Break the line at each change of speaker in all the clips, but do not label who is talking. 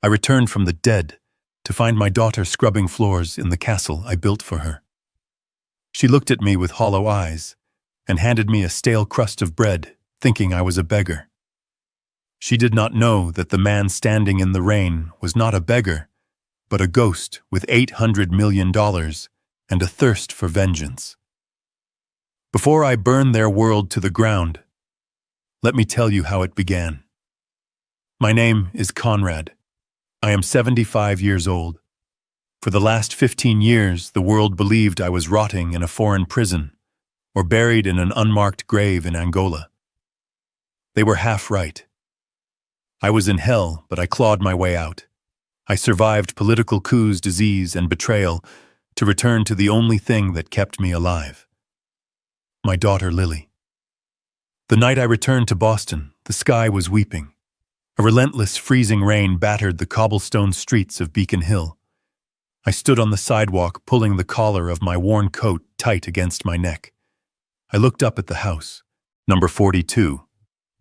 I returned from the dead to find my daughter scrubbing floors in the castle I built for her. She looked at me with hollow eyes and handed me a stale crust of bread, thinking I was a beggar. She did not know that the man standing in the rain was not a beggar, but a ghost with $800 million and a thirst for vengeance. Before I burn their world to the ground, let me tell you how it began. My name is Conrad. I am 75 years old. For the last 15 years, the world believed I was rotting in a foreign prison or buried in an unmarked grave in Angola. They were half right. I was in hell, but I clawed my way out. I survived political coups, disease, and betrayal to return to the only thing that kept me alive. My daughter Lily. The night I returned to Boston, the sky was weeping. A relentless, freezing rain battered the cobblestone streets of Beacon Hill. I stood on the sidewalk, pulling the collar of my worn coat tight against my neck. I looked up at the house, number 42.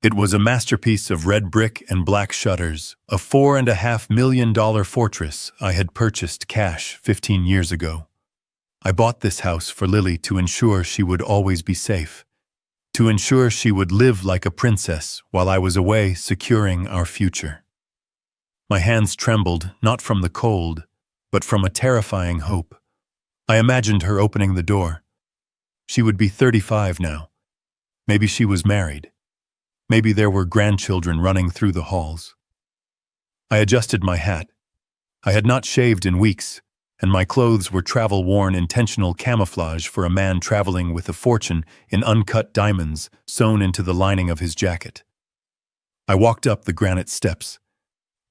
It was a masterpiece of red brick and black shutters, a $4.5 million fortress I had purchased cash 15 years ago. I bought this house for Lily to ensure she would always be safe, to ensure she would live like a princess while I was away securing our future. My hands trembled, not from the cold, but from a terrifying hope. I imagined her opening the door. She would be 35 now. Maybe she was married. Maybe there were grandchildren running through the halls. I adjusted my hat. I had not shaved in weeks, and my clothes were travel-worn intentional camouflage for a man traveling with a fortune in uncut diamonds sewn into the lining of his jacket. I walked up the granite steps.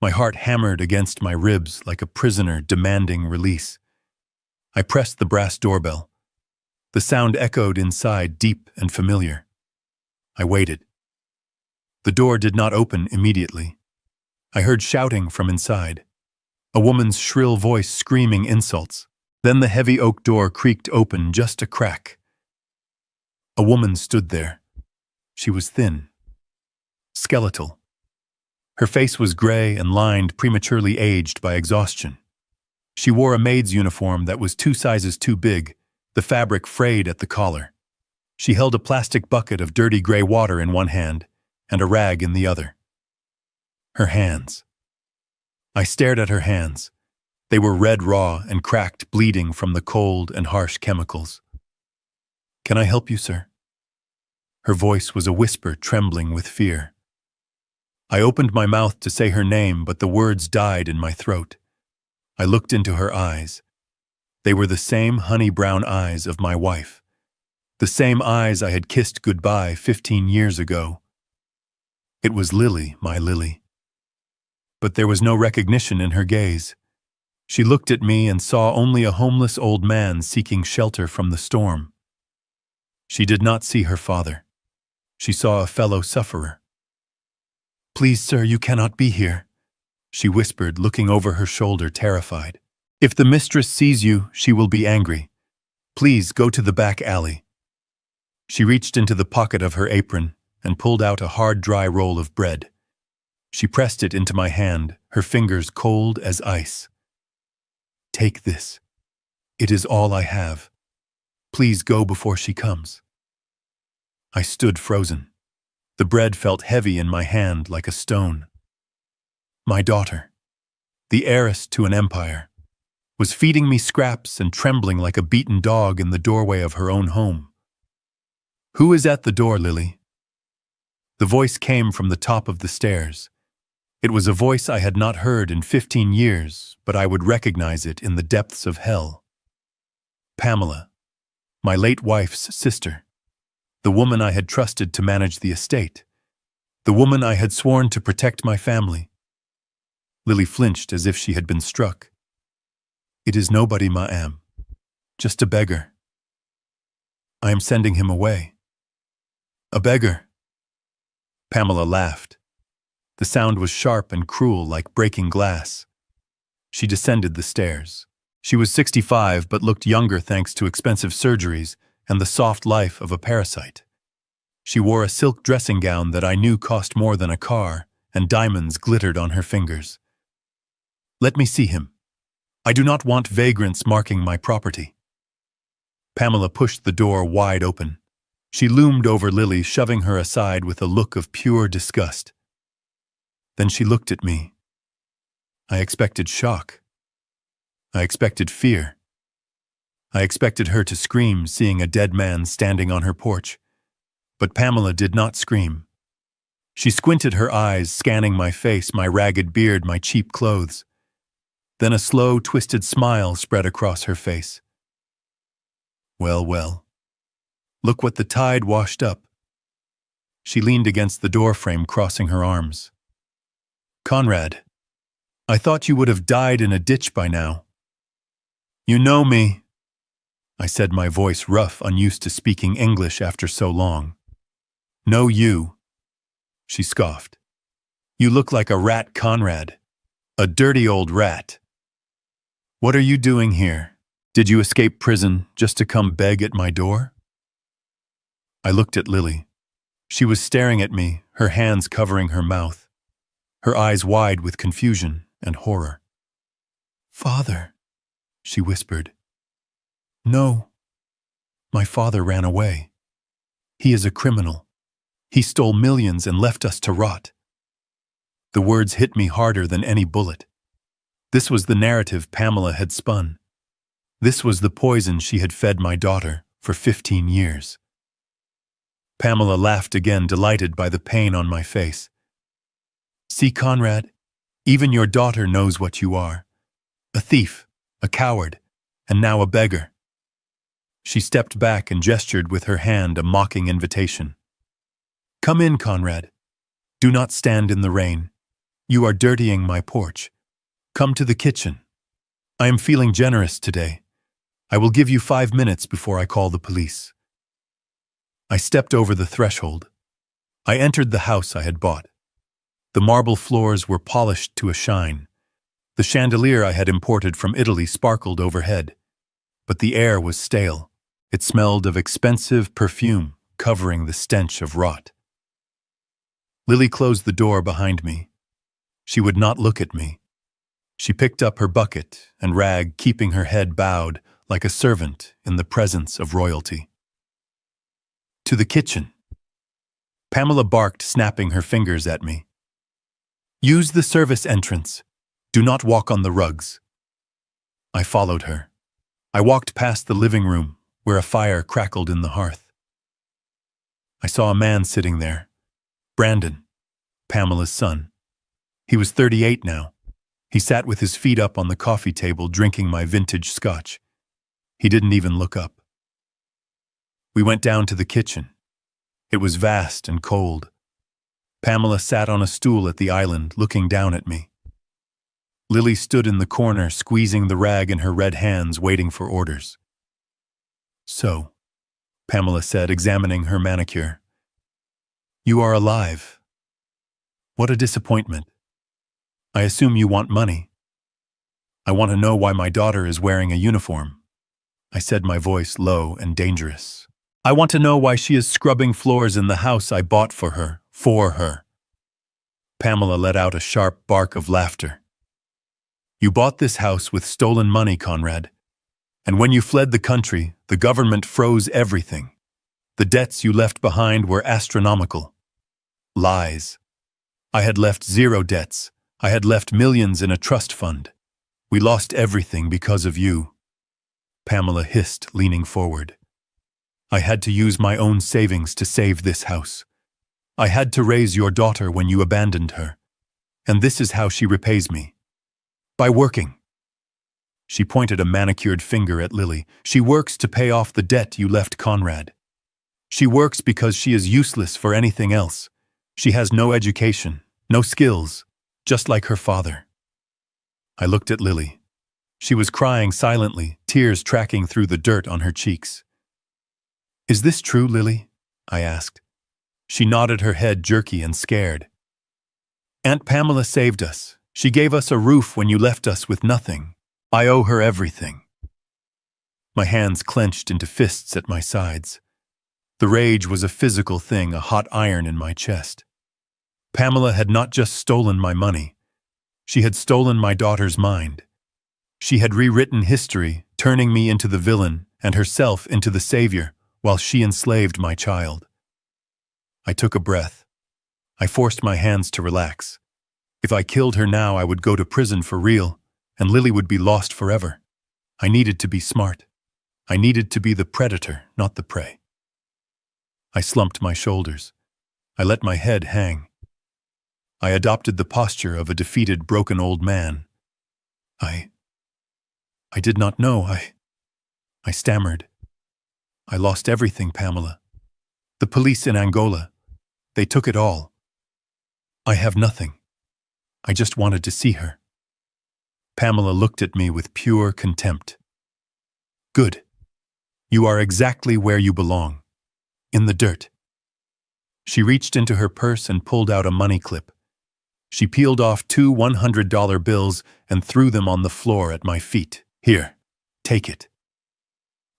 My heart hammered against my ribs like a prisoner demanding release. I pressed the brass doorbell. The sound echoed inside, deep and familiar. I waited. The door did not open immediately. I heard shouting from inside, a woman's shrill voice screaming insults. Then the heavy oak door creaked open just a crack. A woman stood there. She was thin, skeletal. Her face was gray and lined, prematurely aged by exhaustion. She wore a maid's uniform that was 2 sizes too big, the fabric frayed at the collar. She held a plastic bucket of dirty gray water in one hand and a rag in the other. Her hands. I stared at her hands. They were red raw and cracked, bleeding from the cold and harsh chemicals. "Can I help you, sir?" Her voice was a whisper, trembling with fear. I opened my mouth to say her name, but the words died in my throat. I looked into her eyes. They were the same honey-brown eyes of my wife, the same eyes I had kissed goodbye 15 years ago. It was Lily, my Lily. But there was no recognition in her gaze. She looked at me and saw only a homeless old man seeking shelter from the storm. She did not see her father. She saw a fellow sufferer. "Please, sir, you cannot be here," she whispered, looking over her shoulder, terrified. "If the mistress sees you, she will be angry. Please go to the back alley." She reached into the pocket of her apron and pulled out a hard, dry roll of bread. She pressed it into my hand, her fingers cold as ice. "Take this. It is all I have. Please go before she comes." I stood frozen. The bread felt heavy in my hand like a stone. My daughter, the heiress to an empire, was feeding me scraps and trembling like a beaten dog in the doorway of her own home. "Who is at the door, Lily?" The voice came from the top of the stairs. It was a voice I had not heard in 15 years, but I would recognize it in the depths of hell. Pamela, my late wife's sister, the woman I had trusted to manage the estate, the woman I had sworn to protect my family. Lily flinched as if she had been struck. "It is nobody, ma'am. Just a beggar. I am sending him away." "A beggar?" Pamela laughed. The sound was sharp and cruel, like breaking glass. She descended the stairs. She was 65 but looked younger thanks to expensive surgeries and the soft life of a parasite. She wore a silk dressing gown that I knew cost more than a car, and diamonds glittered on her fingers. Let me see him. I do not want vagrants marking my property. Pamela pushed the door wide open. She loomed over Lily, shoving her aside with a look of pure disgust. Then she looked at me. I expected shock. I expected fear. I expected her to scream, seeing a dead man standing on her porch. But Pamela did not scream. She squinted her eyes, scanning my face, my ragged beard, my cheap clothes. Then a slow, twisted smile spread across her face. Well, well. Look what the tide washed up. She leaned against the doorframe, crossing her arms. Conrad, I thought you would have died in a ditch by now. You know me, I said, my voice rough, unused to speaking English after so long. Know you, she scoffed. You look like a rat, Conrad. A dirty old rat. What are you doing here? Did you escape prison just to come beg at my door? I looked at Lily. She was staring at me, her hands covering her mouth, her eyes wide with confusion and horror. Father, she whispered. No, my father ran away. He is a criminal. He stole millions and left us to rot. The words hit me harder than any bullet. This was the narrative Pamela had spun. This was the poison she had fed my daughter for 15 years. Pamela laughed again, delighted by the pain on my face. See, Conrad, even your daughter knows what you are. A thief, a coward, and now a beggar. She stepped back and gestured with her hand, a mocking invitation. Come in, Conrad. Do not stand in the rain. You are dirtying my porch. Come to the kitchen. I am feeling generous today. I will give you 5 minutes before I call the police. I stepped over the threshold. I entered the house I had bought. The marble floors were polished to a shine. The chandelier I had imported from Italy sparkled overhead. But the air was stale. It smelled of expensive perfume, covering the stench of rot. Lily closed the door behind me. She would not look at me. She picked up her bucket and rag, keeping her head bowed like a servant in the presence of royalty. To the kitchen. Pamela barked, snapping her fingers at me. Use the service entrance. Do not walk on the rugs. I followed her. I walked past the living room, where a fire crackled in the hearth. I saw a man sitting there. Brandon, Pamela's son. He was 38 now. He sat with his feet up on the coffee table, drinking my vintage scotch. He didn't even look up. We went down to the kitchen. It was vast and cold. Pamela sat on a stool at the island, looking down at me. Lily stood in the corner, squeezing the rag in her red hands, waiting for orders. So, Pamela said, examining her manicure. You are alive. What a disappointment. I assume you want money. I want to know why my daughter is wearing a uniform. I said, my voice low and dangerous. I want to know why she is scrubbing floors in the house I bought for her. Pamela let out a sharp bark of laughter. You bought this house with stolen money, Conrad. And when you fled the country, the government froze everything. The debts you left behind were astronomical. Lies. I had left 0 debts. I had left millions in a trust fund. We lost everything because of you. Pamela hissed, leaning forward. I had to use my own savings to save this house. I had to raise your daughter when you abandoned her. And this is how she repays me. By working. She pointed a manicured finger at Lily. She works to pay off the debt you left Conrad. She works because she is useless for anything else. She has no education, no skills, just like her father. I looked at Lily. She was crying silently, tears tracking through the dirt on her cheeks. Is this true, Lily? I asked. She nodded her head, jerky and scared. Aunt Pamela saved us. She gave us a roof when you left us with nothing. I owe her everything. My hands clenched into fists at my sides. The rage was a physical thing, a hot iron in my chest. Pamela had not just stolen my money. She had stolen my daughter's mind. She had rewritten history, turning me into the villain and herself into the savior, while she enslaved my child. I took a breath. I forced my hands to relax. If I killed her now, I would go to prison for real, and Lily would be lost forever. I needed to be smart. I needed to be the predator, not the prey. I slumped my shoulders. I let my head hang. I adopted the posture of a defeated, broken old man. I did not know. I stammered. I lost everything, Pamela. The police in Angola, they took it all. I have nothing. I just wanted to see her. Pamela looked at me with pure contempt. Good. You are exactly where you belong. In the dirt. She reached into her purse and pulled out a money clip. She peeled off 2 $100 bills and threw them on the floor at my feet. Here, take it.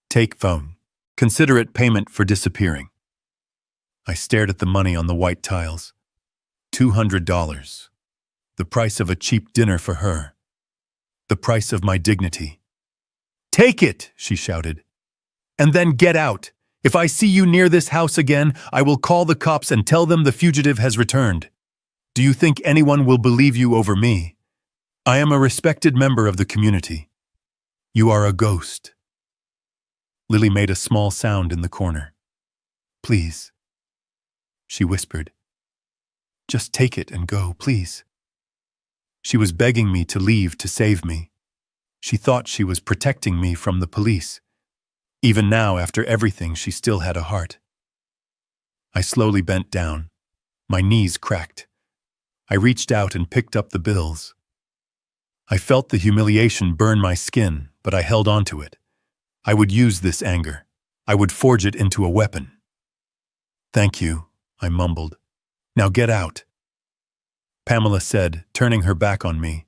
Take phone. Consider it payment for disappearing. I stared at the money on the white tiles. $200. The price of a cheap dinner for her. The price of my dignity. Take it, she shouted. And then get out. If I see you near this house again, I will call the cops and tell them the fugitive has returned. Do you think anyone will believe you over me? I am a respected member of the community. You are a ghost. Lily made a small sound in the corner. Please, she whispered. Just take it and go, please. She was begging me to leave to save me. She thought she was protecting me from the police. Even now, after everything, she still had a heart. I slowly bent down. My knees cracked. I reached out and picked up the bills. I felt the humiliation burn my skin, but I held on to it. I would use this anger. I would forge it into a weapon. Thank you, I mumbled. Now get out. Pamela said, turning her back on me.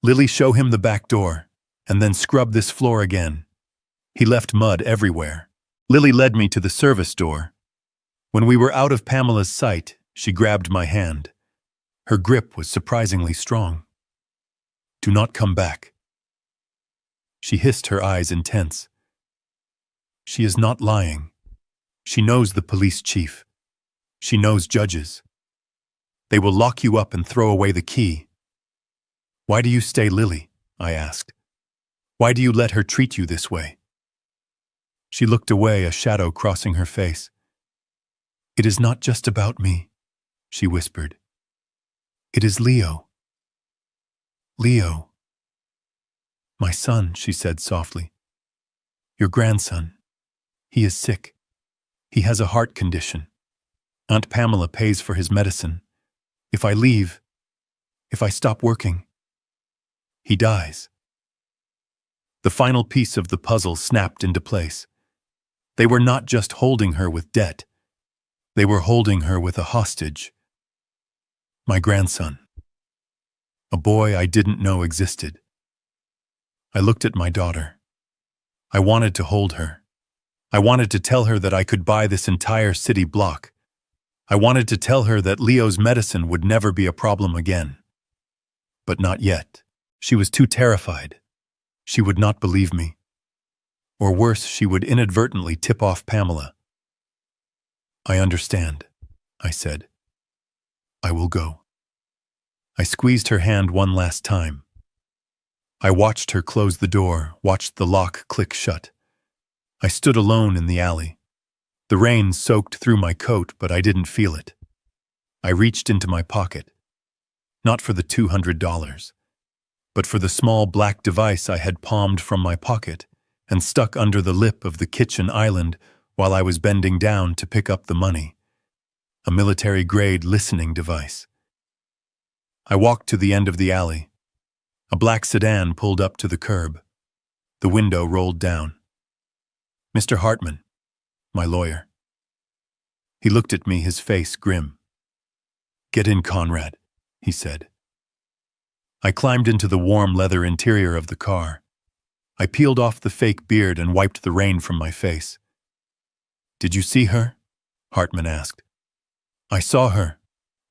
Lily, show him the back door, and then scrub this floor again. He left mud everywhere. Lily led me to the service door. When we were out of Pamela's sight, she grabbed my hand. Her grip was surprisingly strong. Do not come back. She hissed, her eyes intense. She is not lying. She knows the police chief. She knows judges. They will lock you up and throw away the key. Why do you stay, Lily? I asked. Why do you let her treat you this way? She looked away, a shadow crossing her face. It is not just about me, she whispered. It is Leo. Leo. My son, she said softly. Your grandson. He is sick. He has a heart condition. Aunt Pamela pays for his medicine. If I leave, if I stop working, he dies. The final piece of the puzzle snapped into place. They were not just holding her with debt. They were holding her with a hostage. My grandson. A boy I didn't know existed. I looked at my daughter. I wanted to hold her. I wanted to tell her that I could buy this entire city block. I wanted to tell her that Leo's medicine would never be a problem again. But not yet. She was too terrified. She would not believe me. Or worse, she would inadvertently tip off Pamela. I understand, I said. I will go. I squeezed her hand one last time. I watched her close the door, watched the lock click shut. I stood alone in the alley. The rain soaked through my coat, but I didn't feel it. I reached into my pocket. Not for the $200, but for the small black device I had palmed from my pocket and stuck under the lip of the kitchen island while I was bending down to pick up the money. A military-grade listening device. I walked to the end of the alley. A black sedan pulled up to the curb. The window rolled down. Mr. Hartman, my lawyer. He looked at me, his face grim. Get in, Conrad, he said. I climbed into the warm leather interior of the car. I peeled off the fake beard and wiped the rain from my face. Did you see her? Hartman asked. I saw her,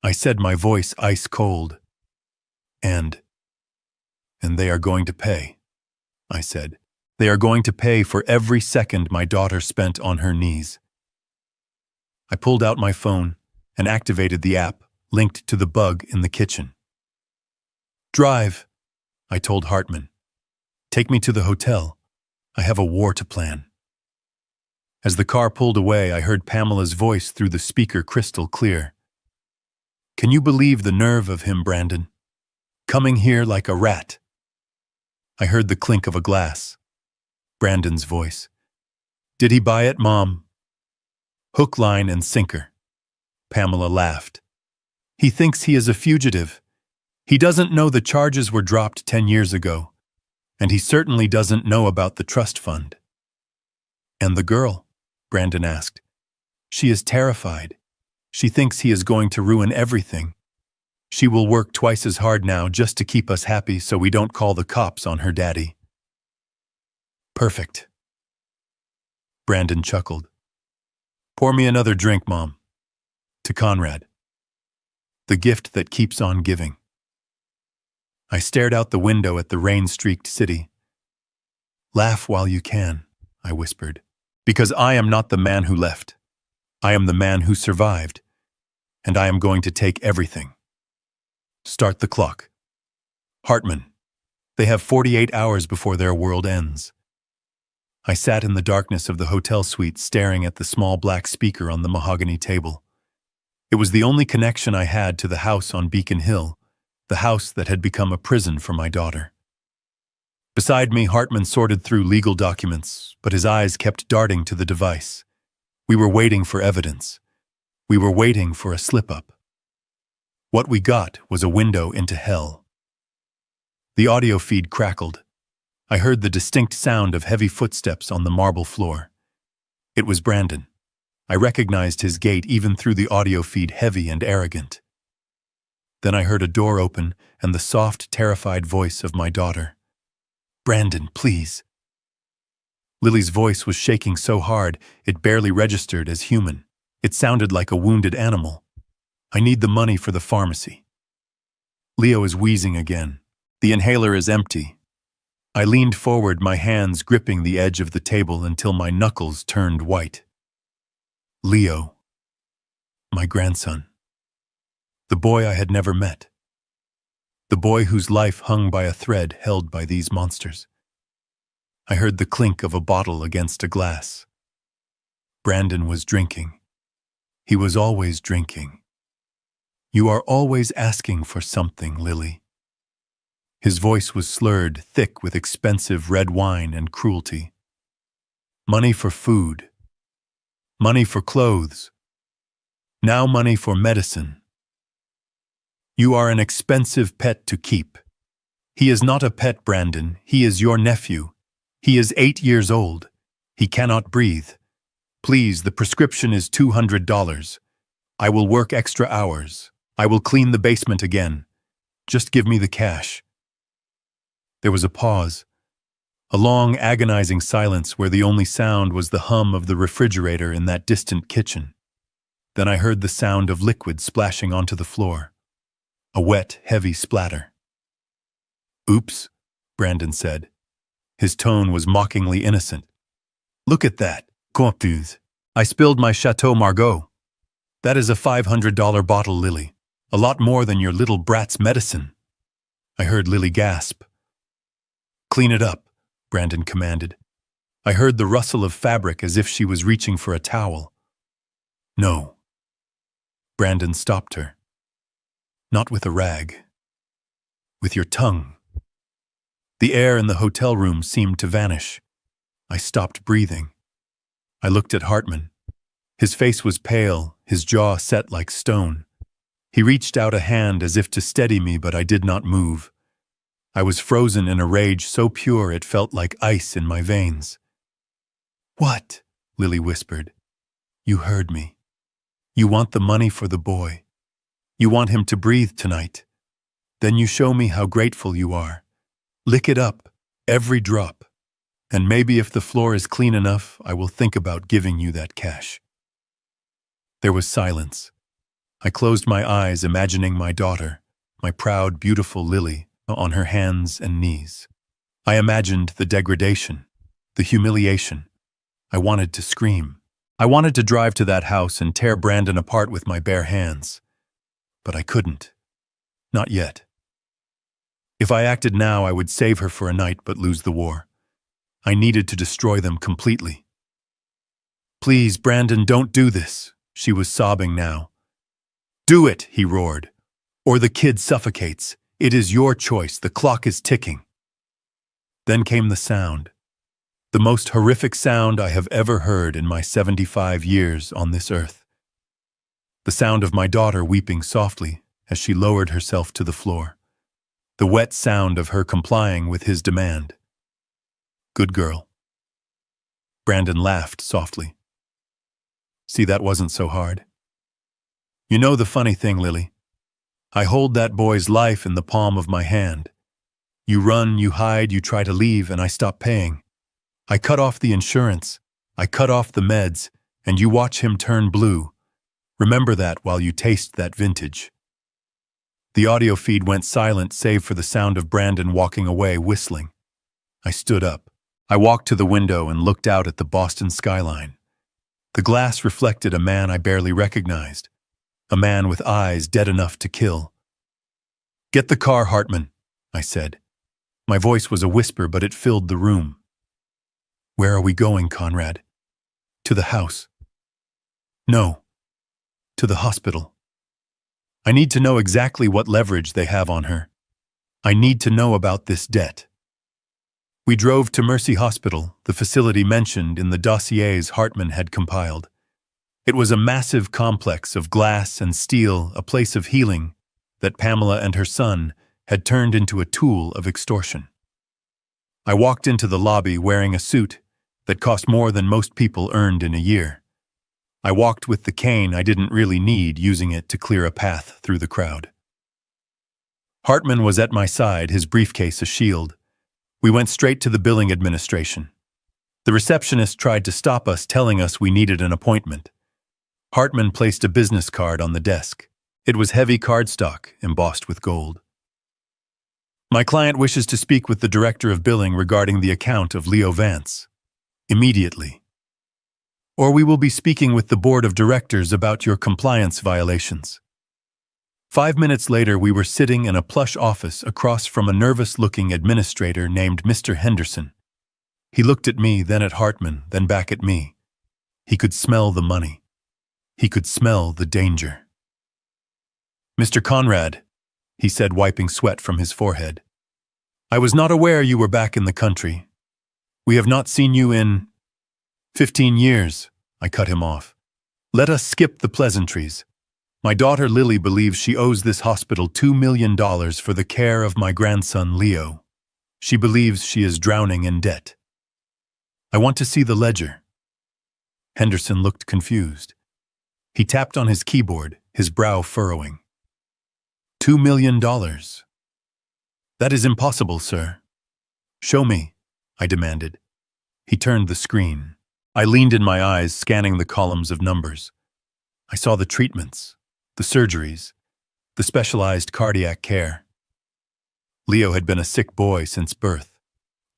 I said, my voice ice cold. And And they are going to pay, I said. They are going to pay for every second my daughter spent on her knees. I pulled out my phone and activated the app linked to the bug in the kitchen. Drive, I told Hartman. Take me to the hotel. I have a war to plan. As the car pulled away, I heard Pamela's voice through the speaker crystal clear. Can you believe the nerve of him, Brandon? Coming here like a rat. I heard the clink of a glass. Brandon's voice. Did he buy it, Mom? Hook, line, and sinker. Pamela laughed. He thinks he is a fugitive. He doesn't know the charges were dropped 10 years ago, and he certainly doesn't know about the trust fund. And the girl? Brandon asked. She is terrified. She thinks he is going to ruin everything. She will work twice as hard now just to keep us happy so we don't call the cops on her daddy. Perfect. Brandon chuckled. Pour me another drink, Mom. To Conrad. The gift that keeps on giving. I stared out the window at the rain-streaked city. Laugh while you can, I whispered, because I am not the man who left. I am the man who survived, and I am going to take everything. Start the clock. Hartman, they have 48 hours before their world ends. I sat in the darkness of the hotel suite staring at the small black speaker on the mahogany table. It was the only connection I had to the house on Beacon Hill, the house that had become a prison for my daughter. Beside me, Hartman sorted through legal documents, but his eyes kept darting to the device. We were waiting for evidence. We were waiting for a slip-up. What we got was a window into hell. The audio feed crackled. I heard the distinct sound of heavy footsteps on the marble floor. It was Brandon. I recognized his gait even through the audio feed, heavy and arrogant. Then I heard a door open and the soft, terrified voice of my daughter. Brandon, please. Lily's voice was shaking so hard it barely registered as human. It sounded like a wounded animal. I need the money for the pharmacy. Leo is wheezing again. The inhaler is empty. I leaned forward, my hands gripping the edge of the table until my knuckles turned white. Leo. My grandson. The boy I had never met. The boy whose life hung by a thread held by these monsters. I heard the clink of a bottle against a glass. Brandon was drinking. He was always drinking. You are always asking for something, Lily. His voice was slurred, thick with expensive red wine and cruelty. Money for food. Money for clothes. Now money for medicine. You are an expensive pet to keep. He is not a pet, Brandon. He is your nephew. He is 8 years old. He cannot breathe. Please, the prescription is $200. I will work extra hours. I will clean the basement again. Just give me the cash. There was a pause, a long, agonizing silence where the only sound was the hum of the refrigerator in that distant kitchen. Then I heard the sound of liquid splashing onto the floor. A wet, heavy splatter. Oops, Brandon said. His tone was mockingly innocent. Look at that, Comptuse. I spilled my Chateau Margaux. That is a $500 bottle, Lily. A lot more than your little brat's medicine. I heard Lily gasp. Clean it up, Brandon commanded. I heard the rustle of fabric as if she was reaching for a towel. No. Brandon stopped her. Not with a rag. With your tongue. The air in the hotel room seemed to vanish. I stopped breathing. I looked at Hartman. His face was pale, his jaw set like stone. He reached out a hand as if to steady me, but I did not move. I was frozen in a rage so pure it felt like ice in my veins. What? Lily whispered. You heard me. You want the money for the boy. You want him to breathe tonight. Then you show me how grateful you are. Lick it up, every drop. And maybe if the floor is clean enough, I will think about giving you that cash. There was silence. I closed my eyes, imagining my daughter, my proud, beautiful Lily, on her hands and knees. I imagined the degradation, the humiliation. I wanted to scream. I wanted to drive to that house and tear Brandon apart with my bare hands. But I couldn't. Not yet. If I acted now, I would save her for a night but lose the war. I needed to destroy them completely. "Please, Brandon, don't do this," she was sobbing now. "Do it," he roared, "or the kid suffocates. It is your choice. The clock is ticking." Then came the sound. The most horrific sound I have ever heard in my 75 years on this earth. The sound of my daughter weeping softly as she lowered herself to the floor. The wet sound of her complying with his demand. "Good girl." Brandon laughed softly. "See, that wasn't so hard. You know the funny thing, Lily? I hold that boy's life in the palm of my hand. You run, you hide, you try to leave, and I stop paying. I cut off the insurance, I cut off the meds, and you watch him turn blue. Remember that while you taste that vintage." The audio feed went silent save for the sound of Brandon walking away, whistling. I stood up. I walked to the window and looked out at the Boston skyline. The glass reflected a man I barely recognized, a man with eyes dead enough to kill. "Get the car, Hartman," I said. My voice was a whisper, but it filled the room. "Where are we going, Conrad?" "To the house." "No, to the hospital. I need to know exactly what leverage they have on her. I need to know about this debt." We drove to Mercy Hospital, the facility mentioned in the dossiers Hartman had compiled. It was a massive complex of glass and steel, a place of healing that Pamela and her son had turned into a tool of extortion. I walked into the lobby wearing a suit that cost more than most people earned in a year. I walked with the cane I didn't really need, using it to clear a path through the crowd. Hartman was at my side, his briefcase a shield. We went straight to the billing administration. The receptionist tried to stop us, telling us we needed an appointment. Hartman placed a business card on the desk. It was heavy cardstock, embossed with gold. "My client wishes to speak with the director of billing regarding the account of Leo Vance. Immediately. Or we will be speaking with the board of directors about your compliance violations." 5 minutes later, we were sitting in a plush office across from a nervous-looking administrator named Mr. Henderson. He looked at me, then at Hartman, then back at me. He could smell the money. He could smell the danger. "Mr. Conrad," he said, wiping sweat from his forehead, "I was not aware you were back in the country. We have not seen you in 15 years, I cut him off. "Let us skip the pleasantries. My daughter Lily believes she owes this hospital $2 million for the care of my grandson Leo. She believes she is drowning in debt. I want to see the ledger." Henderson looked confused. He tapped on his keyboard, his brow furrowing. $2 million. "That is impossible, sir." "Show me," I demanded. He turned the screen. I leaned in my eyes, scanning the columns of numbers. I saw the treatments, the surgeries, the specialized cardiac care. Leo had been a sick boy since birth.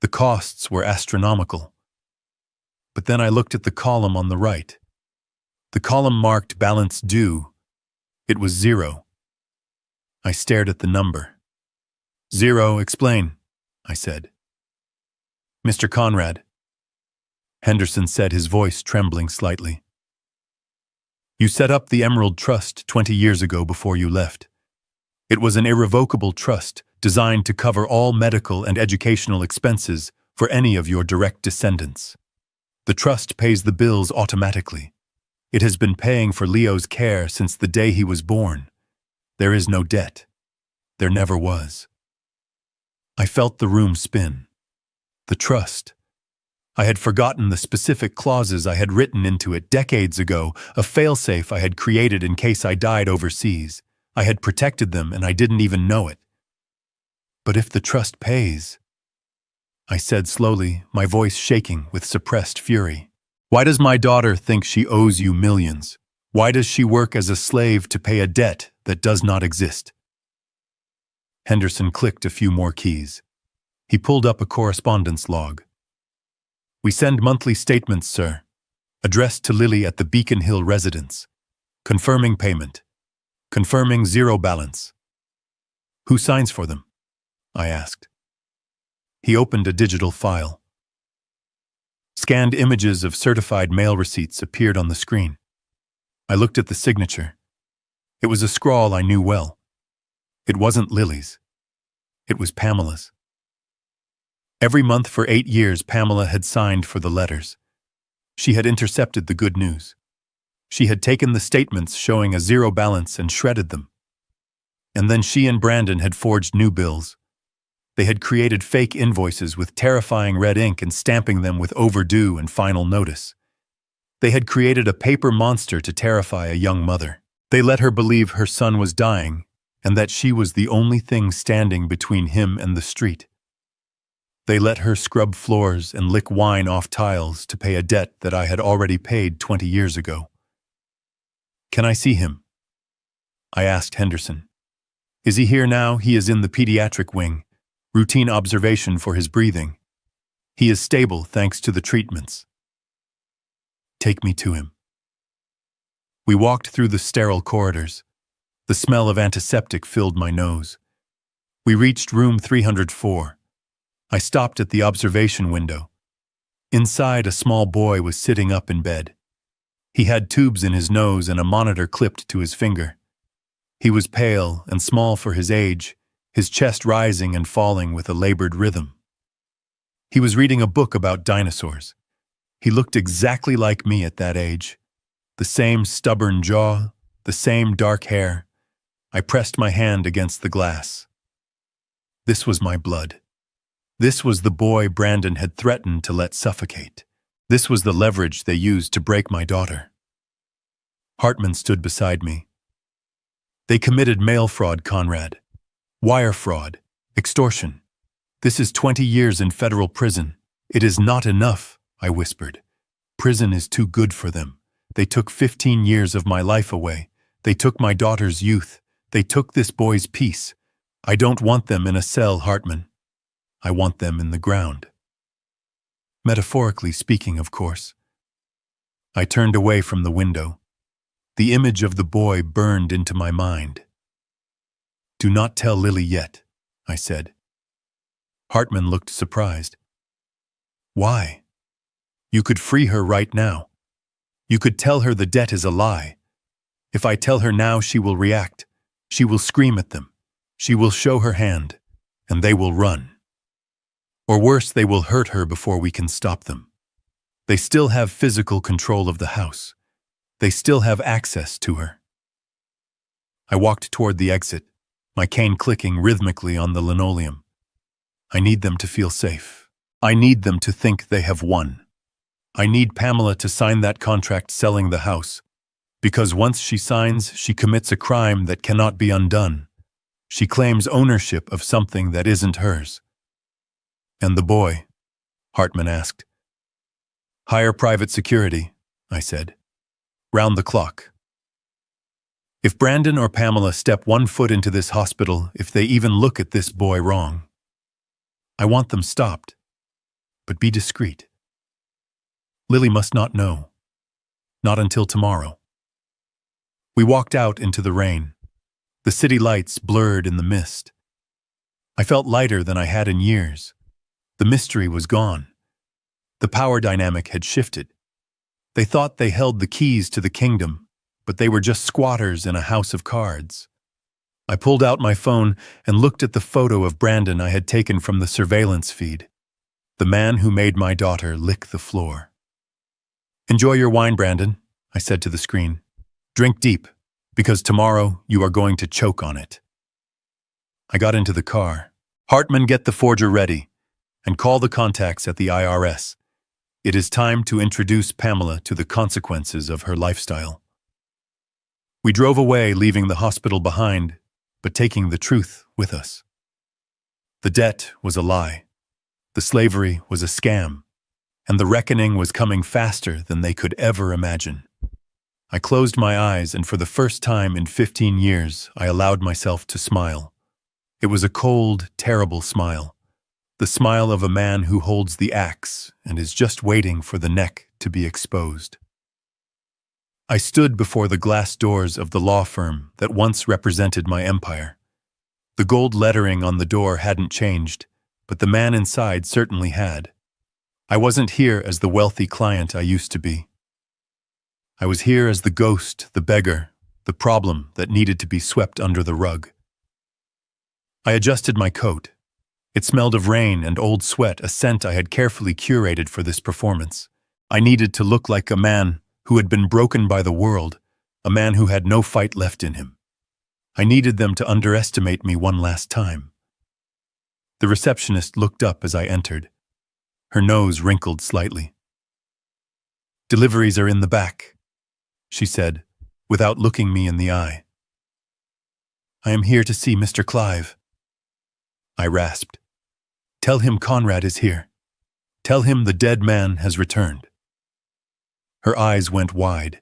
The costs were astronomical. But then I looked at the column on the right. The column marked balance due. It was 0. I stared at the number. "0, explain," I said. "Mr. Conrad," Henderson said, his voice trembling slightly. "You set up the Emerald Trust 20 years ago before you left. It was an irrevocable trust designed to cover all medical and educational expenses for any of your direct descendants. The trust pays the bills automatically. It has been paying for Leo's care since the day he was born. There is no debt. There never was." I felt the room spin. The trust. I had forgotten the specific clauses I had written into it decades ago, a failsafe I had created in case I died overseas. I had protected them and I didn't even know it. "But if the trust pays," I said slowly, my voice shaking with suppressed fury. "Why does my daughter think she owes you millions? Why does she work as a slave to pay a debt that does not exist?" Henderson clicked a few more keys. He pulled up a correspondence log. We send monthly statements, sir. Addressed to Lily at the Beacon Hill residence. Confirming payment. Confirming zero balance. Who signs for them? I asked. He opened a digital file. Scanned images of certified mail receipts appeared on the screen. I looked at the signature. It was a scrawl I knew well. It wasn't Lily's. It was Pamela's. Every month for 8 years, Pamela had signed for the letters. She had intercepted the good news. She had taken the statements showing a zero balance and shredded them. And then she and Brandon had forged new bills. They had created fake invoices with terrifying red ink and stamping them with overdue and final notice. They had created a paper monster to terrify a young mother. They let her believe her son was dying and that she was the only thing standing between him and the street. They let her scrub floors and lick wine off tiles to pay a debt that I had already paid 20 years ago. Can I see him? I asked Henderson. Is he here now? He is in the pediatric wing. Routine observation for his breathing. He is stable thanks to the treatments. Take me to him. We walked through the sterile corridors. The smell of antiseptic filled my nose. We reached room 304. I stopped at the observation window. Inside, a small boy was sitting up in bed. He had tubes in his nose and a monitor clipped to his finger. He was pale and small for his age, his chest rising and falling with a labored rhythm. He was reading a book about dinosaurs. He looked exactly like me at that age. The same stubborn jaw, the same dark hair. I pressed my hand against the glass. This was my blood. This was the boy Brandon had threatened to let suffocate. This was the leverage they used to break my daughter. Hartman stood beside me. They committed mail fraud, Conrad. Wire fraud. Extortion. This is 20 years in federal prison. It is not enough, I whispered. Prison is too good for them. They took 15 years of my life away. They took my daughter's youth. They took this boy's peace. I don't want them in a cell, Hartman. I want them in the ground. Metaphorically speaking, of course. I turned away from the window. The image of the boy burned into my mind. Do not tell Lily yet, I said. Hartman looked surprised. Why? You could free her right now. You could tell her the debt is a lie. If I tell her now, she will react. She will scream at them. She will show her hand, and they will run. Or worse, they will hurt her before we can stop them. They still have physical control of the house. They still have access to her. I walked toward the exit, my cane clicking rhythmically on the linoleum. I need them to feel safe. I need them to think they have won. I need Pamela to sign that contract selling the house, because once she signs, she commits a crime that cannot be undone. She claims ownership of something that isn't hers. And the boy? Hartman asked. Hire private security, I said. Round the clock. If Brandon or Pamela step one foot into this hospital, if they even look at this boy wrong, I want them stopped. But be discreet. Lily must not know. Not until tomorrow. We walked out into the rain. The city lights blurred in the mist. I felt lighter than I had in years. The mystery was gone. The power dynamic had shifted. They thought they held the keys to the kingdom, but they were just squatters in a house of cards. I pulled out my phone and looked at the photo of Brandon I had taken from the surveillance feed. The man who made my daughter lick the floor. Enjoy your wine, Brandon, I said to the screen. Drink deep, because tomorrow you are going to choke on it. I got into the car. Hartman, get the forger ready, and call the contacts at the IRS. It is time to introduce Pamela to the consequences of her lifestyle. We drove away, leaving the hospital behind, but taking the truth with us. The debt was a lie. The slavery was a scam. And the reckoning was coming faster than they could ever imagine. I closed my eyes, and for the first time in 15 years, I allowed myself to smile. It was a cold, terrible smile. The smile of a man who holds the axe and is just waiting for the neck to be exposed. I stood before the glass doors of the law firm that once represented my empire. The gold lettering on the door hadn't changed, but the man inside certainly had. I wasn't here as the wealthy client I used to be. I was here as the ghost, the beggar, the problem that needed to be swept under the rug. I adjusted my coat. It smelled of rain and old sweat, a scent I had carefully curated for this performance. I needed to look like a man who had been broken by the world, a man who had no fight left in him. I needed them to underestimate me one last time. The receptionist looked up as I entered. Her nose wrinkled slightly. "Deliveries are in the back," she said, without looking me in the eye. "I am here to see Mr. Clive." I rasped. "Tell him Conrad is here. Tell him the dead man has returned." Her eyes went wide.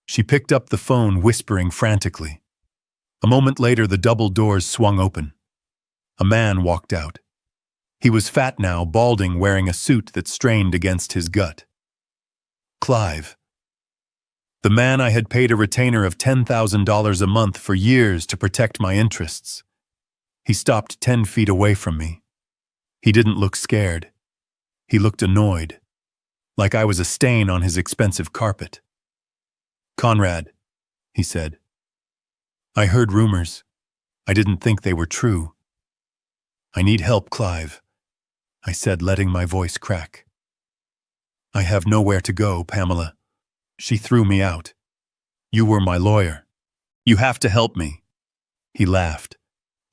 She picked up the phone, whispering frantically. A moment later, the double doors swung open. A man walked out. He was fat now, balding, wearing a suit that strained against his gut. Clive. The man I had paid a retainer of $10,000 a month for years to protect my interests. He stopped 10 feet away from me. He didn't look scared. He looked annoyed, like I was a stain on his expensive carpet. "Conrad," he said. "I heard rumors. I didn't think they were true." "I need help, Clive," I said, letting my voice crack. "I have nowhere to go, Pamela. She threw me out. You were my lawyer. You have to help me." He laughed,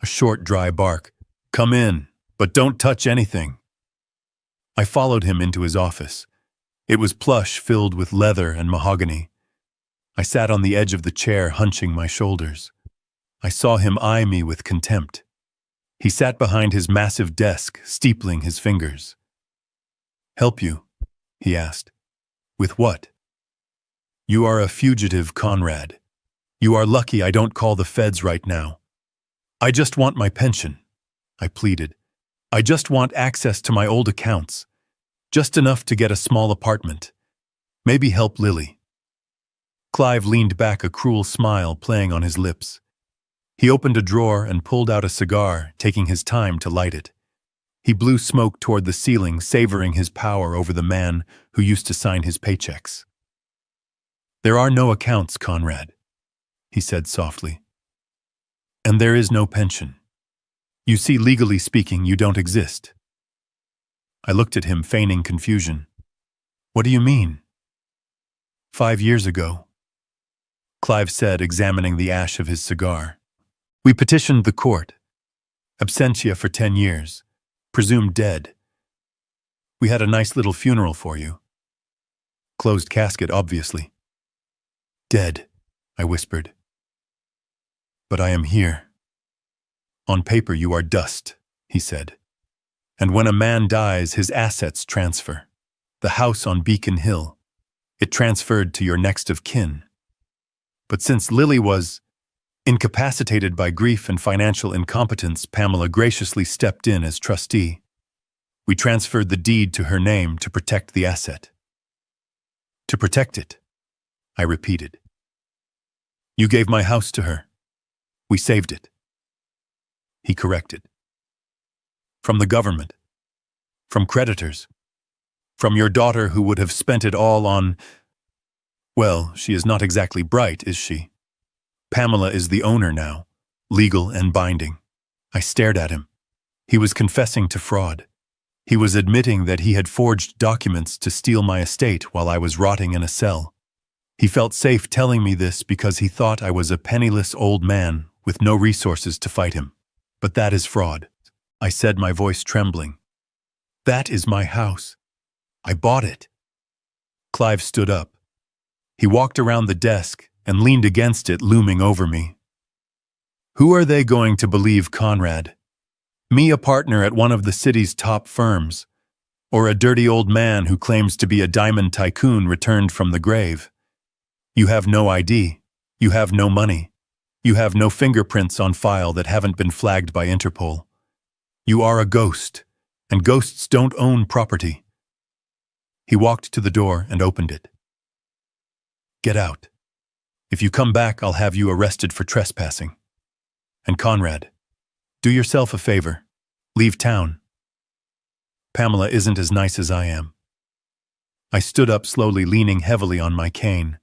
a short, dry bark. "Come in, but don't touch anything." I followed him into his office. It was plush, filled with leather and mahogany. I sat on the edge of the chair, hunching my shoulders. I saw him eye me with contempt. He sat behind his massive desk, steepling his fingers. "Help you?" he asked. "With what?" "You are a fugitive, Conrad. You are lucky I don't call the feds right now." "I just want my pension," I pleaded. "I just want access to my old accounts. Just enough to get a small apartment. Maybe help Lily." Clive leaned back, a cruel smile playing on his lips. He opened a drawer and pulled out a cigar, taking his time to light it. He blew smoke toward the ceiling, savoring his power over the man who used to sign his paychecks. "There are no accounts, Conrad," he said softly. "And there is no pension. You see, legally speaking, you don't exist." I looked at him, feigning confusion. "What do you mean?" "5 years ago," Clive said, examining the ash of his cigar, "we petitioned the court. Absentia for 10 years. Presumed dead. We had a nice little funeral for you. Closed casket, obviously." "Dead," I whispered. "But I am here." "On paper you are dust," he said. "And when a man dies, his assets transfer. The house on Beacon Hill. It transferred to your next of kin. But since Lily was incapacitated by grief and financial incompetence, Pamela graciously stepped in as trustee. We transferred the deed to her name to protect the asset." "To protect it," I repeated. "You gave my house to her. We saved it." He corrected. "From the government. From creditors. From your daughter, who would have spent it all on... Well, she is not exactly bright, is she? Pamela is the owner now, legal and binding." I stared at him. He was confessing to fraud. He was admitting that he had forged documents to steal my estate while I was rotting in a cell. He felt safe telling me this because he thought I was a penniless old man with no resources to fight him. "But that is fraud," I said, my voice trembling. "That is my house. I bought it." Clive stood up. He walked around the desk and leaned against it, looming over me. "Who are they going to believe, Conrad? Me, a partner at one of the city's top firms? Or a dirty old man who claims to be a diamond tycoon returned from the grave? You have no ID. You have no money. You have no fingerprints on file that haven't been flagged by Interpol. You are a ghost, and ghosts don't own property. He walked to the door and opened it. Get out. If you come back, I'll have you arrested for trespassing. And Conrad, do yourself a favor. Leave town. Pamela isn't as nice as I am. I stood up slowly, leaning heavily on my cane.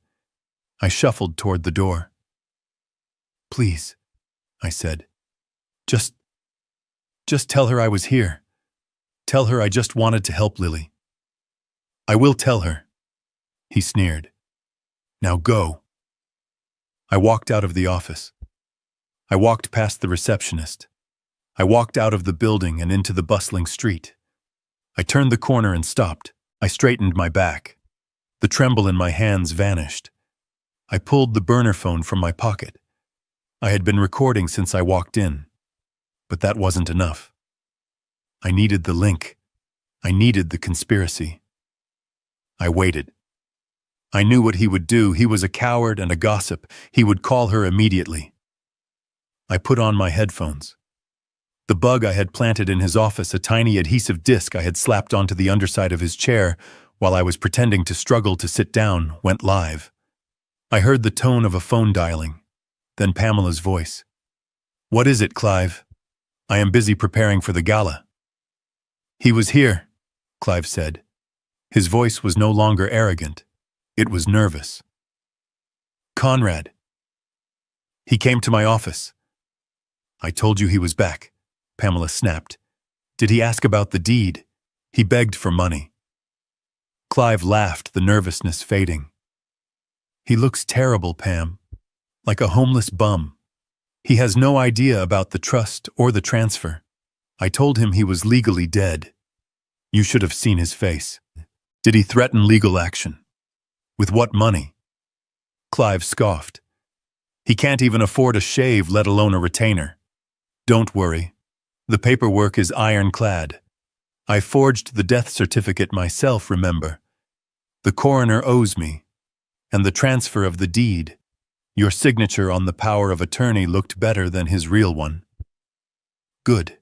I shuffled toward the door. Please, I said. Just tell her I was here. Tell her I just wanted to help Lily. I will tell her. He sneered. Now go. I walked out of the office. I walked past the receptionist. I walked out of the building and into the bustling street. I turned the corner and stopped. I straightened my back. The tremble in my hands vanished. I pulled the burner phone from my pocket. I had been recording since I walked in. But that wasn't enough. I needed the link. I needed the conspiracy. I waited. I knew what he would do. He was a coward and a gossip. He would call her immediately. I put on my headphones. The bug I had planted in his office, a tiny adhesive disc I had slapped onto the underside of his chair while I was pretending to struggle to sit down, went live. I heard the tone of a phone dialing, then Pamela's voice. What is it, Clive? I am busy preparing for the gala. He was here, Clive said. His voice was no longer arrogant. It was nervous. Conrad. He came to my office. I told you he was back, Pamela snapped. Did he ask about the deed? He begged for money. Clive laughed, the nervousness fading. He looks terrible, Pam. Like a homeless bum. He has no idea about the trust or the transfer. I told him he was legally dead. You should have seen his face. Did he threaten legal action? With what money? Clive scoffed. He can't even afford a shave, let alone a retainer. Don't worry. The paperwork is ironclad. I forged the death certificate myself, remember. The coroner owes me. And the transfer of the deed. Your signature on the power of attorney looked better than his real one. Good,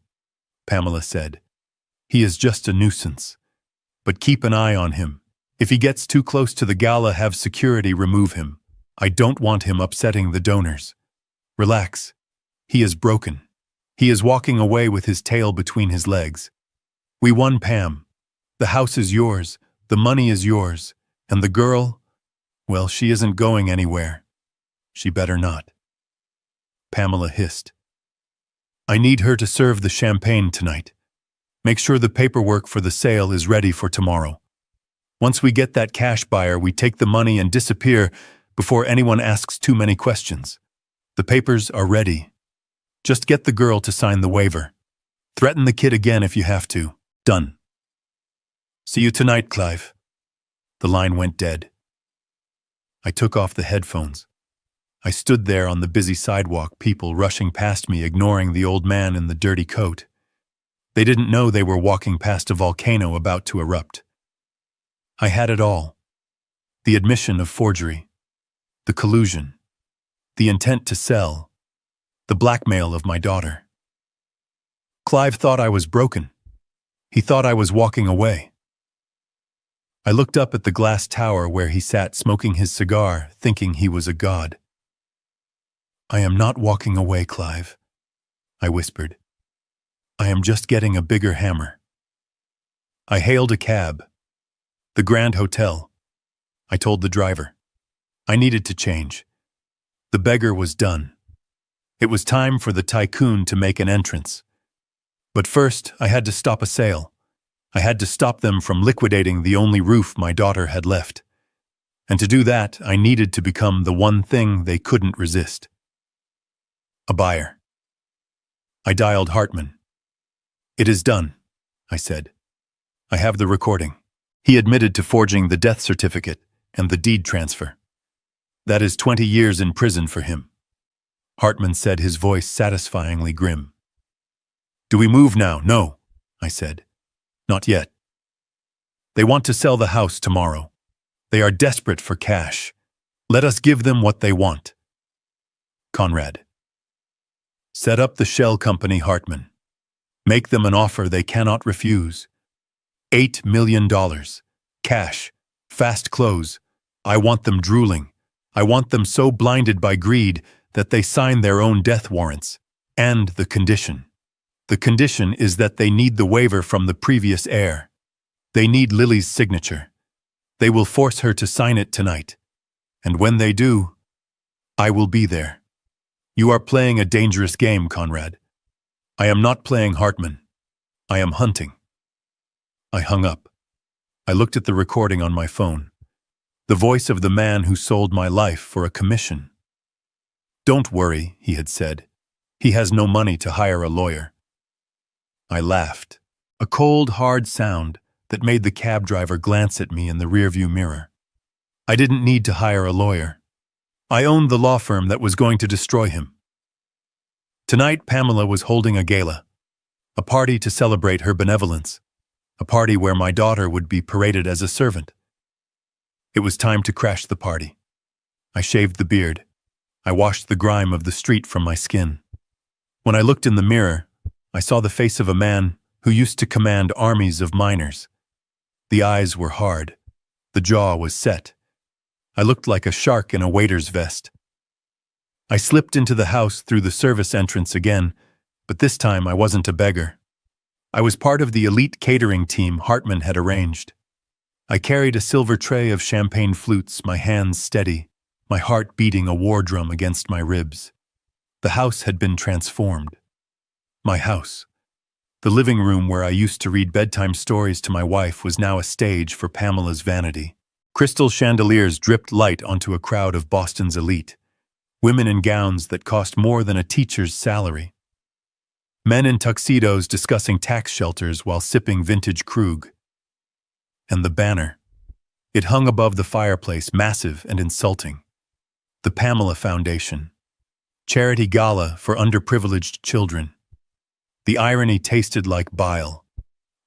Pamela said. He is just a nuisance. But keep an eye on him. If he gets too close to the gala, have security remove him. I don't want him upsetting the donors. Relax. He is broken. He is walking away with his tail between his legs. We won, Pam. The house is yours. The money is yours. And the girl, well, she isn't going anywhere. She better not. Pamela hissed. I need her to serve the champagne tonight. Make sure the paperwork for the sale is ready for tomorrow. Once we get that cash buyer, we take the money and disappear before anyone asks too many questions. The papers are ready. Just get the girl to sign the waiver. Threaten the kid again if you have to. Done. See you tonight, Clive. The line went dead. I took off the headphones. I stood there on the busy sidewalk, people rushing past me, ignoring the old man in the dirty coat. They didn't know they were walking past a volcano about to erupt. I had it all. The admission of forgery, the collusion, the intent to sell, the blackmail of my daughter. Clive thought I was broken. He thought I was walking away. I looked up at the glass tower where he sat smoking his cigar, thinking he was a god. I am not walking away, Clive, I whispered. I am just getting a bigger hammer. I hailed a cab. The Grand Hotel. I told the driver. I needed to change. The beggar was done. It was time for the tycoon to make an entrance. But first, I had to stop a sale. I had to stop them from liquidating the only roof my daughter had left. And to do that, I needed to become the one thing they couldn't resist. A buyer. I dialed Hartman. It is done, I said. I have the recording. He admitted to forging the death certificate and the deed transfer. That is 20 years in prison for him. Hartman said, his voice satisfyingly grim. Do we move now? No, I said. Not yet. They want to sell the house tomorrow. They are desperate for cash. Let us give them what they want. Conrad. Set up the shell company, Hartman. Make them an offer they cannot refuse. $8 million. Cash. Fast close. I want them drooling. I want them so blinded by greed that they sign their own death warrants. And the condition. The condition is that they need the waiver from the previous heir. They need Lily's signature. They will force her to sign it tonight. And when they do, I will be there. You are playing a dangerous game, Conrad. I am not playing Hartman. I am hunting. I hung up. I looked at the recording on my phone. The voice of the man who sold my life for a commission. Don't worry, he had said. He has no money to hire a lawyer. I laughed. A cold, hard sound that made the cab driver glance at me in the rearview mirror. I didn't need to hire a lawyer. I owned the law firm that was going to destroy him. Tonight, Pamela was holding a gala, a party to celebrate her benevolence, a party where my daughter would be paraded as a servant. It was time to crash the party. I shaved the beard. I washed the grime of the street from my skin. When I looked in the mirror, I saw the face of a man who used to command armies of miners. The eyes were hard. The jaw was set. I looked like a shark in a waiter's vest. I slipped into the house through the service entrance again, but this time I wasn't a beggar. I was part of the elite catering team Hartman had arranged. I carried a silver tray of champagne flutes, my hands steady, my heart beating a war drum against my ribs. The house had been transformed. My house. The living room where I used to read bedtime stories to my wife was now a stage for Pamela's vanity. Crystal chandeliers dripped light onto a crowd of Boston's elite. Women in gowns that cost more than a teacher's salary. Men in tuxedos discussing tax shelters while sipping vintage Krug. And the banner. It hung above the fireplace, massive and insulting. The Pamela Foundation. Charity Gala for underprivileged children. The irony tasted like bile.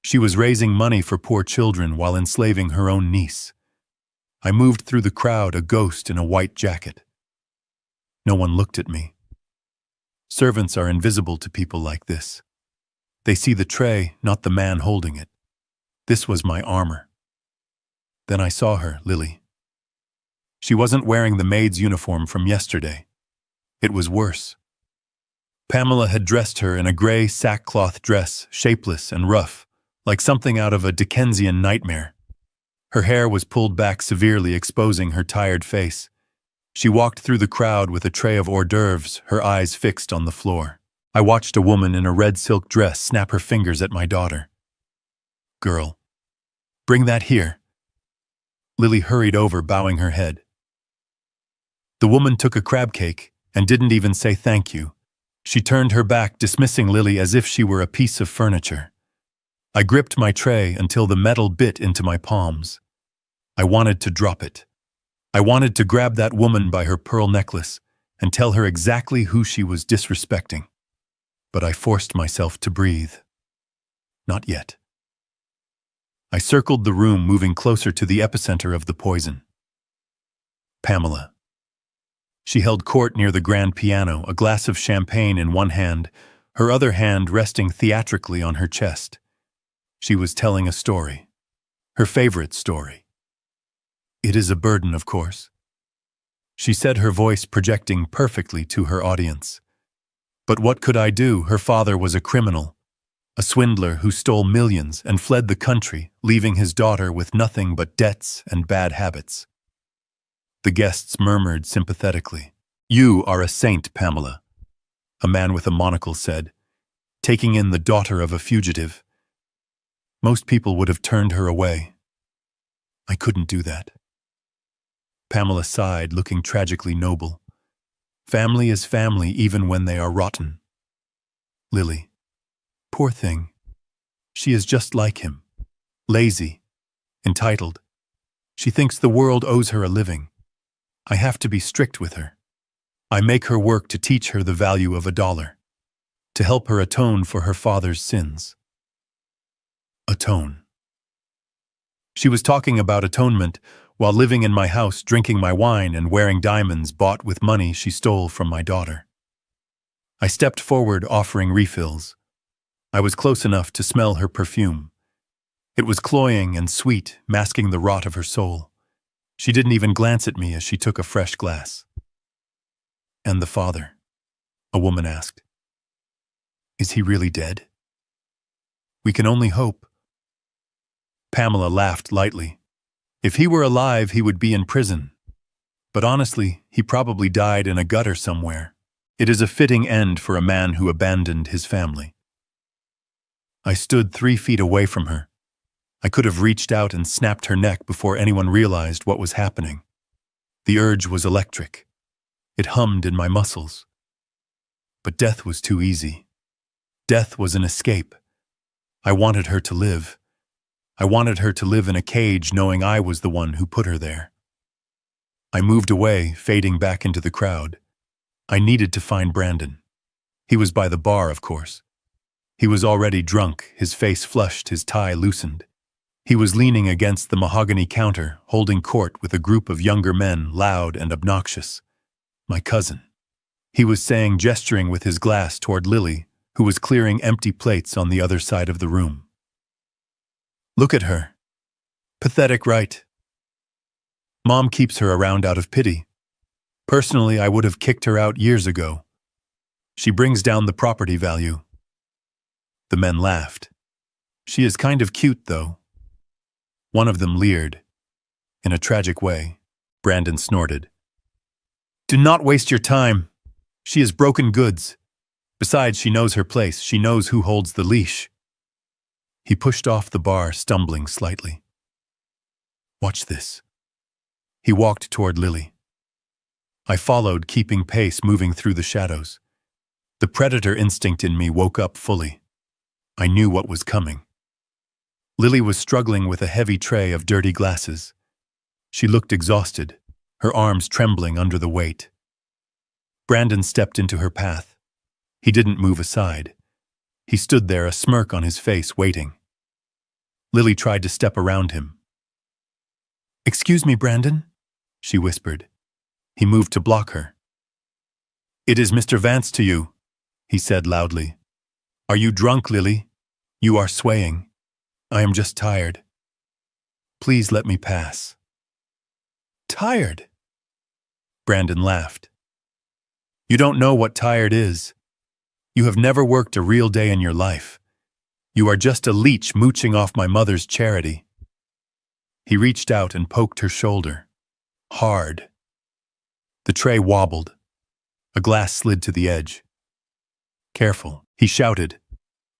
She was raising money for poor children while enslaving her own niece. I moved through the crowd, a ghost in a white jacket. No one looked at me. Servants are invisible to people like this. They see the tray, not the man holding it. This was my armor. Then I saw her, Lily. She wasn't wearing the maid's uniform from yesterday. It was worse. Pamela had dressed her in a gray sackcloth dress, shapeless and rough, like something out of a Dickensian nightmare. Her hair was pulled back severely, exposing her tired face. She walked through the crowd with a tray of hors d'oeuvres, her eyes fixed on the floor. I watched a woman in a red silk dress snap her fingers at my daughter. Girl, bring that here. Lily hurried over, bowing her head. The woman took a crab cake and didn't even say thank you. She turned her back, dismissing Lily as if she were a piece of furniture. I gripped my tray until the metal bit into my palms. I wanted to drop it. I wanted to grab that woman by her pearl necklace and tell her exactly who she was disrespecting. But I forced myself to breathe. Not yet. I circled the room, moving closer to the epicenter of the poison. Pamela. She held court near the grand piano, a glass of champagne in one hand, her other hand resting theatrically on her chest. She was telling a story. Her favorite story. It is a burden, of course. She said, her voice projecting perfectly to her audience. But what could I do? Her father was a criminal, a swindler who stole millions and fled the country, leaving his daughter with nothing but debts and bad habits. The guests murmured sympathetically. You are a saint, Pamela, a man with a monocle said, taking in the daughter of a fugitive. Most people would have turned her away. I couldn't do that. Pamela sighed, looking tragically noble. Family is family even when they are rotten. Lily. Poor thing. She is just like him. Lazy. Entitled. She thinks the world owes her a living. I have to be strict with her. I make her work to teach her the value of $1, to help her atone for her father's sins. Atone. She was talking about atonement while living in my house, drinking my wine and wearing diamonds bought with money she stole from my daughter. I stepped forward, offering refills. I was close enough to smell her perfume. It was cloying and sweet, masking the rot of her soul. She didn't even glance at me as she took a fresh glass. "And the father?" a woman asked. "Is he really dead?" "We can only hope." Pamela laughed lightly. "If he were alive, he would be in prison. But honestly, he probably died in a gutter somewhere. It is a fitting end for a man who abandoned his family." I stood 3 feet away from her. I could have reached out and snapped her neck before anyone realized what was happening. The urge was electric. It hummed in my muscles. But death was too easy. Death was an escape. I wanted her to live. I wanted her to live in a cage knowing I was the one who put her there. I moved away, fading back into the crowd. I needed to find Brandon. He was by the bar, of course. He was already drunk, his face flushed, his tie loosened. He was leaning against the mahogany counter, holding court with a group of younger men, loud and obnoxious. My cousin. He was saying, gesturing with his glass toward Lily, who was clearing empty plates on the other side of the room. "Look at her. Pathetic, right? Mom keeps her around out of pity. Personally, I would have kicked her out years ago. She brings down the property value." The men laughed. "She is kind of cute, though." One of them leered. In a tragic way, Brandon snorted. "Do not waste your time. She is broken goods. Besides, she knows her place. She knows who holds the leash." He pushed off the bar, stumbling slightly. "Watch this." He walked toward Lily. I followed, keeping pace, moving through the shadows. The predator instinct in me woke up fully. I knew what was coming. Lily was struggling with a heavy tray of dirty glasses. She looked exhausted, her arms trembling under the weight. Brandon stepped into her path. He didn't move aside. He stood there, a smirk on his face, waiting. Lily tried to step around him. "Excuse me, Brandon," she whispered. He moved to block her. "It is Mr. Vance to you," he said loudly. "Are you drunk, Lily? You are swaying. I am just tired. Please let me pass." "Tired?" Brandon laughed. "You don't know what tired is. You have never worked a real day in your life. You are just a leech mooching off my mother's charity." He reached out and poked her shoulder. Hard. The tray wobbled. A glass slid to the edge. "Careful," he shouted.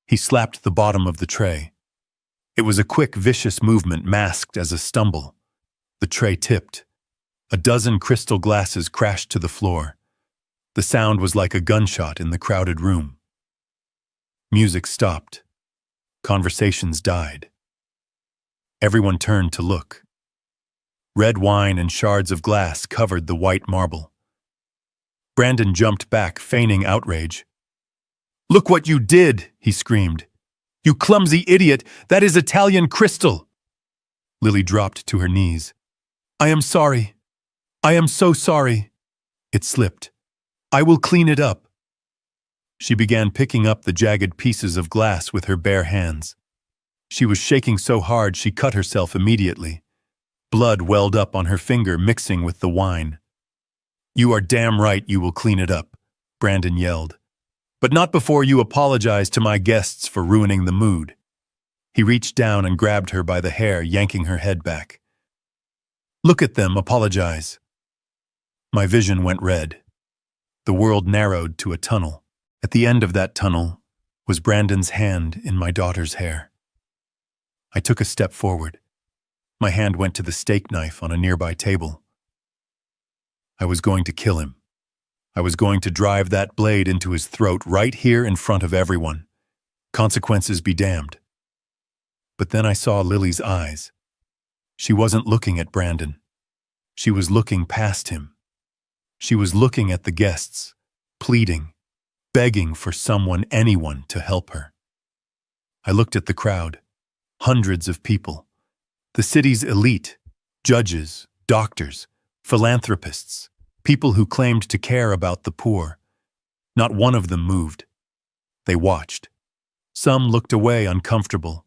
He slapped the bottom of the tray. It was a quick, vicious movement masked as a stumble. The tray tipped. A dozen crystal glasses crashed to the floor. The sound was like a gunshot in the crowded room. Music stopped. Conversations died. Everyone turned to look. Red wine and shards of glass covered the white marble. Brandon jumped back, feigning outrage. "Look what you did!" he screamed. "You clumsy idiot! That is Italian crystal!" Lily dropped to her knees. "I am sorry. I am so sorry." It slipped. "I will clean it up." She began picking up the jagged pieces of glass with her bare hands. She was shaking so hard she cut herself immediately. Blood welled up on her finger, mixing with the wine. "You are damn right you will clean it up," Brandon yelled. "But not before you apologize to my guests for ruining the mood." He reached down and grabbed her by the hair, yanking her head back. "Look at them, apologize." My vision went red. The world narrowed to a tunnel. At the end of that tunnel was Brandon's hand in my daughter's hair. I took a step forward. My hand went to the steak knife on a nearby table. I was going to kill him. I was going to drive that blade into his throat right here in front of everyone. Consequences be damned. But then I saw Lily's eyes. She wasn't looking at Brandon. She was looking past him. She was looking at the guests, pleading, begging for someone, anyone, to help her. I looked at the crowd. Hundreds of people. The city's elite, judges, doctors, philanthropists, people who claimed to care about the poor. Not one of them moved. They watched. Some looked away uncomfortable.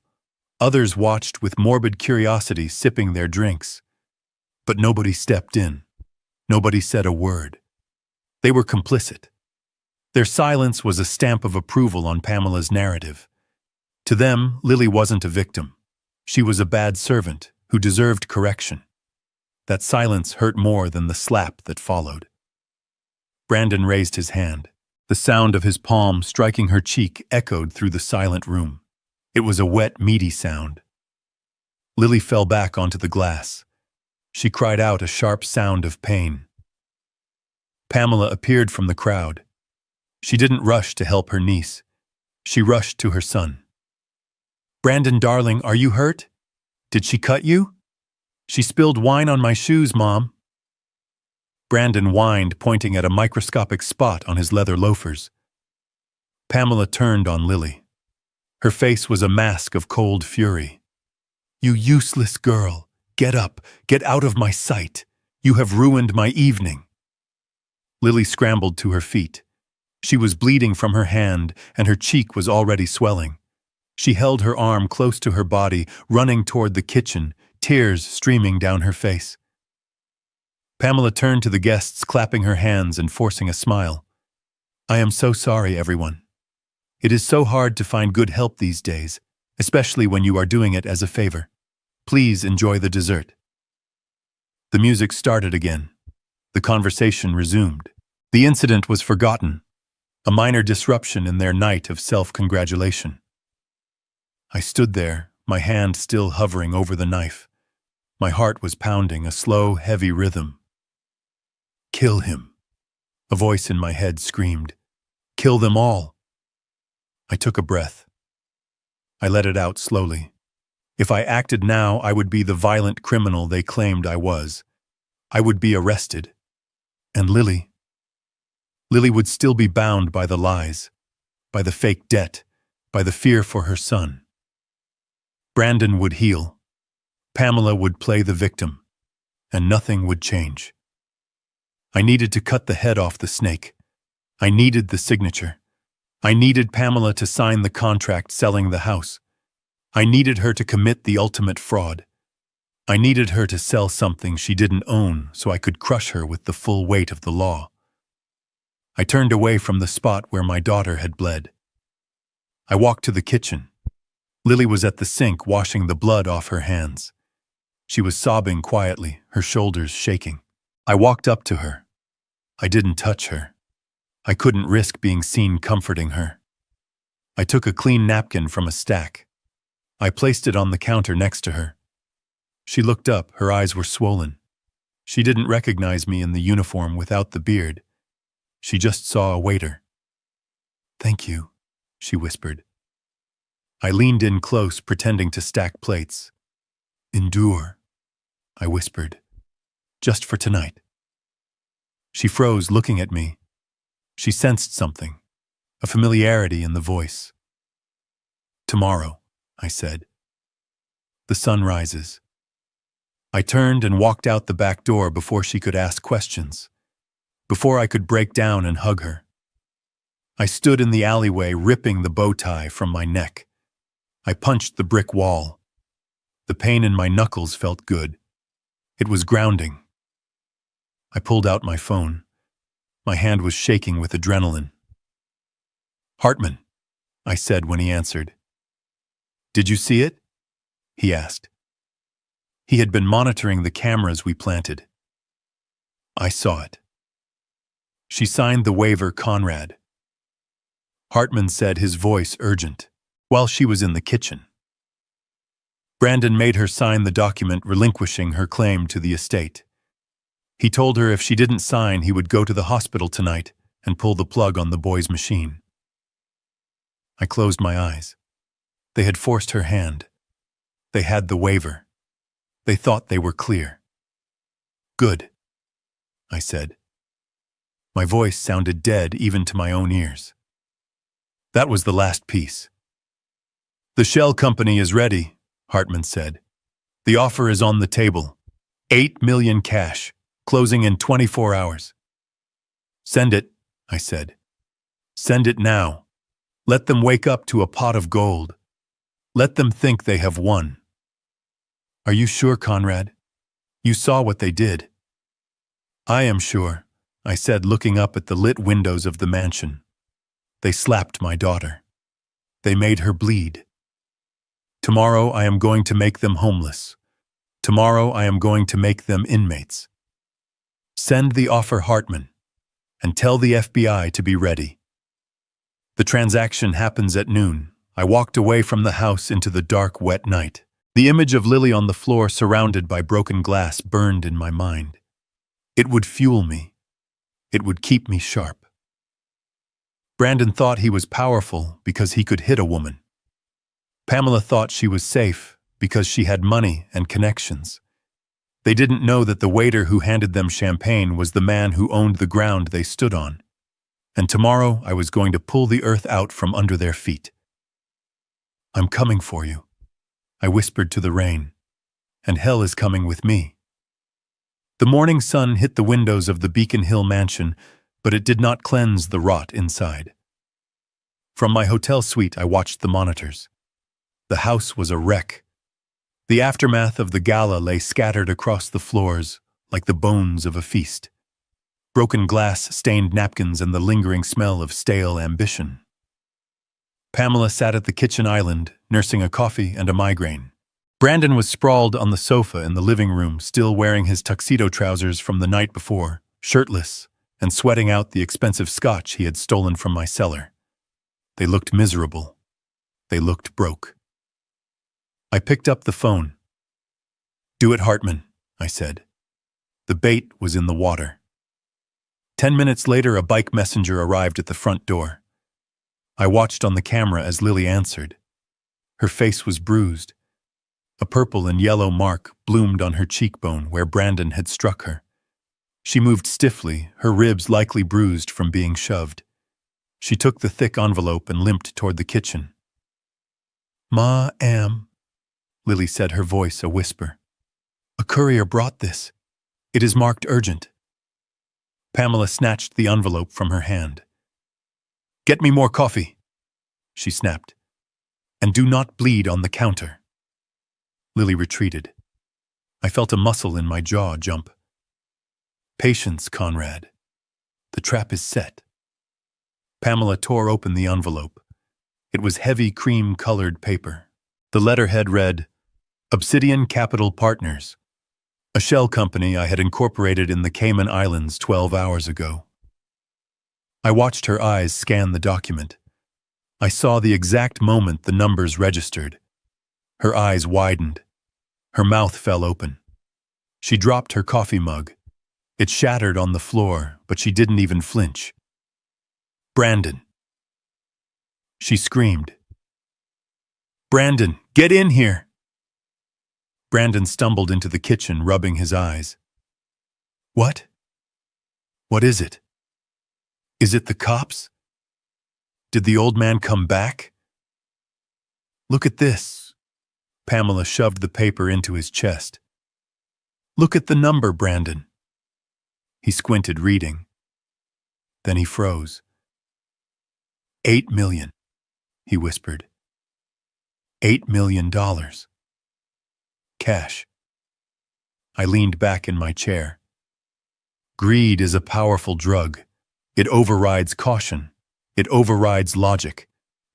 Others watched with morbid curiosity, sipping their drinks. But nobody stepped in. Nobody said a word. They were complicit. Their silence was a stamp of approval on Pamela's narrative. To them, Lily wasn't a victim. She was a bad servant who deserved correction. That silence hurt more than the slap that followed. Brandon raised his hand. The sound of his palm striking her cheek echoed through the silent room. It was a wet, meaty sound. Lily fell back onto the glass. She cried out a sharp sound of pain. Pamela appeared from the crowd. She didn't rush to help her niece. She rushed to her son. "Brandon, darling, are you hurt? Did she cut you?" "She spilled wine on my shoes, Mom." Brandon whined, pointing at a microscopic spot on his leather loafers. Pamela turned on Lily. Her face was a mask of cold fury. "You useless girl! Get up! Get out of my sight! You have ruined my evening!" Lily scrambled to her feet. She was bleeding from her hand, and her cheek was already swelling. She held her arm close to her body, running toward the kitchen, tears streaming down her face. Pamela turned to the guests, clapping her hands and forcing a smile. "I am so sorry, everyone. It is so hard to find good help these days, especially when you are doing it as a favor. Please enjoy the dessert." The music started again. The conversation resumed. The incident was forgotten, a minor disruption in their night of self-congratulation. I stood there, my hand still hovering over the knife. My heart was pounding, a slow, heavy rhythm. "Kill him," a voice in my head screamed. "Kill them all." I took a breath. I let it out slowly. If I acted now, I would be the violent criminal they claimed I was. I would be arrested. And Lily would still be bound by the lies, by the fake debt, by the fear for her son. Brandon would heal. Pamela would play the victim, and nothing would change. I needed to cut the head off the snake. I needed the signature. I needed Pamela to sign the contract selling the house. I needed her to commit the ultimate fraud. I needed her to sell something she didn't own so I could crush her with the full weight of the law. I turned away from the spot where my daughter had bled. I walked to the kitchen. Lily was at the sink washing the blood off her hands. She was sobbing quietly, her shoulders shaking. I walked up to her. I didn't touch her. I couldn't risk being seen comforting her. I took a clean napkin from a stack. I placed it on the counter next to her. She looked up, her eyes were swollen. She didn't recognize me in the uniform without the beard. She just saw a waiter. "Thank you," she whispered. I leaned in close, pretending to stack plates. "Endure," I whispered. "Just for tonight." She froze, looking at me. She sensed something, a familiarity in the voice. "Tomorrow," I said. "The sun rises." I turned and walked out the back door before she could ask questions, before I could break down and hug her. I stood in the alleyway, ripping the bow tie from my neck. I punched the brick wall. The pain in my knuckles felt good. It was grounding. I pulled out my phone. My hand was shaking with adrenaline. "Hartman," I said when he answered. "Did you see it?" he asked. He had been monitoring the cameras we planted. "I saw it." She signed the waiver, Conrad. Hartman said, his voice urgent, while she was in the kitchen. Brandon made her sign the document relinquishing her claim to the estate. He told her if she didn't sign, he would go to the hospital tonight and pull the plug on the boy's machine. I closed my eyes. They had forced her hand. They had the waiver. They thought they were clear. "Good," I said. My voice sounded dead even to my own ears. That was the last piece. "The shell company is ready," Hartman said. "The offer is on the table. 8 million cash, closing in 24 hours. "Send it," I said. Send it now. Let them wake up to a pot of gold. Let them think they have won. Are you sure, Conrad? You saw what they did. I am sure, I said, looking up at the lit windows of the mansion. They slapped my daughter. They made her bleed. Tomorrow I am going to make them homeless. Tomorrow I am going to make them inmates. Send the offer, Hartman, and tell the FBI to be ready. The transaction happens at noon. I walked away from the house into the dark, wet night. The image of Lily on the floor surrounded by broken glass burned in my mind. It would fuel me. It would keep me sharp. Brandon thought he was powerful because he could hit a woman. Pamela thought she was safe because she had money and connections. They didn't know that the waiter who handed them champagne was the man who owned the ground they stood on. And tomorrow I was going to pull the earth out from under their feet. I'm coming for you, I whispered to the rain, and hell is coming with me. The morning sun hit the windows of the Beacon Hill mansion, but it did not cleanse the rot inside. From my hotel suite, I watched the monitors. The house was a wreck. The aftermath of the gala lay scattered across the floors like the bones of a feast. Broken glass, stained napkins, and the lingering smell of stale ambition. Pamela sat at the kitchen island, nursing a coffee and a migraine. Brandon was sprawled on the sofa in the living room, still wearing his tuxedo trousers from the night before, shirtless, and sweating out the expensive scotch he had stolen from my cellar. They looked miserable. They looked broke. I picked up the phone. Do it, Hartman, I said. The bait was in the water. 10 minutes later, a bike messenger arrived at the front door. I watched on the camera as Lily answered. Her face was bruised. A purple and yellow mark bloomed on her cheekbone where Brandon had struck her. She moved stiffly, her ribs likely bruised from being shoved. She took the thick envelope and limped toward the kitchen. "Ma-am," Lily said, her voice a whisper. "A courier brought this. It is marked urgent." Pamela snatched the envelope from her hand. "Get me more coffee," she snapped. "And do not bleed on the counter." Lily retreated. I felt a muscle in my jaw jump. Patience, Conrad. The trap is set. Pamela tore open the envelope. It was heavy cream-colored paper. The letterhead read, Obsidian Capital Partners, a shell company I had incorporated in the Cayman Islands 12 hours ago. I watched her eyes scan the document. I saw the exact moment the numbers registered. Her eyes widened. Her mouth fell open. She dropped her coffee mug. It shattered on the floor, but she didn't even flinch. "Brandon!" She screamed. "Brandon, get in here!" Brandon stumbled into the kitchen, rubbing his eyes. "What? What is it? Is it the cops? Did the old man come back?" "Look at this." Pamela shoved the paper into his chest. "Look at the number, Brandon." He squinted, reading. Then he froze. 8 million, he whispered. $8 million. Cash. I leaned back in my chair. Greed is a powerful drug. It overrides caution. It overrides logic.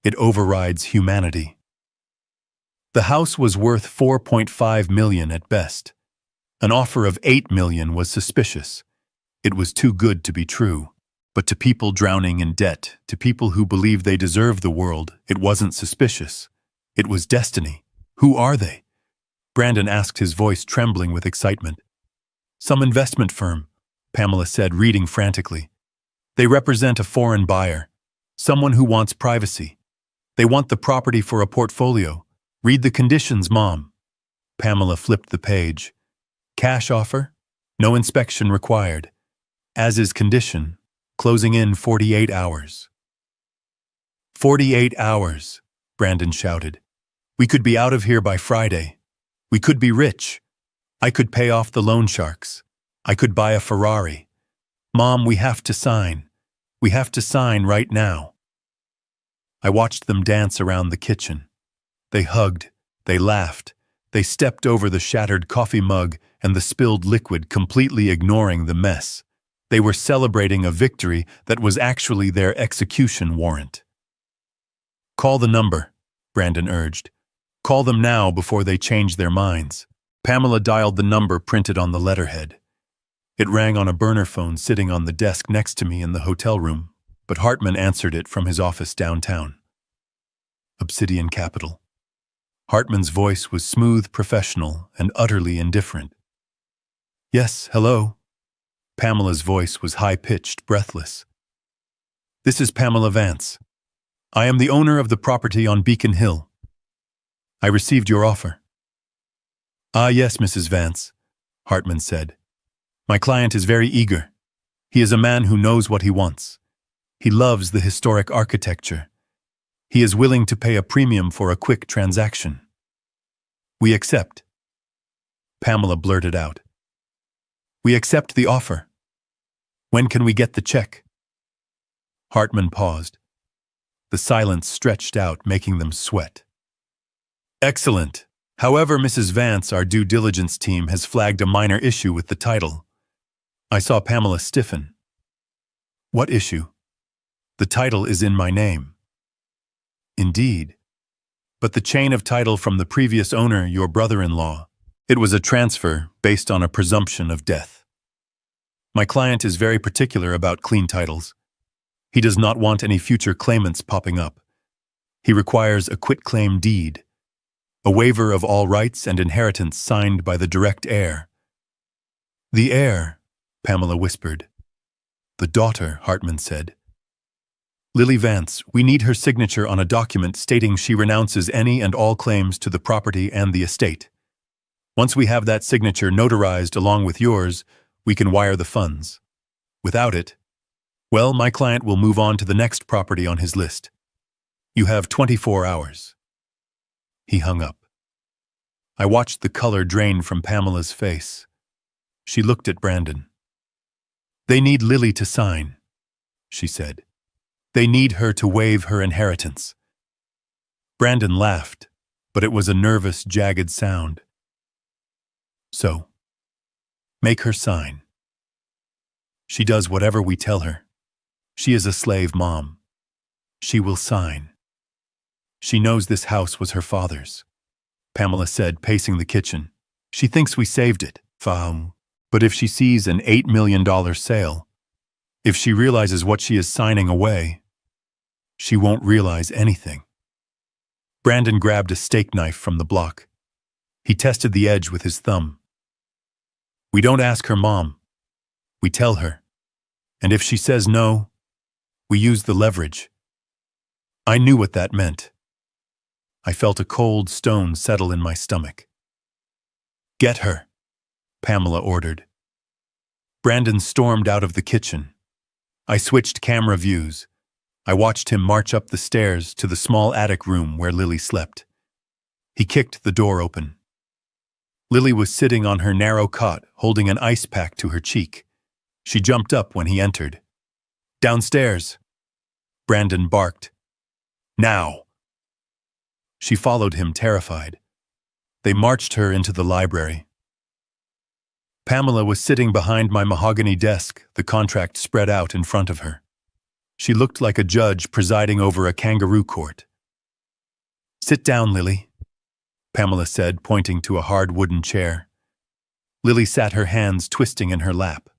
It overrides humanity. The house was worth $4.5 million at best. An offer of $8 million was suspicious. It was too good to be true. But to people drowning in debt, to people who believe they deserve the world, it wasn't suspicious. It was destiny. Who are they? Brandon asked, his voice trembling with excitement. Some investment firm, Pamela said, reading frantically. They represent a foreign buyer, someone who wants privacy. They want the property for a portfolio. Read the conditions, Mom. Pamela flipped the page. Cash offer? No inspection required. As is condition, closing in 48 hours. 48 hours, Brandon shouted. We could be out of here by Friday. We could be rich. I could pay off the loan sharks. I could buy a Ferrari. Mom, we have to sign. We have to sign right now. I watched them dance around the kitchen. They hugged, they laughed, they stepped over the shattered coffee mug and the spilled liquid, completely ignoring the mess. They were celebrating a victory that was actually their execution warrant. "Call the number," Brandon urged. "Call them now before they change their minds." Pamela dialed the number printed on the letterhead. It rang on a burner phone sitting on the desk next to me in the hotel room, but Hartman answered it from his office downtown. Obsidian Capital. Hartman's voice was smooth, professional, and utterly indifferent. "Yes, hello." Pamela's voice was high-pitched, breathless. "This is Pamela Vance. I am the owner of the property on Beacon Hill. I received your offer." "Ah, yes, Mrs. Vance," Hartman said. "My client is very eager. He is a man who knows what he wants. He loves the historic architecture. He is willing to pay a premium for a quick transaction." "We accept," Pamela blurted out. "We accept the offer. When can we get the check?" Hartman paused. The silence stretched out, making them sweat. "Excellent. However, Mrs. Vance, our due diligence team has flagged a minor issue with the title." I saw Pamela stiffen. "What issue?" "The title is in my name." "Indeed. But the chain of title from the previous owner, your brother-in-law, it was a transfer based on a presumption of death. My client is very particular about clean titles. He does not want any future claimants popping up. He requires a quitclaim deed, a waiver of all rights and inheritance signed by the direct heir." "The heir," Pamela whispered. "The daughter," Hartman said. "Lily Vance, we need her signature on a document stating she renounces any and all claims to the property and the estate. Once we have that signature notarized along with yours, we can wire the funds. Without it, well, my client will move on to the next property on his list. You have 24 hours. He hung up. I watched the color drain from Pamela's face. She looked at Brandon. "They need Lily to sign," she said. "They need her to waive her inheritance." Brandon laughed, but it was a nervous, jagged sound. "So, make her sign. She does whatever we tell her. She is a slave mom. She will sign. She knows this house was her father's," Pamela said, pacing the kitchen. "She thinks we saved it. But if she sees an $8 million sale, if she realizes what she is signing away, she won't realize anything." Brandon grabbed a steak knife from the block. He tested the edge with his thumb. "We don't ask her mom. We tell her. And if she says no, we use the leverage." I knew what that meant. I felt a cold stone settle in my stomach. "Get her," Pamela ordered. Brandon stormed out of the kitchen. I switched camera views. I watched him march up the stairs to the small attic room where Lily slept. He kicked the door open. Lily was sitting on her narrow cot, holding an ice pack to her cheek. She jumped up when he entered. "Downstairs," Brandon barked. "Now." She followed him, terrified. They marched her into the library. Pamela was sitting behind my mahogany desk, the contract spread out in front of her. She looked like a judge presiding over a kangaroo court. "Sit down, Lily," Pamela said, pointing to a hard wooden chair. Lily sat, her hands twisting in her lap.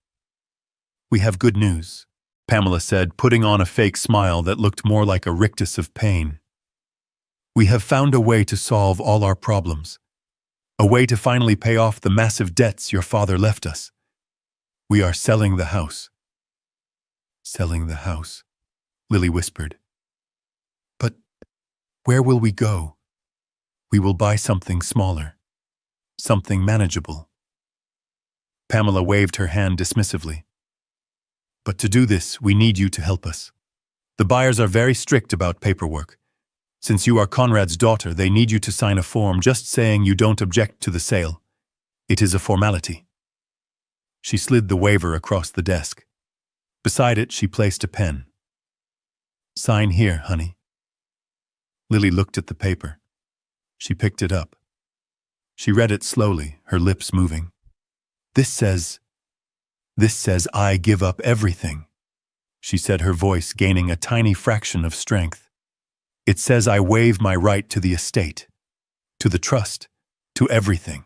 "We have good news," Pamela said, putting on a fake smile that looked more like a rictus of pain. "We have found a way to solve all our problems. A way to finally pay off the massive debts your father left us. We are selling the house." "Selling the house," Lily whispered. "But where will we go?" "We will buy something smaller. Something manageable." Pamela waved her hand dismissively. "But to do this, we need you to help us. The buyers are very strict about paperwork. Since you are Conrad's daughter, they need you to sign a form just saying you don't object to the sale. It is a formality." She slid the waiver across the desk. Beside it, she placed a pen. "Sign here, honey." Lily looked at the paper. She picked it up. She read it slowly, her lips moving. This says I give up everything, she said, her voice gaining a tiny fraction of strength. It says I waive my right to the estate, to the trust, to everything.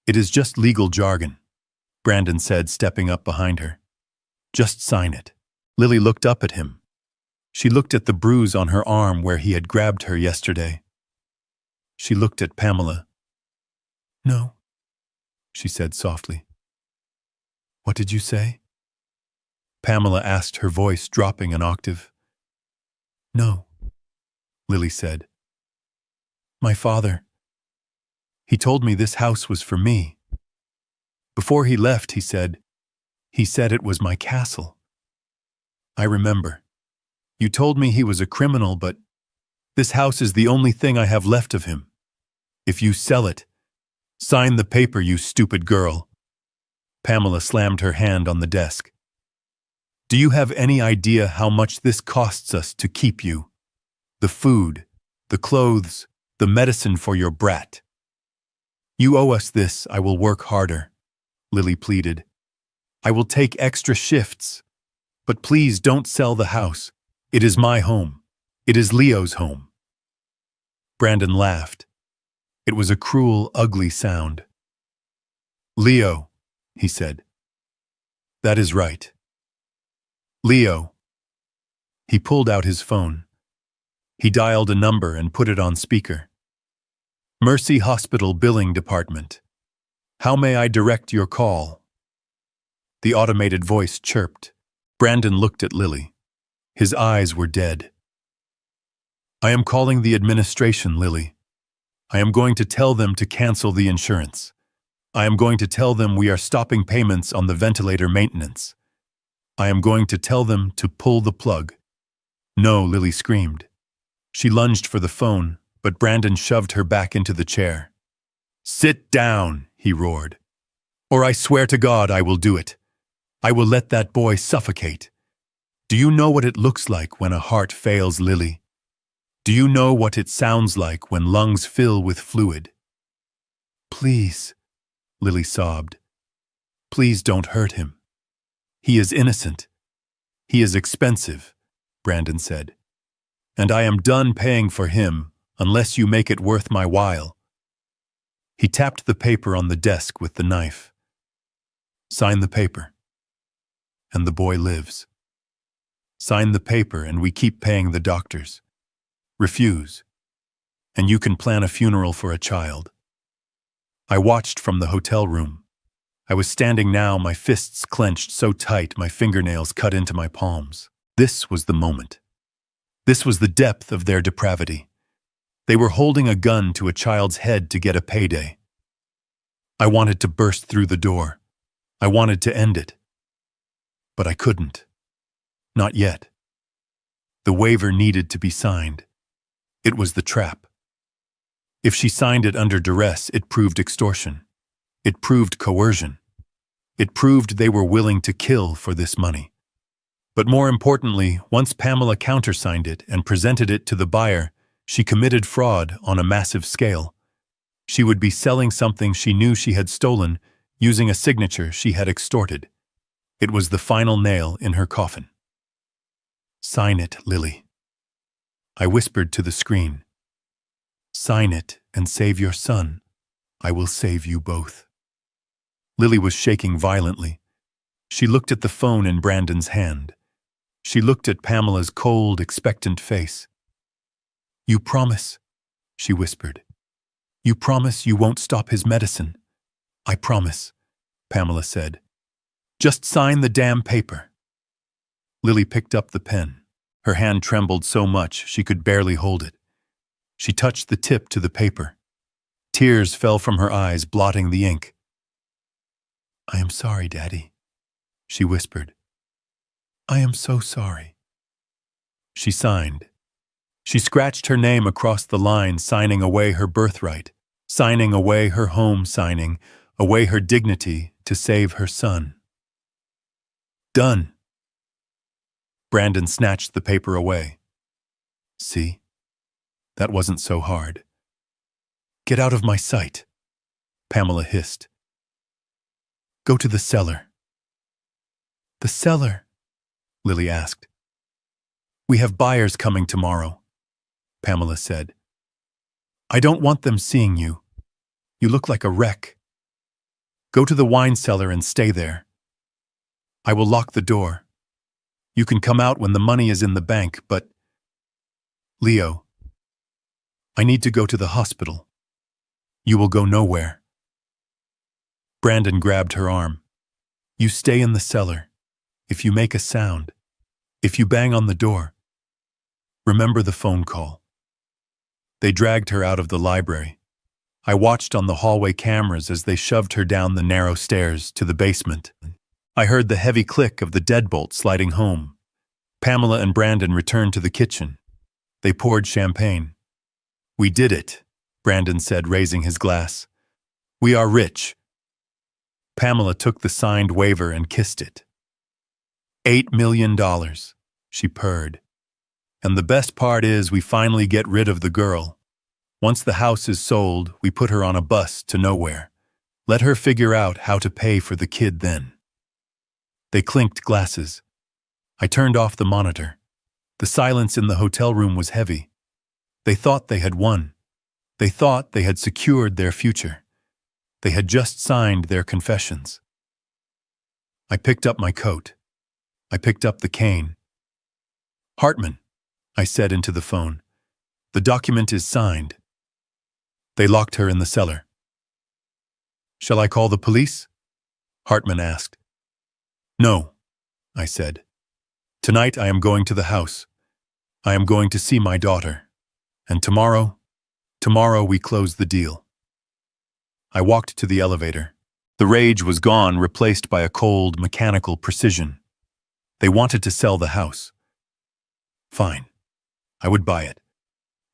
It is just legal jargon, Brandon said, stepping up behind her. Just sign it. Lily looked up at him. She looked at the bruise on her arm where he had grabbed her yesterday. She looked at Pamela. No, she said softly. What did you say? Pamela asked, her voice dropping an octave. No, Lily said. My father. He told me this house was for me. Before he left, he said it was my castle. I remember. You told me he was a criminal, but this house is the only thing I have left of him. If you sell it, sign the paper, you stupid girl. Pamela slammed her hand on the desk. Do you have any idea how much this costs us to keep you? The food, the clothes, the medicine for your brat. You owe us this. I will work harder, Lily pleaded. I will take extra shifts. But please don't sell the house. It is my home. It is Leo's home. Brandon laughed. It was a cruel, ugly sound. Leo, he said. That is right. Leo. He pulled out his phone. He dialed a number and put it on speaker. Mercy Hospital Billing Department. How may I direct your call? The automated voice chirped. Brandon looked at Lily. His eyes were dead. I am calling the administration, Lily. I am going to tell them to cancel the insurance. I am going to tell them we are stopping payments on the ventilator maintenance. I am going to tell them to pull the plug. No, Lily screamed. She lunged for the phone, but Brandon shoved her back into the chair. Sit down, he roared. Or I swear to God I will do it. I will let that boy suffocate. Do you know what it looks like when a heart fails, Lily? Do you know what it sounds like when lungs fill with fluid? Please, Lily sobbed. Please don't hurt him. He is innocent. He is expensive, Brandon said. And I am done paying for him unless you make it worth my while. He tapped the paper on the desk with the knife. Sign the paper. And the boy lives. Sign the paper and we keep paying the doctors. Refuse, and you can plan a funeral for a child. I watched from the hotel room. I was standing now, my fists clenched so tight my fingernails cut into my palms. This was the moment. This was the depth of their depravity. They were holding a gun to a child's head to get a payday. I wanted to burst through the door. I wanted to end it. But I couldn't. Not yet. The waiver needed to be signed. It was the trap. If she signed it under duress, it proved extortion. It proved coercion. It proved they were willing to kill for this money. But more importantly, once Pamela countersigned it and presented it to the buyer, she committed fraud on a massive scale. She would be selling something she knew she had stolen using a signature she had extorted. It was the final nail in her coffin. Sign it, Lily. I whispered to the screen. Sign it and save your son. I will save you both. Lily was shaking violently. She looked at the phone in Brandon's hand. She looked at Pamela's cold, expectant face. You promise, she whispered. You promise you won't stop his medicine. I promise, Pamela said. Just sign the damn paper. Lily picked up the pen. Her hand trembled so much she could barely hold it. She touched the tip to the paper. Tears fell from her eyes, blotting the ink. I am sorry, Daddy, she whispered. I am so sorry. She signed. She scratched her name across the line, signing away her birthright, signing away her home, signing away her dignity to save her son. Done. Brandon snatched the paper away. See, That wasn't so hard. Get out of my sight, Pamela hissed. Go to the cellar. The cellar? Lily asked. We have buyers coming tomorrow, Pamela said. I don't want them seeing you. You look like a wreck. Go to the wine cellar and stay there. I will lock the door. You can come out when the money is in the bank, but… Leo, I need to go to the hospital. You will go nowhere. Brandon grabbed her arm. You stay in the cellar. If you make a sound, if you bang on the door, remember the phone call. They dragged her out of the library. I watched on the hallway cameras as they shoved her down the narrow stairs to the basement. I heard the heavy click of the deadbolt sliding home. Pamela and Brandon returned to the kitchen. They poured champagne. We did it, Brandon said, raising his glass. We are rich. Pamela took the signed waiver and kissed it. $8 million, she purred. And the best part is we finally get rid of the girl. Once the house is sold, we put her on a bus to nowhere. Let her figure out how to pay for the kid then. They clinked glasses. I turned off the monitor. The silence in the hotel room was heavy. They thought they had won. They thought they had secured their future. They had just signed their confessions. I picked up my coat. I picked up the cane. Hartman, I said into the phone. The document is signed. They locked her in the cellar. Shall I call the police? Hartman asked. No, I said. Tonight I am going to the house. I am going to see my daughter. And tomorrow we close the deal. I walked to the elevator. The rage was gone, replaced by a cold, mechanical precision. They wanted to sell the house. Fine. I would buy it.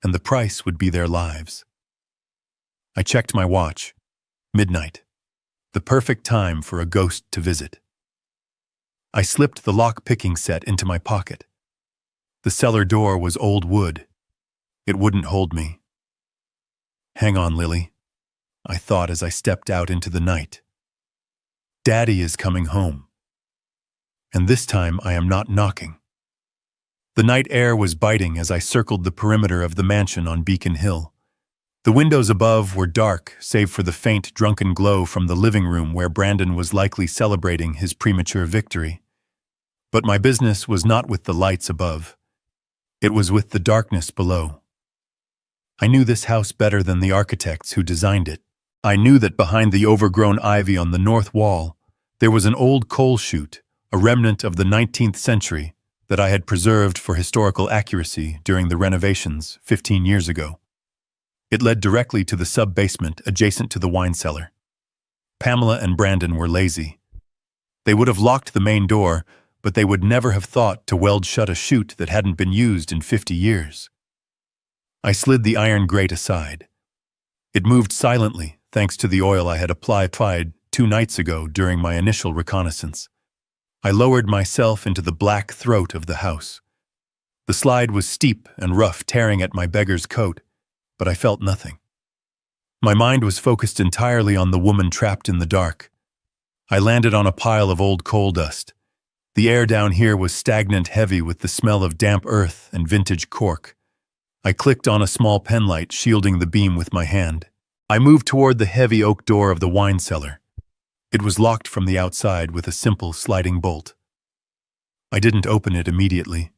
And the price would be their lives. I checked my watch. Midnight. The perfect time for a ghost to visit. I slipped the lock-picking set into my pocket. The cellar door was old wood. It wouldn't hold me. Hang on, Lily, I thought as I stepped out into the night. Daddy is coming home. And this time I am not knocking. The night air was biting as I circled the perimeter of the mansion on Beacon Hill. The windows above were dark, save for the faint, drunken glow from the living room where Brandon was likely celebrating his premature victory. But my business was not with the lights above. It was with the darkness below. I knew this house better than the architects who designed it. I knew that behind the overgrown ivy on the north wall, there was an old coal chute, a remnant of the 19th century, that I had preserved for historical accuracy during the renovations 15 years ago. It led directly to the sub-basement adjacent to the wine cellar. Pamela and Brandon were lazy. They would have locked the main door, but they would never have thought to weld shut a chute that hadn't been used in 50 years. I slid the iron grate aside. It moved silently, thanks to the oil I had applied 2 nights ago during my initial reconnaissance. I lowered myself into the black throat of the house. The slide was steep and rough, tearing at my beggar's coat, but I felt nothing. My mind was focused entirely on the woman trapped in the dark. I landed on a pile of old coal dust. The air down here was stagnant, heavy with the smell of damp earth and vintage cork. I clicked on a small penlight, shielding the beam with my hand. I moved toward the heavy oak door of the wine cellar. It was locked from the outside with a simple sliding bolt. I didn't open it immediately.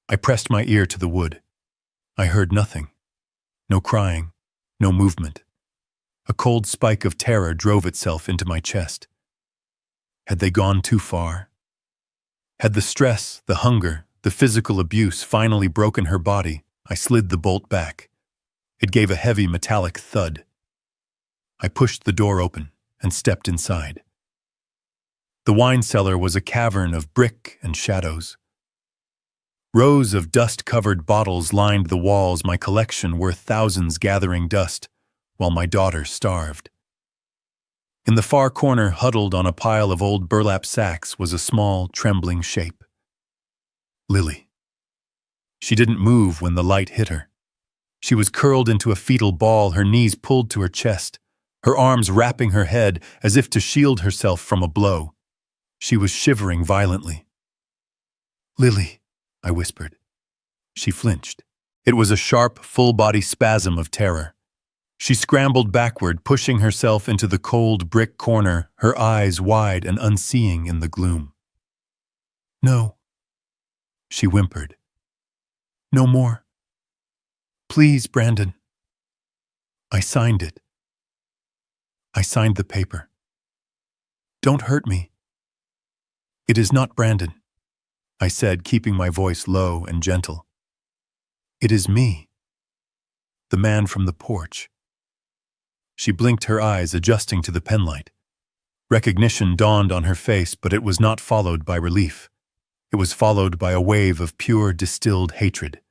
I pressed my ear to the wood. I heard nothing. No crying, no movement. A cold spike of terror drove itself into my chest. Had they gone too far? Had the stress, the hunger, the physical abuse finally broken her body? I slid the bolt back. It gave a heavy metallic thud. I pushed the door open and stepped inside. The wine cellar was a cavern of brick and shadows. Rows of dust-covered bottles lined the walls, my collection worth thousands gathering dust, while my daughter starved. In the far corner, huddled on a pile of old burlap sacks, was a small, trembling shape. Lily. She didn't move when the light hit her. She was curled into a fetal ball, her knees pulled to her chest, her arms wrapping her head as if to shield herself from a blow. She was shivering violently. "Lily," I whispered. She flinched. It was a sharp, full-body spasm of terror. She scrambled backward, pushing herself into the cold brick corner, her eyes wide and unseeing in the gloom. "No," she whimpered. "No more. Please, Brandon." I signed it. I signed the paper. "Don't hurt me." "It is not Brandon," I said, keeping my voice low and gentle. "It is me, the man from the porch." She blinked her eyes, adjusting to the penlight. Recognition dawned on her face, but it was not followed by relief. It was followed by a wave of pure, distilled hatred.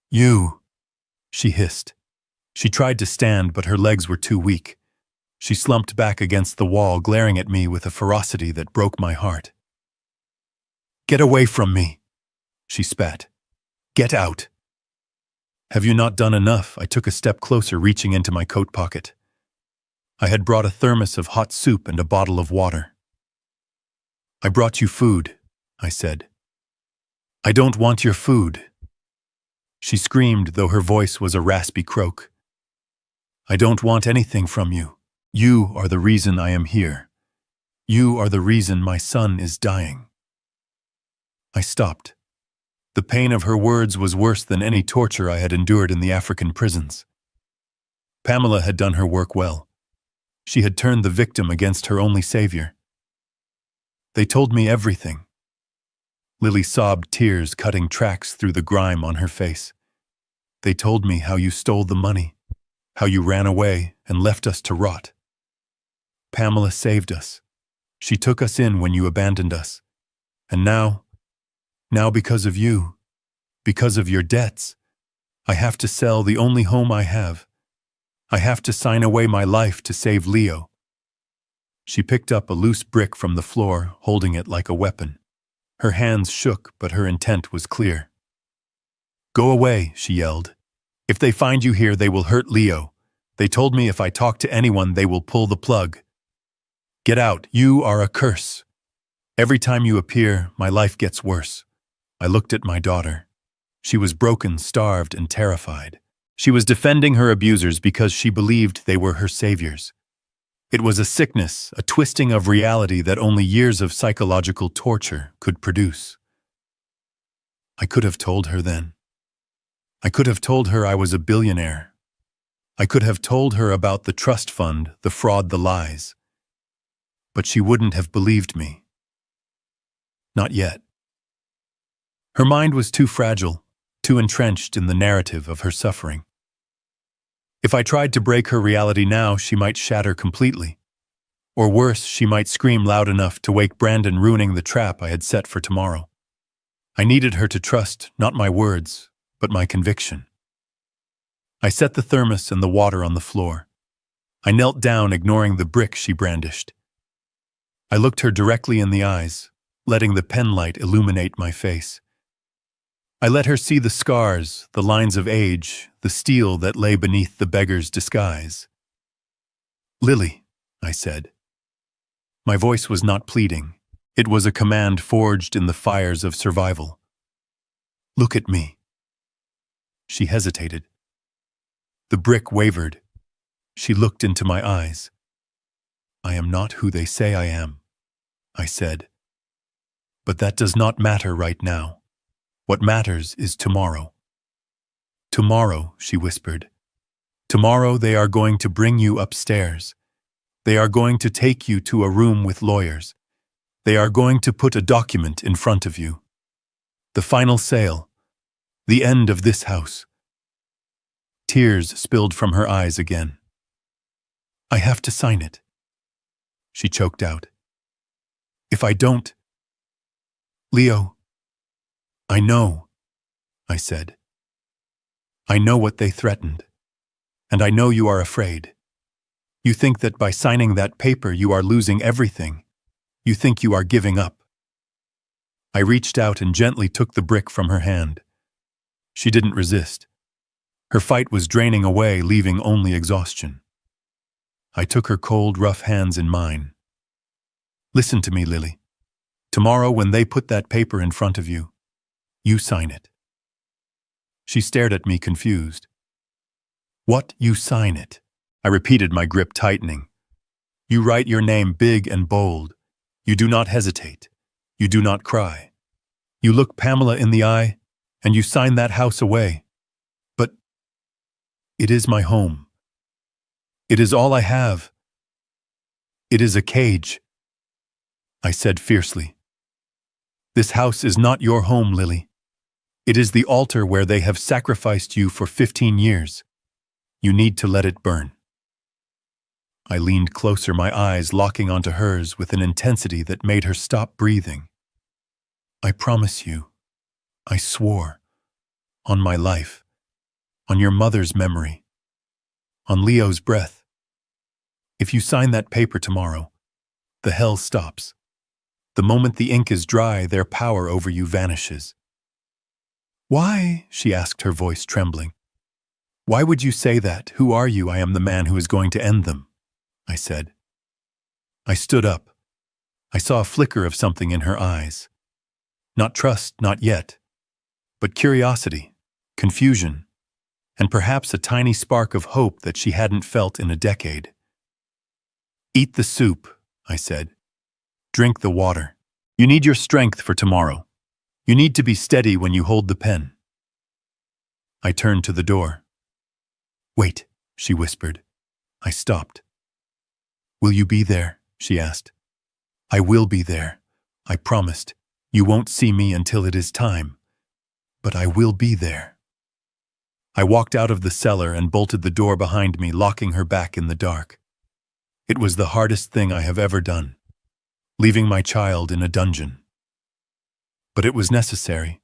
"You," she hissed. She tried to stand, but her legs were too weak. She slumped back against the wall, glaring at me with a ferocity that broke my heart. "Get away from me," she spat. "Get out." "Have you not done enough?" I took a step closer, reaching into my coat pocket. I had brought a thermos of hot soup and a bottle of water. "I brought you food," I said. "I don't want your food." She screamed, though her voice was a raspy croak. "I don't want anything from you. You are the reason I am here. You are the reason my son is dying." I stopped. The pain of her words was worse than any torture I had endured in the African prisons. Pamela had done her work well. She had turned the victim against her only savior. "They told me everything." Lily sobbed, tears cutting tracks through the grime on her face. "They told me how you stole the money, how you ran away and left us to rot. Pamela saved us. She took us in when you abandoned us. And now because of you, because of your debts, I have to sell the only home I have. I have to sign away my life to save Leo." She picked up a loose brick from the floor, holding it like a weapon. Her hands shook, but her intent was clear. "Go away," she yelled. "If they find you here, they will hurt Leo. They told me if I talk to anyone, they will pull the plug. Get out, you are a curse. Every time you appear, my life gets worse." I looked at my daughter. She was broken, starved, and terrified. She was defending her abusers because she believed they were her saviors. It was a sickness, a twisting of reality that only years of psychological torture could produce. I could have told her then. I could have told her I was a billionaire. I could have told her about the trust fund, the fraud, the lies. But she wouldn't have believed me. Not yet. Her mind was too fragile, too entrenched in the narrative of her suffering. If I tried to break her reality now, she might shatter completely. Or worse, she might scream loud enough to wake Brandon, ruining the trap I had set for tomorrow. I needed her to trust not my words, but my conviction. I set the thermos and the water on the floor. I knelt down, ignoring the brick she brandished. I looked her directly in the eyes, letting the penlight illuminate my face. I let her see the scars, the lines of age, the steel that lay beneath the beggar's disguise. "Lily," I said. My voice was not pleading. It was a command forged in the fires of survival. "Look at me." She hesitated. The brick wavered. She looked into my eyes. "I am not who they say I am," I said. "But that does not matter right now. What matters is tomorrow." "Tomorrow," she whispered. "Tomorrow they are going to bring you upstairs. They are going to take you to a room with lawyers. They are going to put a document in front of you. The final sale. The end of this house." Tears spilled from her eyes again. "I have to sign it," she choked out. "If I don't—" "Leo." "I know," I said. "I know what they threatened. And I know you are afraid. You think that by signing that paper you are losing everything. You think you are giving up." I reached out and gently took the brick from her hand. She didn't resist. Her fight was draining away, leaving only exhaustion. I took her cold, rough hands in mine. Listen to me, Lily. Tomorrow, when they put that paper in front of you, you sign it. She stared at me, confused. What, you sign it? I repeated, my grip tightening. You write your name big and bold. You do not hesitate. You do not cry. You look Pamela in the eye, and you sign that house away. But it is my home. It is all I have. It is a cage, I said fiercely. This house is not your home, Lily. It is the altar where they have sacrificed you for 15 years. You need to let it burn. I leaned closer, my eyes locking onto hers with an intensity that made her stop breathing. I promise you, I swore, on my life, on your mother's memory, on Leo's breath. If you sign that paper tomorrow, the hell stops. The moment the ink is dry, their power over you vanishes. Why? She asked, her voice trembling. Why would you say that? Who are you? I am the man who is going to end them, I said. I stood up. I saw a flicker of something in her eyes. Not trust, not yet, but curiosity, confusion, and perhaps a tiny spark of hope that she hadn't felt in a decade. Eat the soup, I said. Drink the water. You need your strength for tomorrow. You need to be steady when you hold the pen. I turned to the door. Wait, she whispered. I stopped. Will you be there? She asked. I will be there, I promised. You won't see me until it is time, but I will be there. I walked out of the cellar and bolted the door behind me, locking her back in the dark. It was the hardest thing I have ever done, leaving my child in a dungeon. But it was necessary.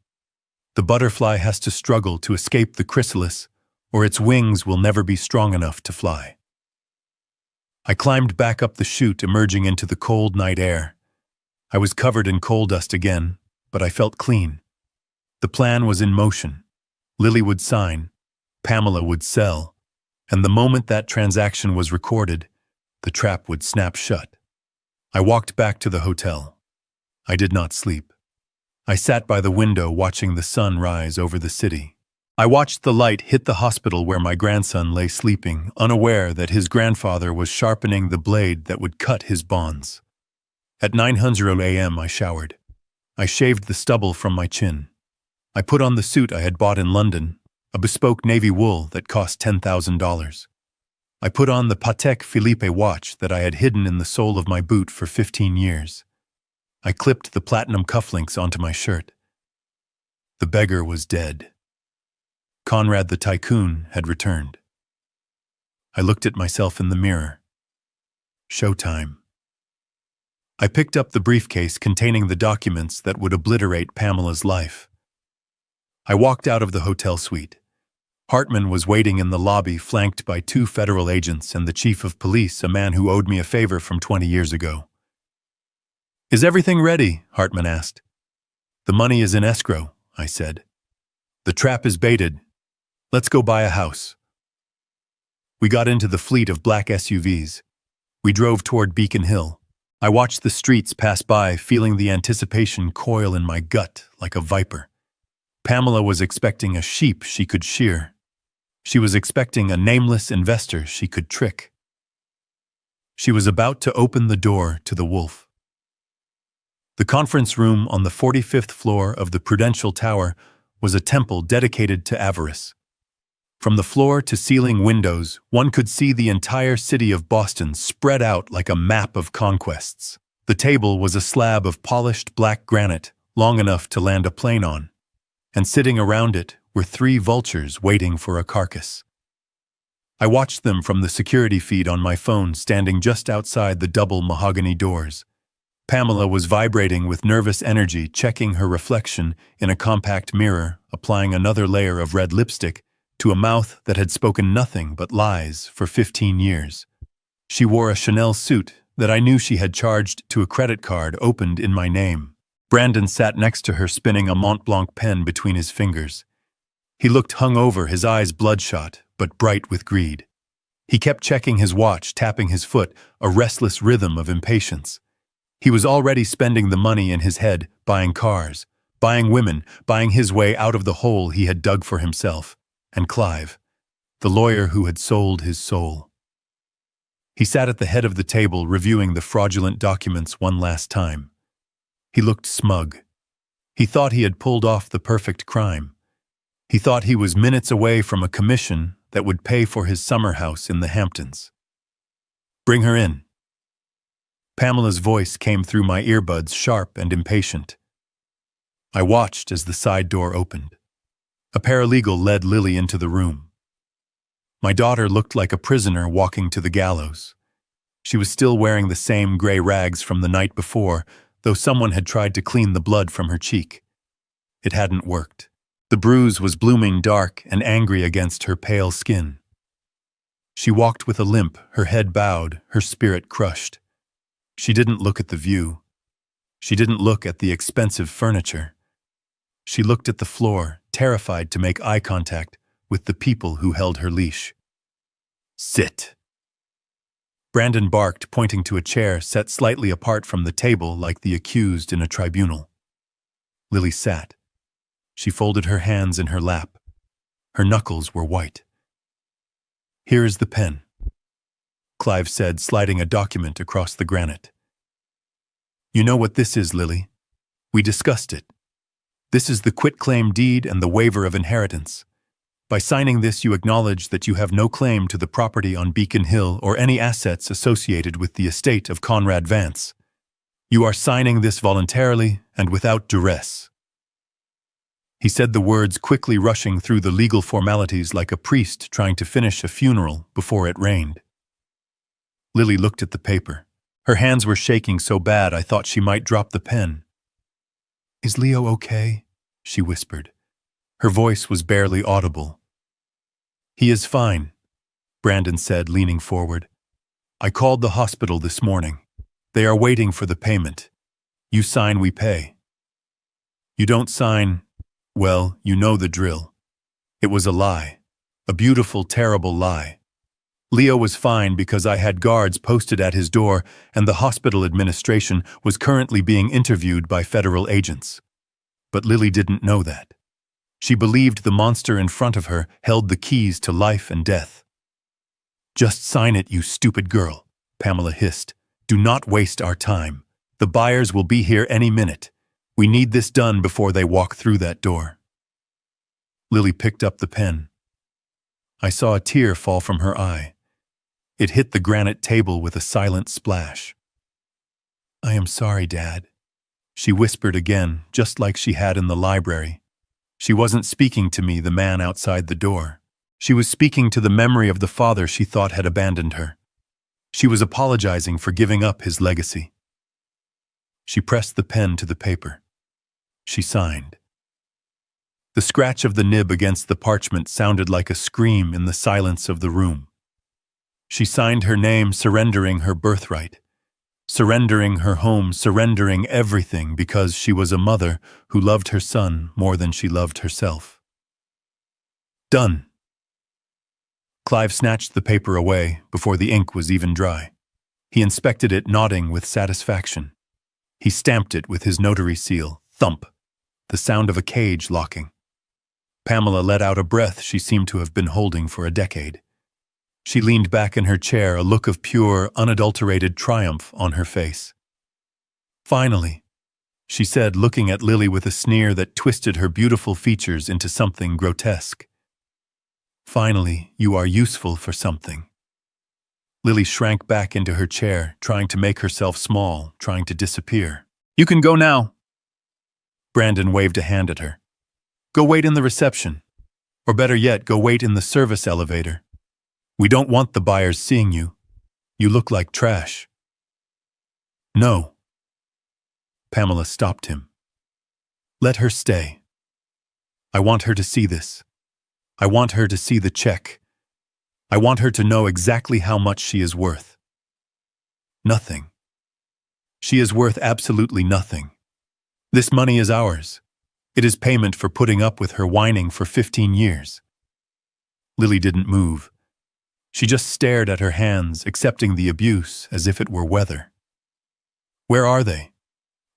The butterfly has to struggle to escape the chrysalis, or its wings will never be strong enough to fly. I climbed back up the chute, emerging into the cold night air. I was covered in coal dust again, but I felt clean. The plan was in motion. Lily would sign, Pamela would sell, and the moment that transaction was recorded, the trap would snap shut. I walked back to the hotel. I did not sleep. I sat by the window watching the sun rise over the city. I watched the light hit the hospital where my grandson lay sleeping, unaware that his grandfather was sharpening the blade that would cut his bonds. At 9:00 a.m. I showered. I shaved the stubble from my chin. I put on the suit I had bought in London, a bespoke navy wool that cost $10,000. I put on the Patek Philippe watch that I had hidden in the sole of my boot for 15 years. I clipped the platinum cufflinks onto my shirt. The beggar was dead. Conrad the tycoon had returned. I looked at myself in the mirror. Showtime. I picked up the briefcase containing the documents that would obliterate Pamela's life. I walked out of the hotel suite. Hartman was waiting in the lobby, flanked by 2 federal agents and the chief of police, a man who owed me a favor from 20 years ago. Is everything ready? Hartman asked. The money is in escrow, I said. The trap is baited. Let's go buy a house. We got into the fleet of black SUVs. We drove toward Beacon Hill. I watched the streets pass by, feeling the anticipation coil in my gut like a viper. Pamela was expecting a sheep she could shear. She was expecting a nameless investor she could trick. She was about to open the door to the wolf. The conference room on the 45th floor of the Prudential Tower was a temple dedicated to avarice. From the floor to ceiling windows, one could see the entire city of Boston spread out like a map of conquests. The table was a slab of polished black granite, long enough to land a plane on, and sitting around it were 3 vultures waiting for a carcass. I watched them from the security feed on my phone, standing just outside the double mahogany doors. Pamela was vibrating with nervous energy, checking her reflection in a compact mirror, applying another layer of red lipstick to a mouth that had spoken nothing but lies for 15 years. She wore a Chanel suit that I knew she had charged to a credit card opened in my name. Brandon sat next to her, spinning a Mont Blanc pen between his fingers. He looked hungover, his eyes bloodshot, but bright with greed. He kept checking his watch, tapping his foot, a restless rhythm of impatience. He was already spending the money in his head, buying cars, buying women, buying his way out of the hole he had dug for himself. And Clive, the lawyer who had sold his soul. He sat at the head of the table, reviewing the fraudulent documents one last time. He looked smug. He thought he had pulled off the perfect crime. He thought he was minutes away from a commission that would pay for his summer house in the Hamptons. "Bring her in." Pamela's voice came through my earbuds, sharp and impatient. I watched as the side door opened. A paralegal led Lily into the room. My daughter looked like a prisoner walking to the gallows. She was still wearing the same gray rags from the night before, though someone had tried to clean the blood from her cheek. It hadn't worked. The bruise was blooming dark and angry against her pale skin. She walked with a limp, her head bowed, her spirit crushed. She didn't look at the view. She didn't look at the expensive furniture. She looked at the floor, terrified to make eye contact with the people who held her leash. "Sit." Brandon barked, pointing to a chair set slightly apart from the table like the accused in a tribunal. Lily sat. She folded her hands in her lap. Her knuckles were white. "Here is the pen," Clive said, sliding a document across the granite. "You know what this is, Lily. We discussed it. This is the quitclaim deed and the waiver of inheritance. By signing this, you acknowledge that you have no claim to the property on Beacon Hill or any assets associated with the estate of Conrad Vance. You are signing this voluntarily and without duress." He said the words quickly, rushing through the legal formalities like a priest trying to finish a funeral before it rained. Lily looked at the paper. Her hands were shaking so bad I thought she might drop the pen. "Is Leo okay?" she whispered. Her voice was barely audible. "He is fine," Brandon said, leaning forward. "I called the hospital this morning. They are waiting for the payment. You sign, we pay. You don't sign, well, you know the drill. It was a lie. A beautiful, terrible lie. Leo was fine because I had guards posted at his door, and the hospital administration was currently being interviewed by federal agents. But Lily didn't know that. She believed the monster in front of her held the keys to life and death. "Just sign it, you stupid girl," Pamela hissed. "Do not waste our time. The buyers will be here any minute. We need this done before they walk through that door." Lily picked up the pen. I saw a tear fall from her eye. It hit the granite table with a silent splash. "I am sorry, Dad," she whispered again, just like she had in the library. She wasn't speaking to me, the man outside the door. She was speaking to the memory of the father she thought had abandoned her. She was apologizing for giving up his legacy. She pressed the pen to the paper. She signed. The scratch of the nib against the parchment sounded like a scream in the silence of the room. She signed her name, surrendering her birthright, surrendering her home, surrendering everything because she was a mother who loved her son more than she loved herself. "Done." Clive snatched the paper away before the ink was even dry. He inspected it, nodding with satisfaction. He stamped it with his notary seal. Thump! The sound of a cage locking. Pamela let out a breath she seemed to have been holding for a decade. She leaned back in her chair, a look of pure, unadulterated triumph on her face. "Finally," she said, looking at Lily with a sneer that twisted her beautiful features into something grotesque. "Finally, you are useful for something." Lily shrank back into her chair, trying to make herself small, trying to disappear. "You can go now." Brandon waved a hand at her. "Go wait in the reception. Or better yet, go wait in the service elevator. We don't want the buyers seeing you. You look like trash." "No." Pamela stopped him. "Let her stay. I want her to see this. I want her to see the check. I want her to know exactly how much she is worth." "Nothing. She is worth absolutely nothing. This money is ours. It is payment for putting up with her whining for 15 years. Lily didn't move. She just stared at her hands, accepting the abuse as if it were weather. "Where are they?"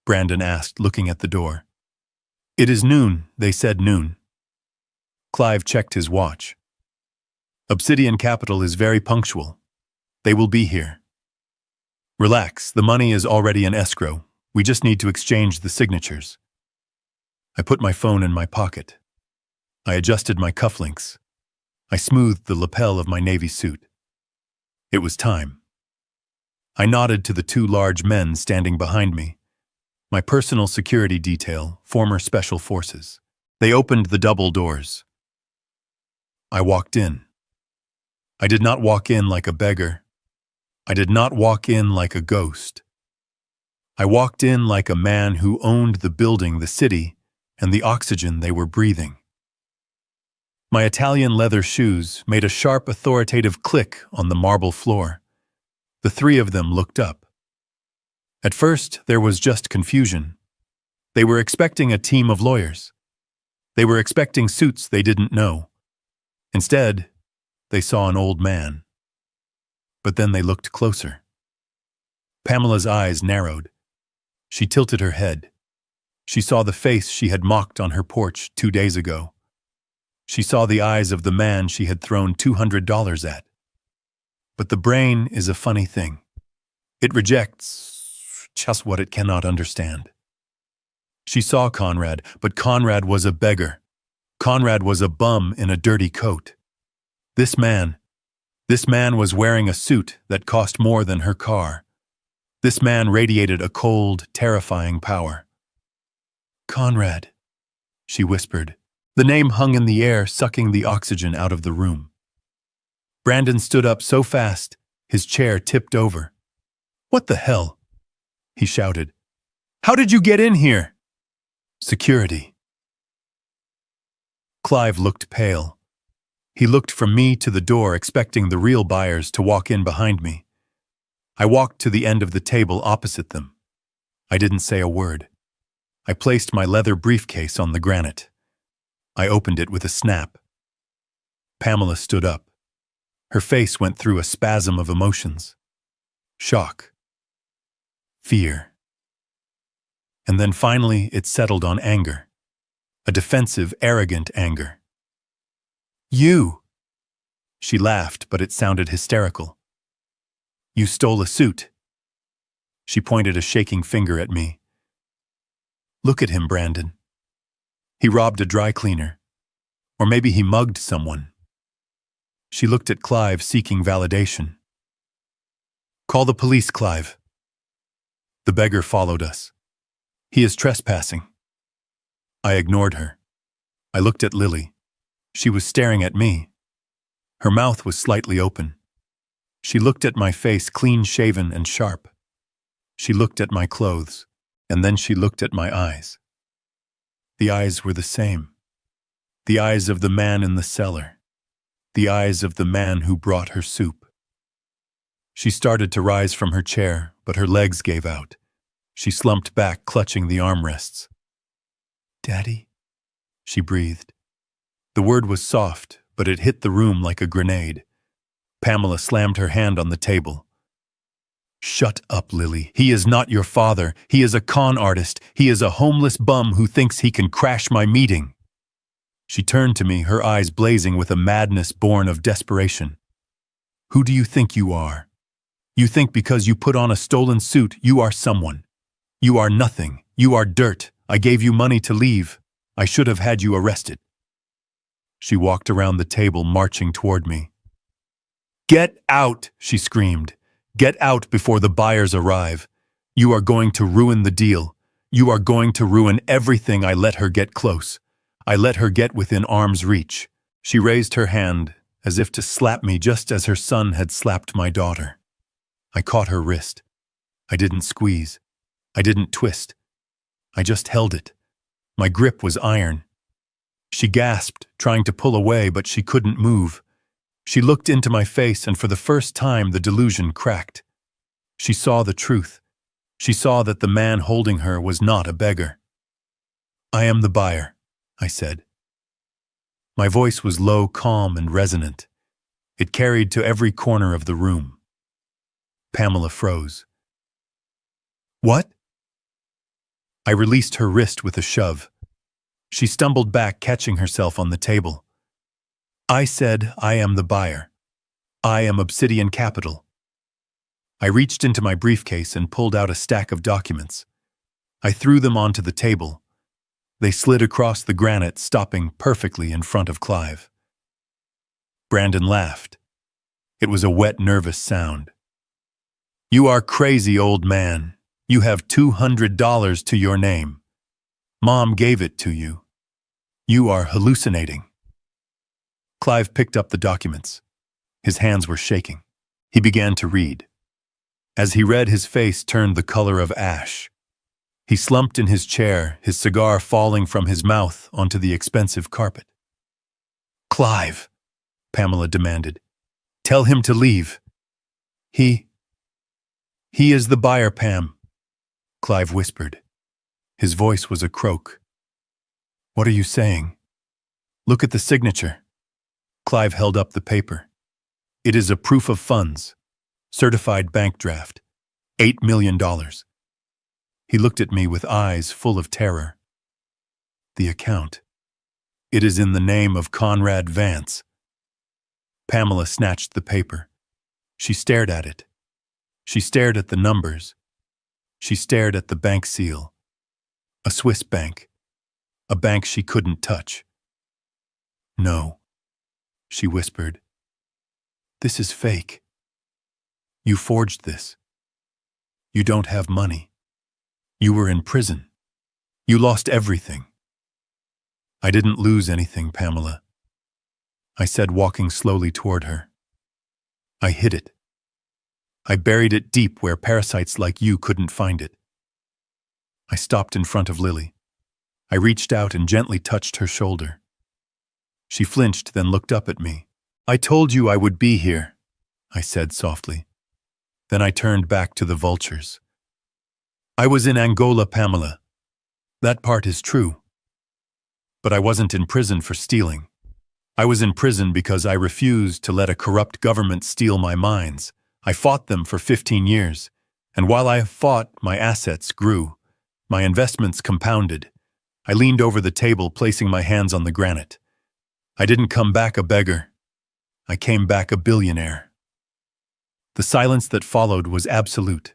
Brandon asked, looking at the door. "It is noon," they said noon. Clive checked his watch. "Obsidian Capital is very punctual. They will be here." "Relax, the money is already in escrow. We just need to exchange the signatures." I put my phone in my pocket. I adjusted my cufflinks. I smoothed the lapel of my navy suit. It was time. I nodded to the two large men standing behind me. My personal security detail, former special forces. They opened the double doors. I walked in. I did not walk in like a beggar. I did not walk in like a ghost. I walked in like a man who owned the building, the city, and the oxygen they were breathing. My Italian leather shoes made a sharp, authoritative click on the marble floor. The three of them looked up. At first, there was just confusion. They were expecting a team of lawyers. They were expecting suits they didn't know. Instead, they saw an old man. But then they looked closer. Pamela's eyes narrowed. She tilted her head. She saw the face she had mocked on her porch 2 days ago. She saw the eyes of the man she had thrown $200 at. But the brain is a funny thing. It rejects just what it cannot understand. She saw Conrad, but Conrad was a beggar. Conrad was a bum in a dirty coat. This man was wearing a suit that cost more than her car. This man radiated a cold, terrifying power. "Conrad," she whispered. The name hung in the air, sucking the oxygen out of the room. Brandon stood up so fast, his chair tipped over. "What the hell?" he shouted. "How did you get in here?" "Security." Clive looked pale. He looked from me to the door, expecting the real buyers to walk in behind me. I walked to the end of the table opposite them. I didn't say a word. I placed my leather briefcase on the granite. I opened it with a snap. Pamela stood up. Her face went through a spasm of emotions. Shock. Fear. And then finally it settled on anger. A defensive, arrogant anger. "You!" She laughed, but it sounded hysterical. "You stole a suit." She pointed a shaking finger at me. "Look at him, Brandon. He robbed a dry cleaner. Or maybe he mugged someone." She looked at Clive, seeking validation. "Call the police, Clive." The beggar followed us. "He is trespassing." I ignored her. I looked at Lily. She was staring at me. Her mouth was slightly open. She looked at my face, clean-shaven and sharp. She looked at my clothes, and then she looked at my eyes. The eyes were the same. The eyes of the man in the cellar. The eyes of the man who brought her soup. She started to rise from her chair, but her legs gave out. She slumped back, clutching the armrests. "Daddy?" she breathed. The word was soft, but it hit the room like a grenade. Pamela slammed her hand on the table. "Shut up, Lily. He is not your father. He is a con artist. He is a homeless bum who thinks he can crash my meeting." She turned to me, her eyes blazing with a madness born of desperation. "Who do you think you are? You think because you put on a stolen suit, you are someone. You are nothing. You are dirt. I gave you money to leave. I should have had you arrested." She walked around the table, marching toward me. "Get out!" she screamed. "Get out before the buyers arrive. You are going to ruin the deal. You are going to ruin everything." I let her get close. I let her get within arm's reach. She raised her hand, as if to slap me just as her son had slapped my daughter. I caught her wrist. I didn't squeeze. I didn't twist. I just held it. My grip was iron. She gasped, trying to pull away, but she couldn't move. She looked into my face, and for the first time the delusion cracked. She saw the truth. She saw that the man holding her was not a beggar. I am the buyer, I said. My voice was low, calm, and resonant. It carried to every corner of the room. Pamela froze. What? I released her wrist with a shove. She stumbled back, catching herself on the table. I said, I am the buyer. I am Obsidian Capital. I reached into my briefcase and pulled out a stack of documents. I threw them onto the table. They slid across the granite, stopping perfectly in front of Clive. Brandon laughed. It was a wet, nervous sound. You are crazy, old man. You have $200 to your name. Mom gave it to you. You are hallucinating. Clive picked up the documents. His hands were shaking. He began to read. As he read, his face turned the color of ash. He slumped in his chair, his cigar falling from his mouth onto the expensive carpet. Clive, Pamela demanded. Tell him to leave. He is the buyer, Pam, Clive whispered. His voice was a croak. What are you saying? Look at the signature. Clive held up the paper. It is a proof of funds. Certified bank draft. $8 million. He looked at me with eyes full of terror. The account. It is in the name of Conrad Vance. Pamela snatched the paper. She stared at it. She stared at the numbers. She stared at the bank seal. A Swiss bank. A bank she couldn't touch. No, she whispered. This is fake. You forged this. You don't have money. You were in prison. You lost everything. I didn't lose anything, Pamela, I said, walking slowly toward her. I hid it. I buried it deep where parasites like you couldn't find it. I stopped in front of Lily. I reached out and gently touched her shoulder. She flinched, then looked up at me. I told you I would be here, I said softly. Then I turned back to the vultures. I was in Angola, Pamela. That part is true. But I wasn't in prison for stealing. I was in prison because I refused to let a corrupt government steal my mines. I fought them for 15 years, and while I fought, my assets grew. My investments compounded. I leaned over the table, placing my hands on the granite. I didn't come back a beggar. I came back a billionaire. The silence that followed was absolute.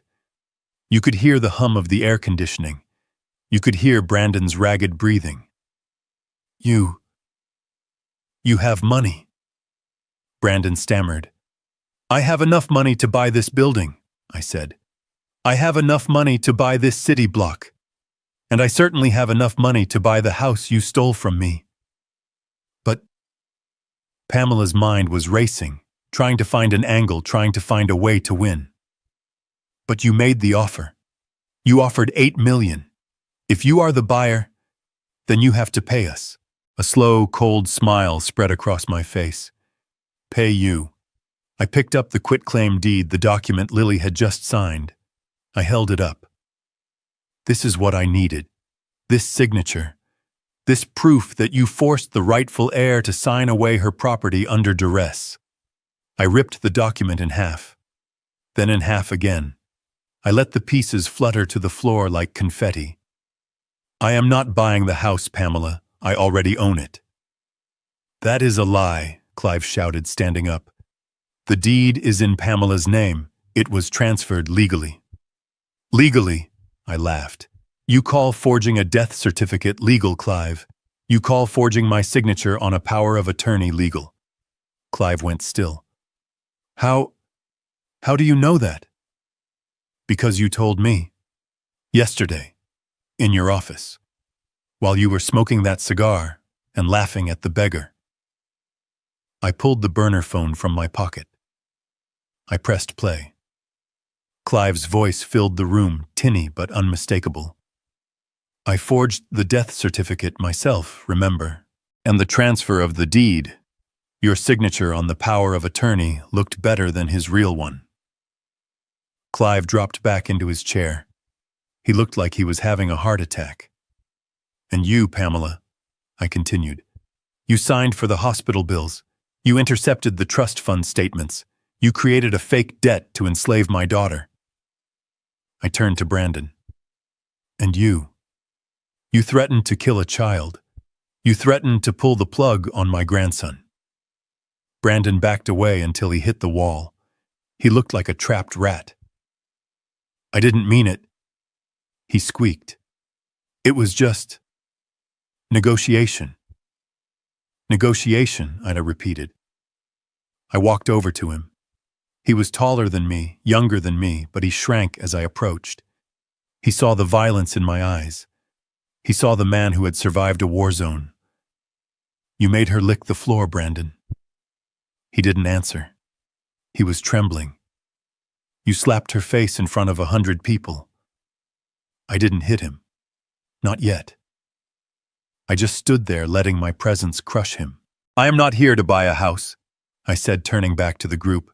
You could hear the hum of the air conditioning. You could hear Brandon's ragged breathing. You have money, Brandon stammered. I have enough money to buy this building, I said. I have enough money to buy this city block. And I certainly have enough money to buy the house you stole from me. But Pamela's mind was racing, trying to find an angle, trying to find a way to win. But you made the offer. You offered $8 million. If you are the buyer, then you have to pay us. A slow, cold smile spread across my face. Pay you. I picked up the quitclaim deed, the document Lily had just signed. I held it up. This is what I needed. This signature. This proof that you forced the rightful heir to sign away her property under duress. I ripped the document in half. Then in half again. I let the pieces flutter to the floor like confetti. I am not buying the house, Pamela. I already own it. That is a lie, Clive shouted, standing up. The deed is in Pamela's name. It was transferred legally. Legally, I laughed. You call forging a death certificate legal, Clive. You call forging my signature on a power of attorney legal. Clive went still. How do you know that? Because you told me. Yesterday, in your office, while you were smoking that cigar and laughing at the beggar. I pulled the burner phone from my pocket. I pressed play. Clive's voice filled the room, tinny but unmistakable. I forged the death certificate myself, remember, and the transfer of the deed. Your signature on the power of attorney looked better than his real one. Clive dropped back into his chair. He looked like he was having a heart attack. And you, Pamela, I continued. You signed for the hospital bills. You intercepted the trust fund statements. You created a fake debt to enslave my daughter. I turned to Brandon. And you? You threatened to kill a child. You threatened to pull the plug on my grandson. Brandon backed away until he hit the wall. He looked like a trapped rat. I didn't mean it, he squeaked. It was just negotiation. Negotiation, Ida repeated. I walked over to him. He was taller than me, younger than me, but he shrank as I approached. He saw the violence in my eyes. He saw the man who had survived a war zone. You made her lick the floor, Brandon. He didn't answer. He was trembling. You slapped her face in front of 100 people. I didn't hit him. Not yet. I just stood there letting my presence crush him. I am not here to buy a house, I said, turning back to the group.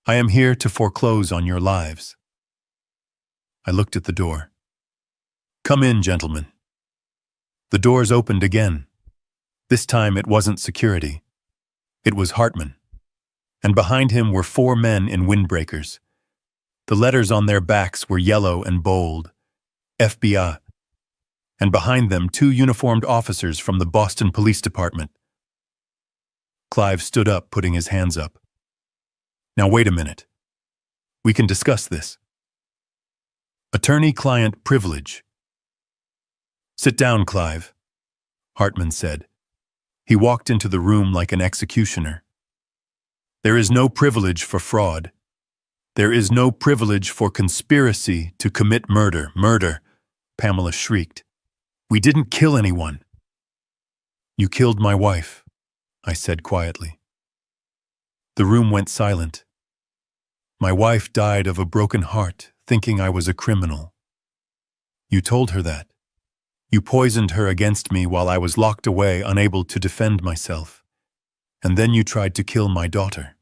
I am here to foreclose on your lives. I looked at the door. Come in, gentlemen. The doors opened again. This time it wasn't security. It was Hartman. And behind him were 4 men in windbreakers. The letters on their backs were yellow and bold. FBI. And behind them 2 uniformed officers from the Boston Police Department. Clive stood up, putting his hands up. Now wait a minute. We can discuss this. Attorney-client privilege. Sit down, Clive, Hartman said. He walked into the room like an executioner. There is no privilege for fraud. There is no privilege for conspiracy to commit murder. Murder, Pamela shrieked. We didn't kill anyone. You killed my wife, I said quietly. The room went silent. My wife died of a broken heart, thinking I was a criminal. You told her that. You poisoned her against me while I was locked away, unable to defend myself. And then you tried to kill my daughter.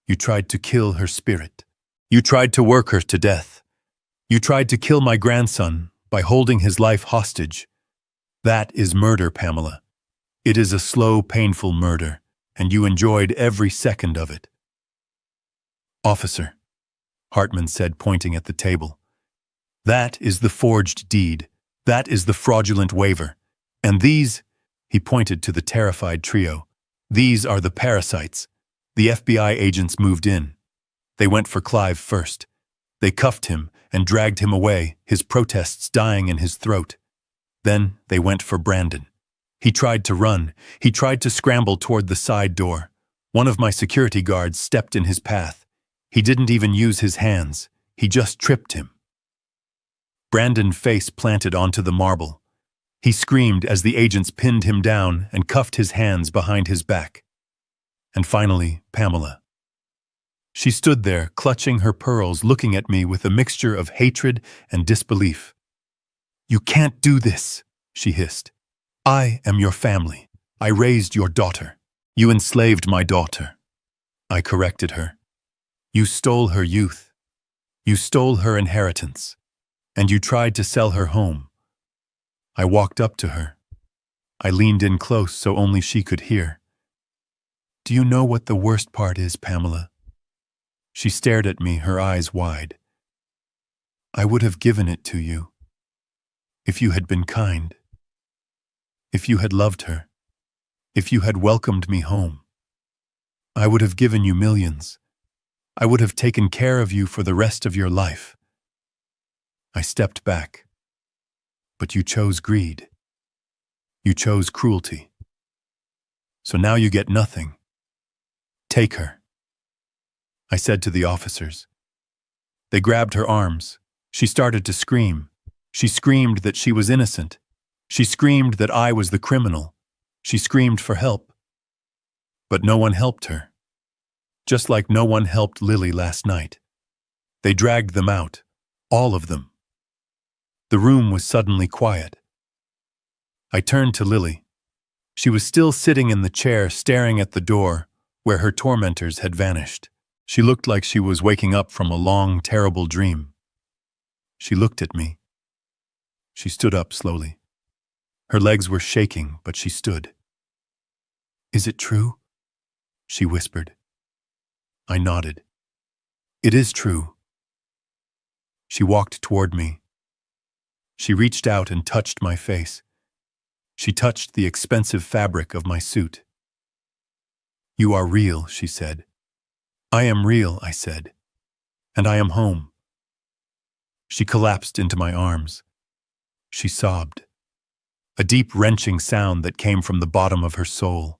You tried to kill her spirit. You tried to work her to death. You tried to kill my grandson by holding his life hostage. That is murder, Pamela. It is a slow, painful murder, and you enjoyed every second of it. Officer, Hartman said, pointing at the table. That is the forged deed. That is the fraudulent waiver. And these, he pointed to the terrified trio, these are the parasites. The FBI agents moved in. They went for Clive first. They cuffed him and dragged him away, his protests dying in his throat. Then they went for Brandon. He tried to run. He tried to scramble toward the side door. One of my security guards stepped in his path. He didn't even use his hands. He just tripped him. Brandon face planted onto the marble. He screamed as the agents pinned him down and cuffed his hands behind his back. And finally, Pamela. She stood there, clutching her pearls, looking at me with a mixture of hatred and disbelief. You can't do this, she hissed. I am your family. I raised your daughter. You enslaved my daughter. I corrected her. You stole her youth. You stole her inheritance. And you tried to sell her home. I walked up to her. I leaned in close so only she could hear. Do you know what the worst part is, Pamela? She stared at me, her eyes wide. I would have given it to you. If you had been kind. If you had loved her. If you had welcomed me home. I would have given you millions. I would have taken care of you for the rest of your life. I stepped back. But you chose greed. You chose cruelty. So now you get nothing. Take her. I said to the officers. They grabbed her arms. She started to scream. She screamed that she was innocent. She screamed that I was the criminal. She screamed for help. But no one helped her. Just like no one helped Lily last night. They dragged them out. All of them. The room was suddenly quiet. I turned to Lily. She was still sitting in the chair, staring at the door, where her tormentors had vanished. She looked like she was waking up from a long, terrible dream. She looked at me. She stood up slowly. Her legs were shaking, but she stood. "Is it true?" she whispered. I nodded. "It is true." She walked toward me. She reached out and touched my face. She touched the expensive fabric of my suit. "You are real," she said. "I am real," I said. "And I am home." She collapsed into my arms. She sobbed. A deep wrenching sound that came from the bottom of her soul.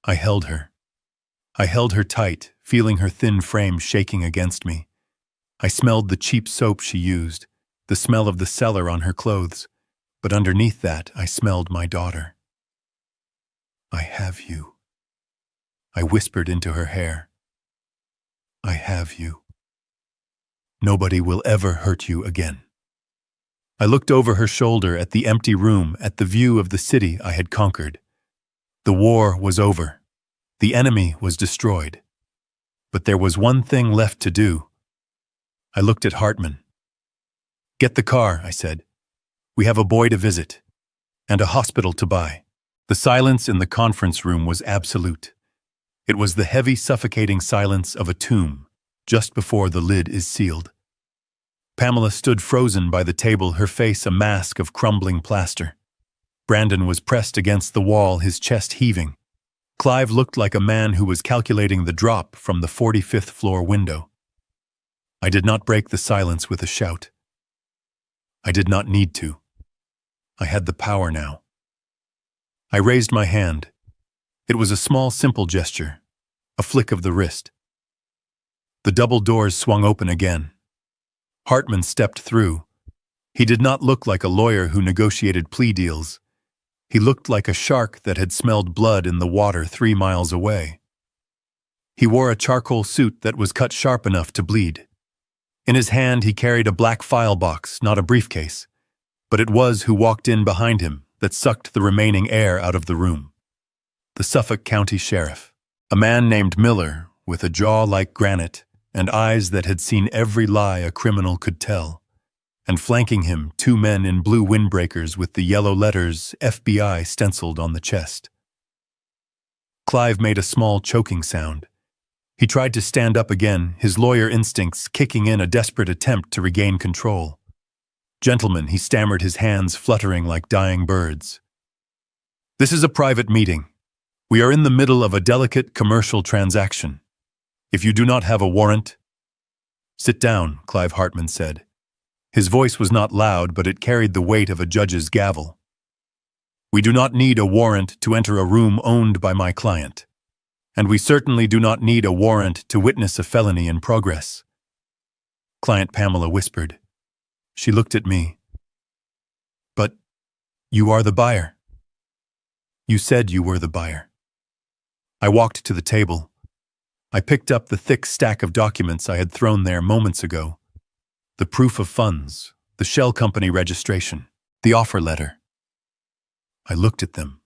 I held her. I held her tight, feeling her thin frame shaking against me. I smelled the cheap soap she used, the smell of the cellar on her clothes, but underneath that I smelled my daughter. "I have you," I whispered into her hair. "I have you. Nobody will ever hurt you again." I looked over her shoulder at the empty room, at the view of the city I had conquered. The war was over. The enemy was destroyed. But there was one thing left to do. I looked at Hartman. "Get the car," I said. "We have a boy to visit. And a hospital to buy." The silence in the conference room was absolute. It was the heavy, suffocating silence of a tomb, just before the lid is sealed. Pamela stood frozen by the table, her face a mask of crumbling plaster. Brandon was pressed against the wall, his chest heaving. Clive looked like a man who was calculating the drop from the 45th floor window. I did not break the silence with a shout. I did not need to. I had the power now. I raised my hand. It was a small, simple gesture, a flick of the wrist. The double doors swung open again. Hartman stepped through. He did not look like a lawyer who negotiated plea deals. He looked like a shark that had smelled blood in the water 3 miles away. He wore a charcoal suit that was cut sharp enough to bleed. In his hand he carried a black file box, not a briefcase, but it was who walked in behind him that sucked the remaining air out of the room. The Suffolk County Sheriff, a man named Miller, with a jaw like granite and eyes that had seen every lie a criminal could tell, and flanking him 2 men in blue windbreakers with the yellow letters FBI stenciled on the chest. Clive made a small choking sound. He tried to stand up again, his lawyer instincts kicking in a desperate attempt to regain control. "Gentlemen," he stammered, his hands fluttering like dying birds. "This is a private meeting. We are in the middle of a delicate commercial transaction. If you do not have a warrant—" "Sit down," Clive Hartman said. His voice was not loud, but it carried the weight of a judge's gavel. "We do not need a warrant to enter a room owned by my client. And we certainly do not need a warrant to witness a felony in progress." Client Pamela whispered. She looked at me. "But you are the buyer." "You said you were the buyer." I walked to the table. I picked up the thick stack of documents I had thrown there moments ago. The proof of funds, the shell company registration, the offer letter. I looked at them.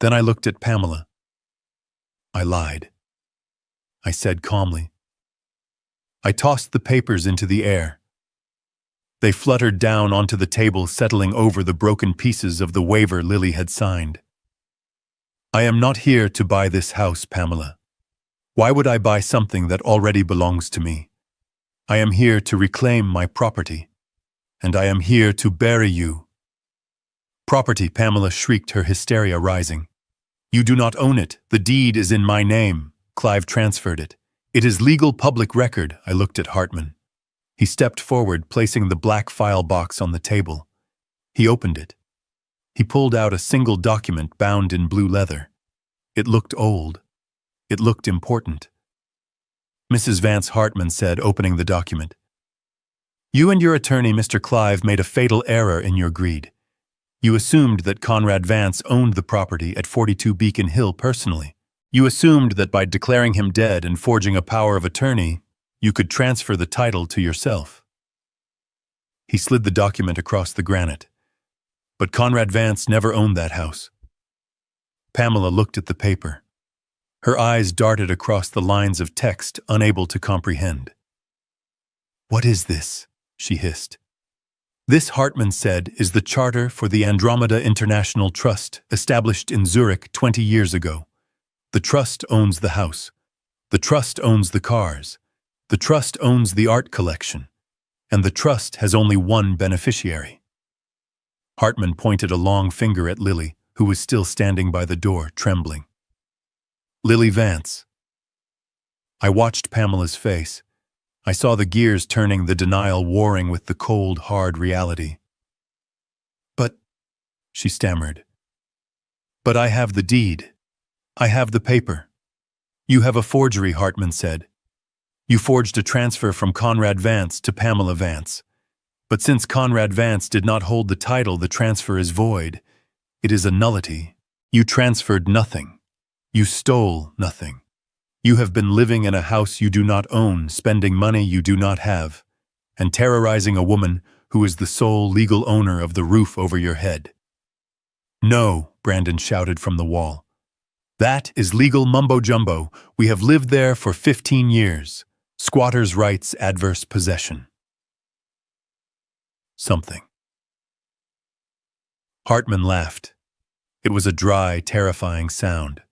Then I looked at Pamela. I lied. I said calmly. I tossed the papers into the air. They fluttered down onto the table, settling over the broken pieces of the waiver Lily had signed. "I am not here to buy this house, Pamela. Why would I buy something that already belongs to me? I am here to reclaim my property, and I am here to bury you." "Property," Pamela shrieked, her hysteria rising. "You do not own it. The deed is in my name." Clive transferred it. "It is legal public record." I looked at Hartman. He stepped forward, placing the black file box on the table. He opened it. He pulled out a single document bound in blue leather. It looked old. It looked important. Mrs. Vance, Hartman said, opening the document. "You and your attorney, Mr. Clive, made a fatal error in your greed. You assumed that Conrad Vance owned the property at 42 Beacon Hill personally. You assumed that by declaring him dead and forging a power of attorney, you could transfer the title to yourself." He slid the document across the granite. "But Conrad Vance never owned that house." Pamela looked at the paper. Her eyes darted across the lines of text, unable to comprehend. "What is this?" she hissed. This, Hartman said, is the charter for the Andromeda International Trust, established in Zurich 20 years ago. The trust owns the house. The trust owns the cars. The trust owns the art collection. And the trust has only one beneficiary. Hartman pointed a long finger at Lily, who was still standing by the door, trembling. Lily Vance. I watched Pamela's face. I saw the gears turning, the denial warring with the cold, hard reality. But, she stammered. But I have the deed. I have the paper. You have a forgery, Hartman said. You forged a transfer from Conrad Vance to Pamela Vance. But since Conrad Vance did not hold the title, the transfer is void. It is a nullity. You transferred nothing. You stole nothing. You have been living in a house you do not own, spending money you do not have, and terrorizing a woman who is the sole legal owner of the roof over your head. No, Brandon shouted from the wall. That is legal mumbo-jumbo. We have lived there for 15 years. Squatters' rights, adverse possession. Something. Hartman laughed. It was a dry, terrifying sound.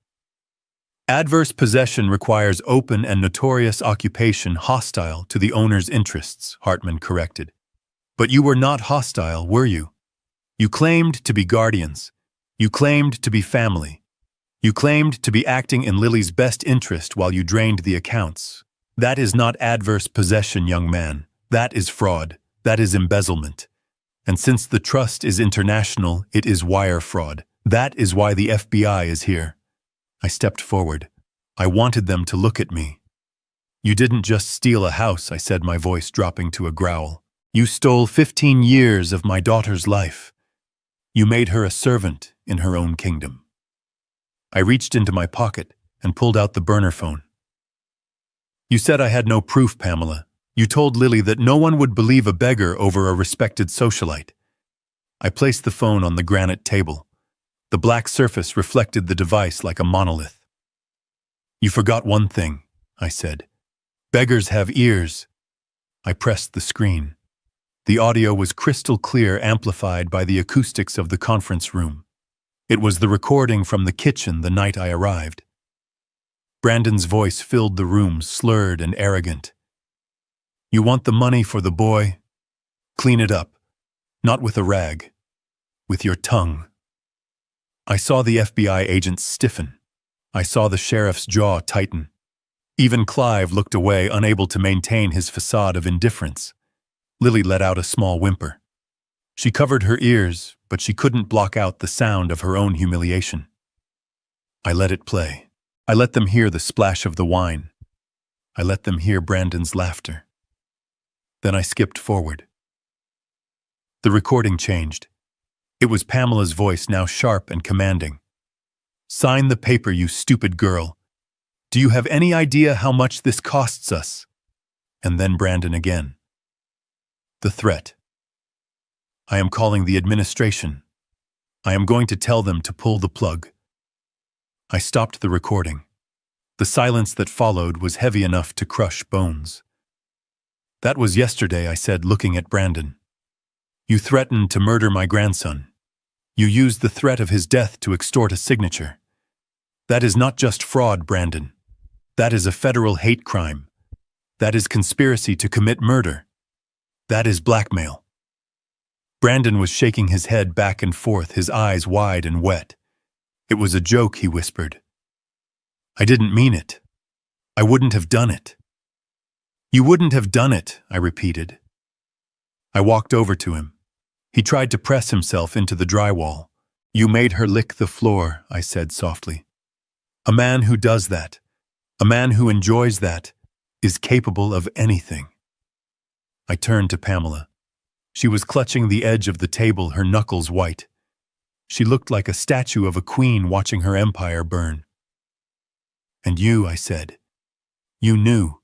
Adverse possession requires open and notorious occupation hostile to the owner's interests, Hartman corrected. But you were not hostile, were you? You claimed to be guardians. You claimed to be family. You claimed to be acting in Lily's best interest while you drained the accounts. That is not adverse possession, young man. That is fraud. That is embezzlement. And since the trust is international, it is wire fraud. That is why the FBI is here. I stepped forward. I wanted them to look at me. You didn't just steal a house, I said, my voice dropping to a growl. You stole 15 years of my daughter's life. You made her a servant in her own kingdom. I reached into my pocket and pulled out the burner phone. You said I had no proof, Pamela. You told Lily that no one would believe a beggar over a respected socialite. I placed the phone on the granite table. The black surface reflected the device like a monolith. You forgot one thing, I said. Beggars have ears. I pressed the screen. The audio was crystal clear, amplified by the acoustics of the conference room. It was the recording from the kitchen the night I arrived. Brandon's voice filled the room, slurred and arrogant. You want the money for the boy? Clean it up. Not with a rag. With your tongue. I saw the FBI agents stiffen. I saw the sheriff's jaw tighten. Even Clive looked away, unable to maintain his facade of indifference. Lily let out a small whimper. She covered her ears, but she couldn't block out the sound of her own humiliation. I let it play. I let them hear the splash of the wine. I let them hear Brandon's laughter. Then I skipped forward. The recording changed. It was Pamela's voice, now sharp and commanding. Sign the paper, you stupid girl. Do you have any idea how much this costs us? And then Brandon again. The threat. I am calling the administration. I am going to tell them to pull the plug. I stopped the recording. The silence that followed was heavy enough to crush bones. That was yesterday, I said, looking at Brandon. You threatened to murder my grandson. You used the threat of his death to extort a signature. That is not just fraud, Brandon. That is a federal hate crime. That is conspiracy to commit murder. That is blackmail. Brandon was shaking his head back and forth, his eyes wide and wet. It was a joke, he whispered. I didn't mean it. I wouldn't have done it. You wouldn't have done it, I repeated. I walked over to him. He tried to press himself into the drywall. You made her lick the floor, I said softly. A man who does that, a man who enjoys that, is capable of anything. I turned to Pamela. She was clutching the edge of the table, her knuckles white. She looked like a statue of a queen watching her empire burn. And you, I said, you knew.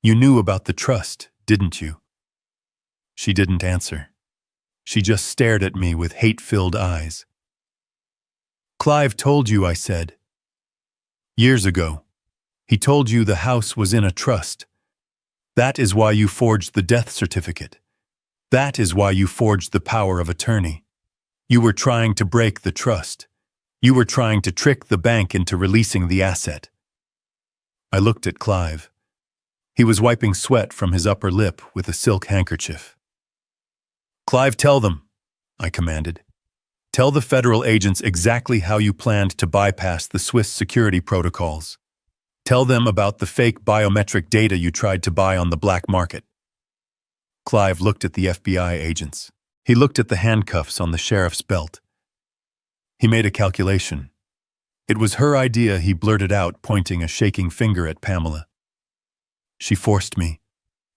You knew about the trust, didn't you? She didn't answer. She just stared at me with hate-filled eyes. Clive told you, I said. Years ago. He told you the house was in a trust. That is why you forged the death certificate. That is why you forged the power of attorney. You were trying to break the trust. You were trying to trick the bank into releasing the asset. I looked at Clive. He was wiping sweat from his upper lip with a silk handkerchief. Clive, tell them, I commanded. Tell the federal agents exactly how you planned to bypass the Swiss security protocols. Tell them about the fake biometric data you tried to buy on the black market. Clive looked at the FBI agents. He looked at the handcuffs on the sheriff's belt. He made a calculation. It was her idea, he blurted out, pointing a shaking finger at Pamela. She forced me.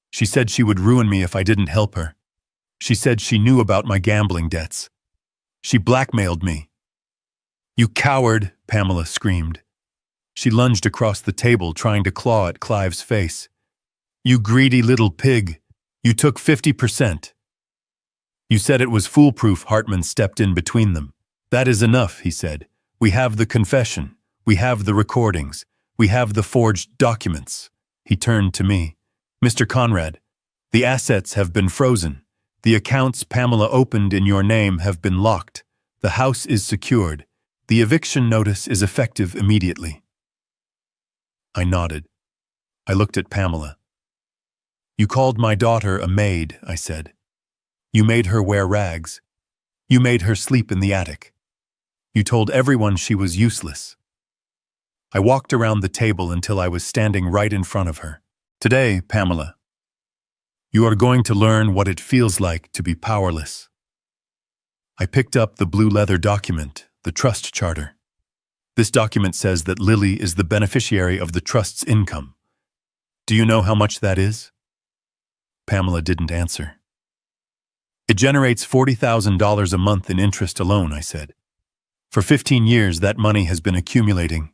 She said she would ruin me if I didn't help her. She said she knew about my gambling debts. She blackmailed me. You coward, Pamela screamed. She lunged across the table, trying to claw at Clive's face. You greedy little pig. You took 50%. You said it was foolproof. Hartman stepped in between them. That is enough, he said. We have the confession. We have the recordings. We have the forged documents. He turned to me. Mr. Conrad, the assets have been frozen. The accounts Pamela opened in your name have been locked. The house is secured. The eviction notice is effective immediately. I nodded. I looked at Pamela. You called my daughter a maid, I said. You made her wear rags. You made her sleep in the attic. You told everyone she was useless. I walked around the table until I was standing right in front of her. Today, Pamela, you are going to learn what it feels like to be powerless. I picked up the blue leather document, the trust charter. This document says that Lily is the beneficiary of the trust's income. Do you know how much that is? Pamela didn't answer. It generates $40,000 a month in interest alone, I said. For 15 years, that money has been accumulating.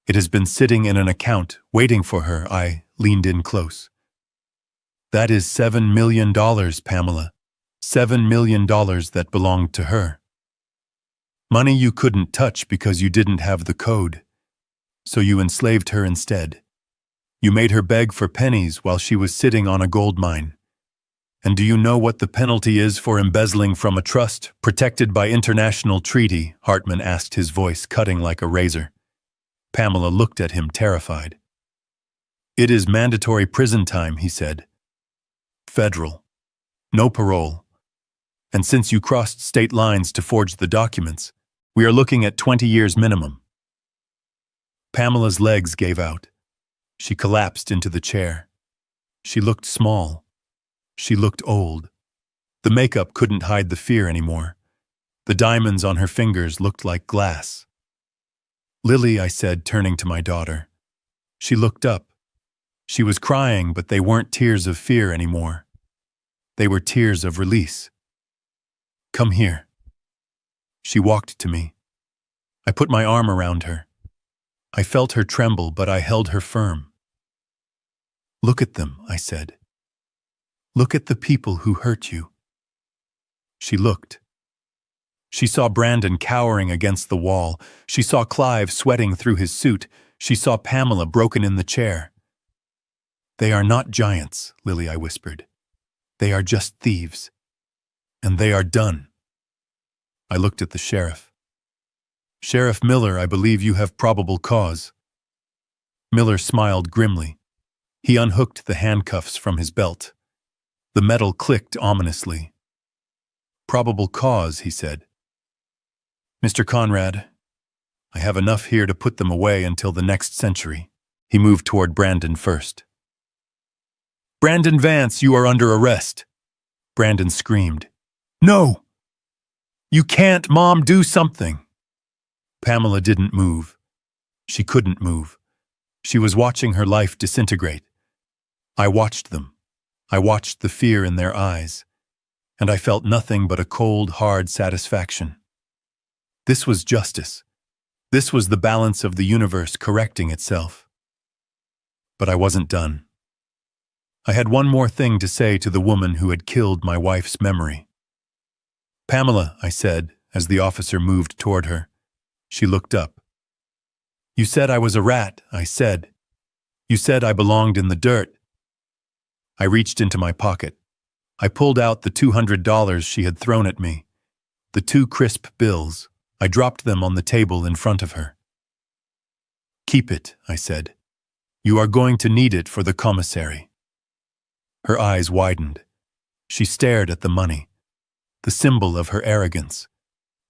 It has been sitting in an account, waiting for her. I leaned in close. That is $7 million, Pamela. $7 million that belonged to her. Money you couldn't touch because you didn't have the code. So you enslaved her instead. You made her beg for pennies while she was sitting on a gold mine. And do you know what the penalty is for embezzling from a trust protected by international treaty? Hartman asked, his voice cutting like a razor. Pamela looked at him, terrified. It is mandatory prison time, he said. Federal. No parole. And since you crossed state lines to forge the documents, we are looking at 20 years minimum. Pamela's legs gave out. She collapsed into the chair. She looked small. She looked old. The makeup couldn't hide the fear anymore. The diamonds on her fingers looked like glass. Lily, I said, turning to my daughter. She looked up. She was crying, but they weren't tears of fear anymore. They were tears of release. Come here. She walked to me. I put my arm around her. I felt her tremble, but I held her firm. Look at them, I said. Look at the people who hurt you. She looked. She saw Brandon cowering against the wall. She saw Clive sweating through his suit. She saw Pamela broken in the chair. They are not giants, Lily, I whispered. They are just thieves. And they are done. I looked at the sheriff. Sheriff Miller, I believe you have probable cause. Miller smiled grimly. He unhooked the handcuffs from his belt. The metal clicked ominously. Probable cause, he said. Mr. Conrad, I have enough here to put them away until the next century. He moved toward Brandon first. Brandon Vance, you are under arrest. Brandon screamed. No! You can't, Mom, do something. Pamela didn't move. She couldn't move. She was watching her life disintegrate. I watched them. I watched the fear in their eyes, and I felt nothing but a cold, hard satisfaction. This was justice. This was the balance of the universe correcting itself. But I wasn't done. I had one more thing to say to the woman who had killed my wife's memory. Pamela, I said, as the officer moved toward her. She looked up. You said I was a rat, I said. You said I belonged in the dirt. I reached into my pocket. I pulled out the $200 she had thrown at me. The 2 crisp bills. I dropped them on the table in front of her. "Keep it," I said. "You are going to need it for the commissary." Her eyes widened. She stared at the money, the symbol of her arrogance,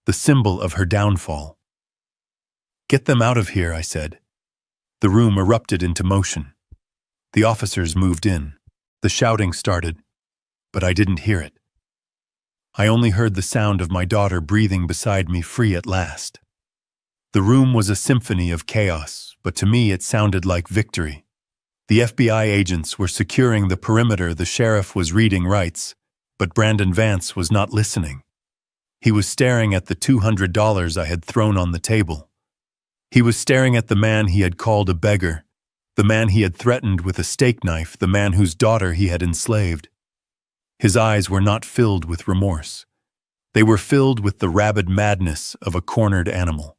the symbol of her downfall. "Get them out of here," I said. The room erupted into motion. The officers moved in. The shouting started, but I didn't hear it. I only heard the sound of my daughter breathing beside me, free at last. The room was a symphony of chaos, but to me it sounded like victory. The FBI agents were securing the perimeter, the sheriff was reading rights, but Brandon Vance was not listening. He was staring at the $200 I had thrown on the table. He was staring at the man he had called a beggar, the man he had threatened with a steak knife, the man whose daughter he had enslaved. His eyes were not filled with remorse. They were filled with the rabid madness of a cornered animal.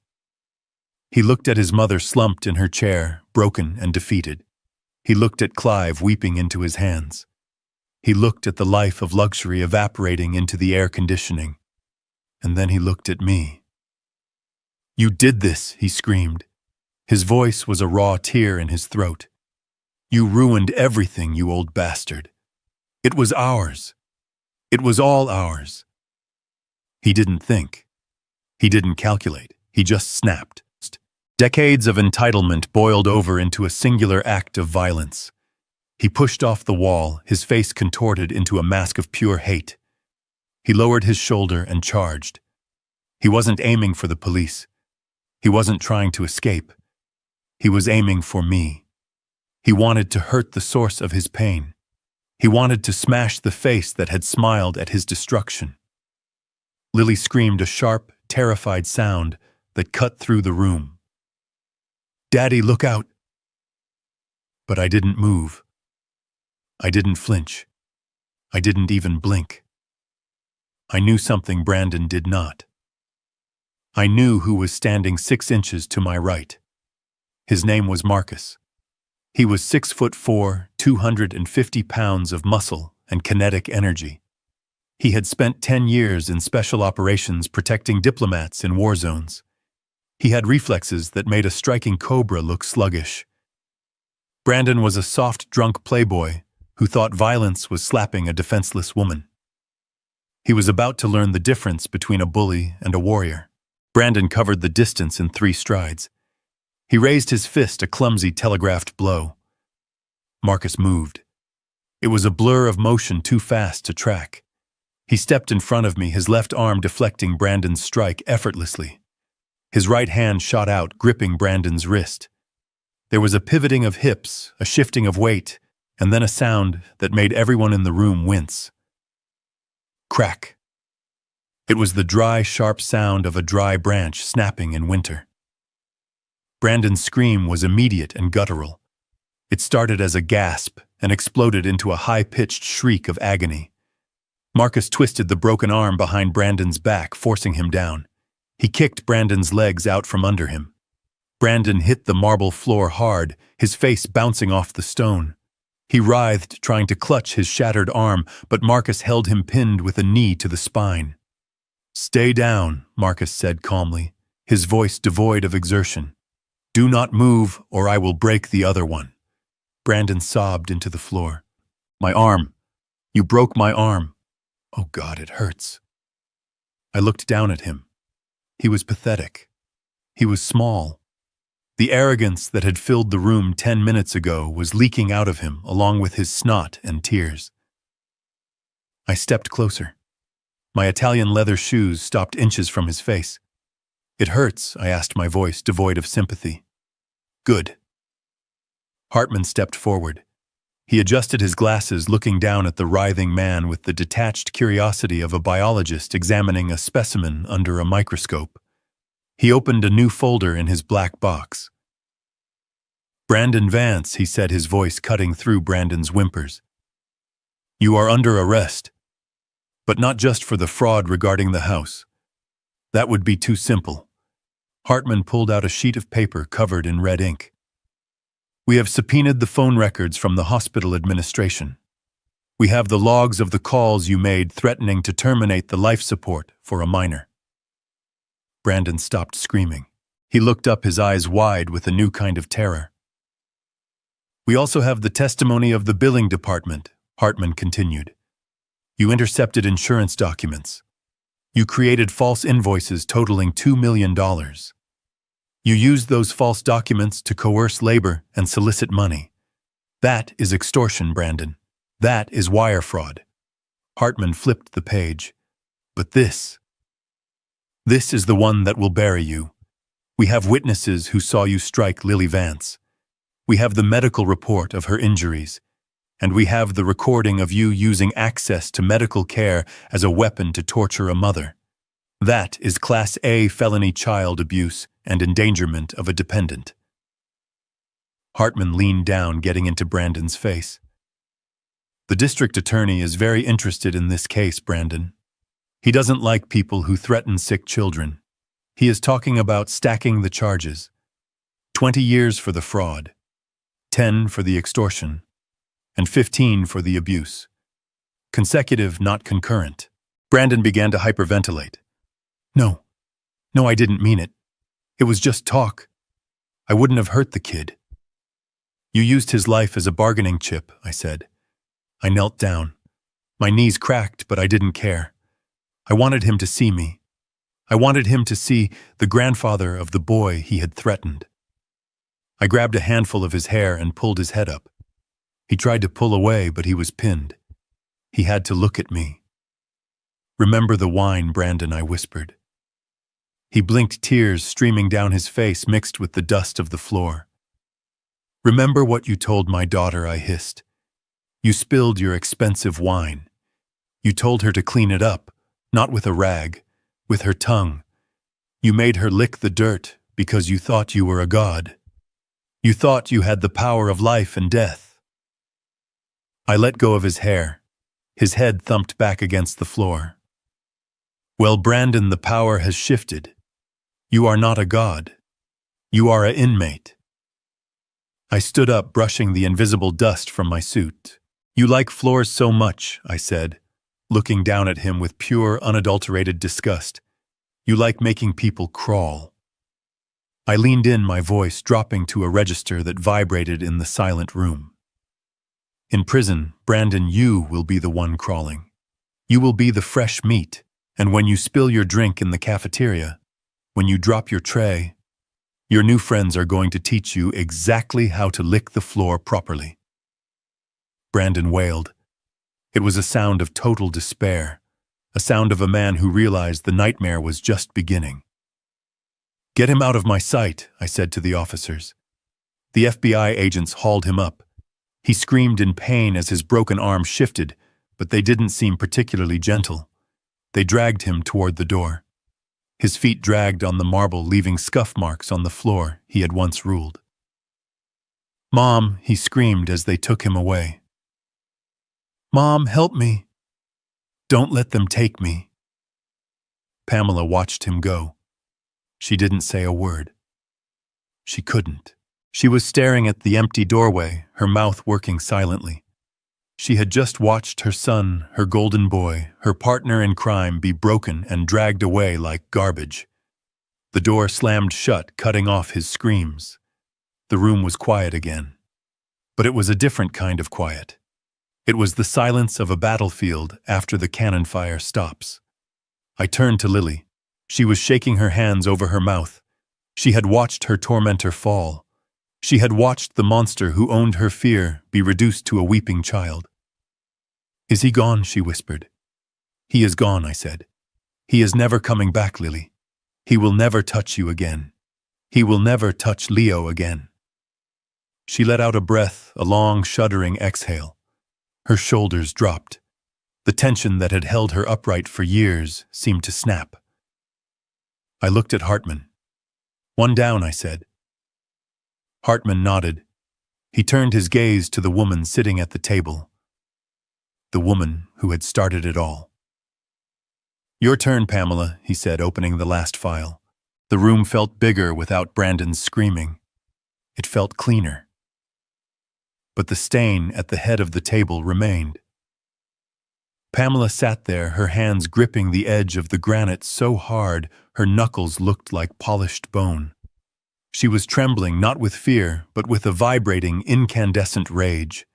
He looked at his mother slumped in her chair, broken and defeated. He looked at Clive weeping into his hands. He looked at the life of luxury evaporating into the air conditioning. And then he looked at me. "You did this," he screamed. His voice was a raw tear in his throat. "You ruined everything, you old bastard. It was ours. It was all ours." He didn't think. He didn't calculate. He just snapped. Decades of entitlement boiled over into a singular act of violence. He pushed off the wall, his face contorted into a mask of pure hate. He lowered his shoulder and charged. He wasn't aiming for the police. He wasn't trying to escape. He was aiming for me. He wanted to hurt the source of his pain. He wanted to smash the face that had smiled at his destruction. Lily screamed a sharp, terrified sound that cut through the room. "Daddy, look out!" But I didn't move. I didn't flinch. I didn't even blink. I knew something Brandon did not. I knew who was standing 6 inches to my right. His name was Marcus. He was 6'4", 250 pounds of muscle and kinetic energy. He had spent 10 years in special operations protecting diplomats in war zones. He had reflexes that made a striking cobra look sluggish. Brandon was a soft, drunk playboy who thought violence was slapping a defenseless woman. He was about to learn the difference between a bully and a warrior. Brandon covered the distance in 3 strides. He raised his fist, a clumsy telegraphed blow. Marcus moved. It was a blur of motion too fast to track. He stepped in front of me, his left arm deflecting Brandon's strike effortlessly. His right hand shot out, gripping Brandon's wrist. There was a pivoting of hips, a shifting of weight, and then a sound that made everyone in the room wince. Crack. It was the dry, sharp sound of a dry branch snapping in winter. Brandon's scream was immediate and guttural. It started as a gasp and exploded into a high-pitched shriek of agony. Marcus twisted the broken arm behind Brandon's back, forcing him down. He kicked Brandon's legs out from under him. Brandon hit the marble floor hard, his face bouncing off the stone. He writhed, trying to clutch his shattered arm, but Marcus held him pinned with a knee to the spine. "Stay down," Marcus said calmly, his voice devoid of exertion. "Do not move, or I will break the other one." Brandon sobbed into the floor. "My arm. You broke my arm. Oh God, it hurts." I looked down at him. He was pathetic. He was small. The arrogance that had filled the room 10 minutes ago was leaking out of him along with his snot and tears. I stepped closer. My Italian leather shoes stopped inches from his face. "It hurts," I asked, my voice devoid of sympathy. "Good." Hartman stepped forward. He adjusted his glasses, looking down at the writhing man with the detached curiosity of a biologist examining a specimen under a microscope. He opened a new folder in his black box. "Brandon Vance," he said, his voice cutting through Brandon's whimpers. "You are under arrest. But not just for the fraud regarding the house. That would be too simple." Hartman pulled out a sheet of paper covered in red ink. "We have subpoenaed the phone records from the hospital administration. We have the logs of the calls you made threatening to terminate the life support for a minor." Brandon stopped screaming. He looked up, his eyes wide with a new kind of terror. "We also have the testimony of the billing department," Hartman continued. "You intercepted insurance documents. You created false invoices totaling $2 million. You used those false documents to coerce labor and solicit money. That is extortion, Brandon. That is wire fraud." Hartman flipped the page. "But this is the one that will bury you. We have witnesses who saw you strike Lily Vance. We have the medical report of her injuries. And we have the recording of you using access to medical care as a weapon to torture a mother. That is Class A felony child abuse and endangerment of a dependent." Hartman leaned down, getting into Brandon's face. "The district attorney is very interested in this case, Brandon. He doesn't like people who threaten sick children. He is talking about stacking the charges. 20 years for the fraud, 10 for the extortion, and 15 for the abuse. Consecutive, not concurrent." Brandon began to hyperventilate. No, I didn't mean it. It was just talk. I wouldn't have hurt the kid." "You used his life as a bargaining chip," I said. I knelt down. My knees cracked, but I didn't care. I wanted him to see me. I wanted him to see the grandfather of the boy he had threatened. I grabbed a handful of his hair and pulled his head up. He tried to pull away, but he was pinned. He had to look at me. "Remember the wine, Brandon," I whispered. He blinked, tears streaming down his face mixed with the dust of the floor. "Remember what you told my daughter," I hissed. "You spilled your expensive wine. You told her to clean it up, not with a rag, with her tongue. You made her lick the dirt because you thought you were a god. You thought you had the power of life and death." I let go of his hair. His head thumped back against the floor. "Well, Brandon, the power has shifted. You are not a god. You are an inmate." I stood up, brushing the invisible dust from my suit. "You like floors so much," I said, looking down at him with pure, unadulterated disgust. "You like making people crawl." I leaned in, my voice dropping to a register that vibrated in the silent room. "In prison, Brandon, you will be the one crawling. You will be the fresh meat, and when you spill your drink in the cafeteria, when you drop your tray, your new friends are going to teach you exactly how to lick the floor properly." Brandon wailed. It was a sound of total despair, a sound of a man who realized the nightmare was just beginning. "Get him out of my sight," I said to the officers. The FBI agents hauled him up. He screamed in pain as his broken arm shifted, but they didn't seem particularly gentle. They dragged him toward the door. His feet dragged on the marble, leaving scuff marks on the floor he had once ruled. "Mom," he screamed as they took him away. "Mom, help me. Don't let them take me." Pamela watched him go. She didn't say a word. She couldn't. She was staring at the empty doorway, her mouth working silently. She had just watched her son, her golden boy, her partner in crime be broken and dragged away like garbage. The door slammed shut, cutting off his screams. The room was quiet again. But it was a different kind of quiet. It was the silence of a battlefield after the cannon fire stops. I turned to Lily. She was shaking her hands over her mouth. She had watched her tormentor fall. She had watched the monster who owned her fear be reduced to a weeping child. "Is he gone?" she whispered. "He is gone," I said. "He is never coming back, Lily. He will never touch you again. He will never touch Leo again." She let out a breath, a long, shuddering exhale. Her shoulders dropped. The tension that had held her upright for years seemed to snap. I looked at Hartman. "One down," I said. Hartman nodded. He turned his gaze to the woman sitting at the table. The woman who had started it all. "Your turn, Pamela," he said, opening the last file. The room felt bigger without Brandon's screaming. It felt cleaner. But the stain at the head of the table remained. Pamela sat there, her hands gripping the edge of the granite so hard her knuckles looked like polished bone. She was trembling not with fear, but with a vibrating, incandescent rage.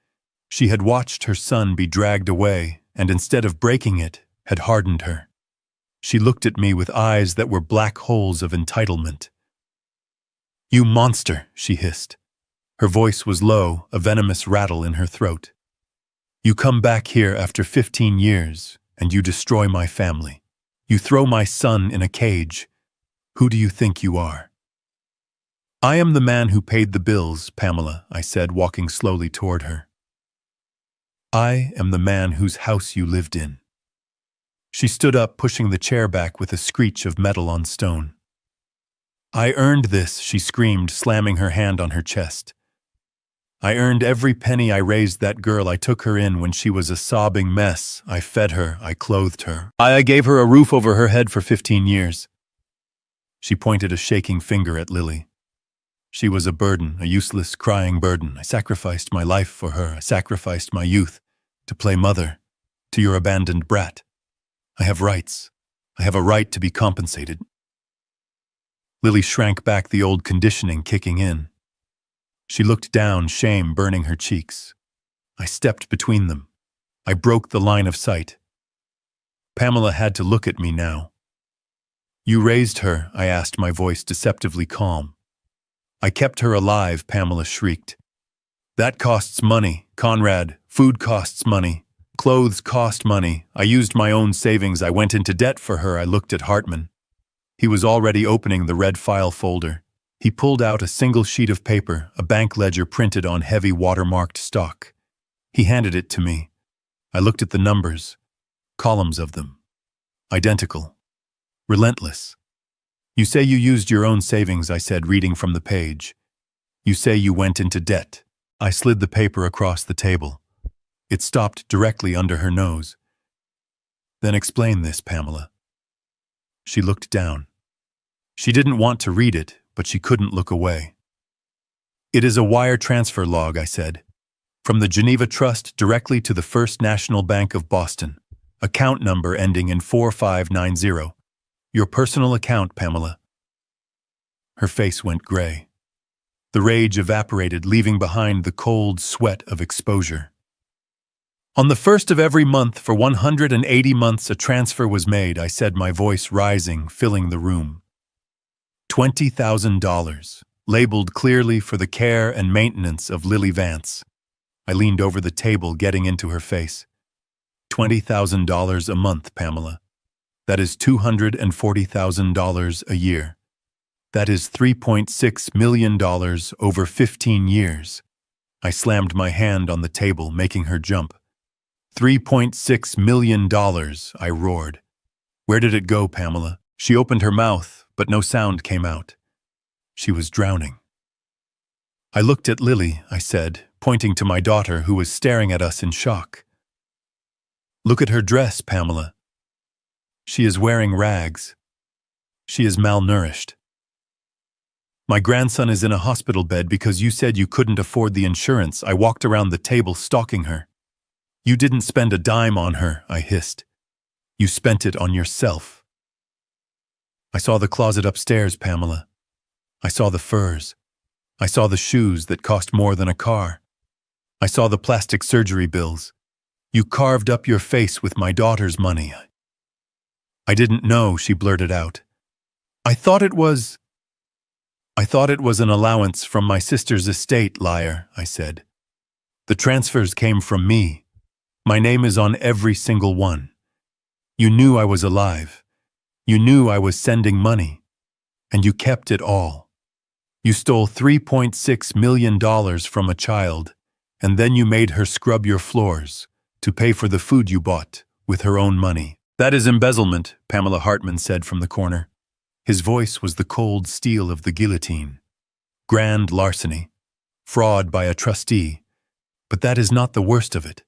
She had watched her son be dragged away, and instead of breaking it, had hardened her. She looked at me with eyes that were black holes of entitlement. "You monster," she hissed. Her voice was low, a venomous rattle in her throat. "You come back here after 15 years, and you destroy my family. You throw my son in a cage. Who do you think you are?" "I am the man who paid the bills, Pamela," I said, walking slowly toward her. "I am the man whose house you lived in." She stood up, pushing the chair back with a screech of metal on stone. "I earned this," she screamed, slamming her hand on her chest. "I earned every penny I raised that girl. I took her in when she was a sobbing mess. I fed her, I clothed her. I gave her a roof over her head for 15 years. She pointed a shaking finger at Lily. "She was a burden, a useless, crying burden. I sacrificed my life for her. I sacrificed my youth to play mother to your abandoned brat. I have rights. I have a right to be compensated." Lily shrank back, the old conditioning kicking in. She looked down, shame burning her cheeks. I stepped between them. I broke the line of sight. Pamela had to look at me now. "You raised her," I asked, my voice deceptively calm. "I kept her alive," Pamela shrieked. "That costs money, Conrad. Food costs money. Clothes cost money. I used my own savings. I went into debt for her." I looked at Hartman. He was already opening the red file folder. He pulled out a single sheet of paper, a bank ledger printed on heavy watermarked stock. He handed it to me. I looked at the numbers, columns of them. Identical. Relentless. "You say you used your own savings," I said, reading from the page. "You say you went into debt." I slid the paper across the table. It stopped directly under her nose. "Then explain this, Pamela." She looked down. She didn't want to read it, but she couldn't look away. "It is a wire transfer log," I said. "From the Geneva Trust directly to the First National Bank of Boston. Account number ending in 4590. Your personal account, Pamela." Her face went gray. The rage evaporated, leaving behind the cold sweat of exposure. "On the 1st of every month for 180 months a transfer was made," I said, my voice rising, filling the room. $20,000, labeled clearly for the care and maintenance of Lily Vance. I leaned over the table, getting into her face. $20,000 a month, Pamela. That is $240,000 a year. That is $3.6 million over 15 years. I slammed my hand on the table, making her jump. $3.6 million, I roared. "Where did it go, Pamela?" She opened her mouth, but no sound came out. She was drowning. I looked at Lily, I said, pointing to my daughter, who was staring at us in shock. "Look at her dress, Pamela. She is wearing rags. She is malnourished. My grandson is in a hospital bed because you said you couldn't afford the insurance." I walked around the table, stalking her. "You didn't spend a dime on her," I hissed. "You spent it on yourself." I saw the closet upstairs, Pamela. I saw the furs. I saw the shoes that cost more than a car. I saw the plastic surgery bills. You carved up your face with my daughter's money." "I didn't know," she blurted out. I thought it was an allowance from my sister's estate, liar," I said. "The transfers came from me. My name is on every single one. You knew I was alive. You knew I was sending money. And you kept it all. You stole $3.6 million from a child, and then you made her scrub your floors to pay for the food you bought with her own money." "That is embezzlement," Pamela Hartman said from the corner. His voice was the cold steel of the guillotine. "Grand larceny. Fraud by a trustee. But that is not the worst of it."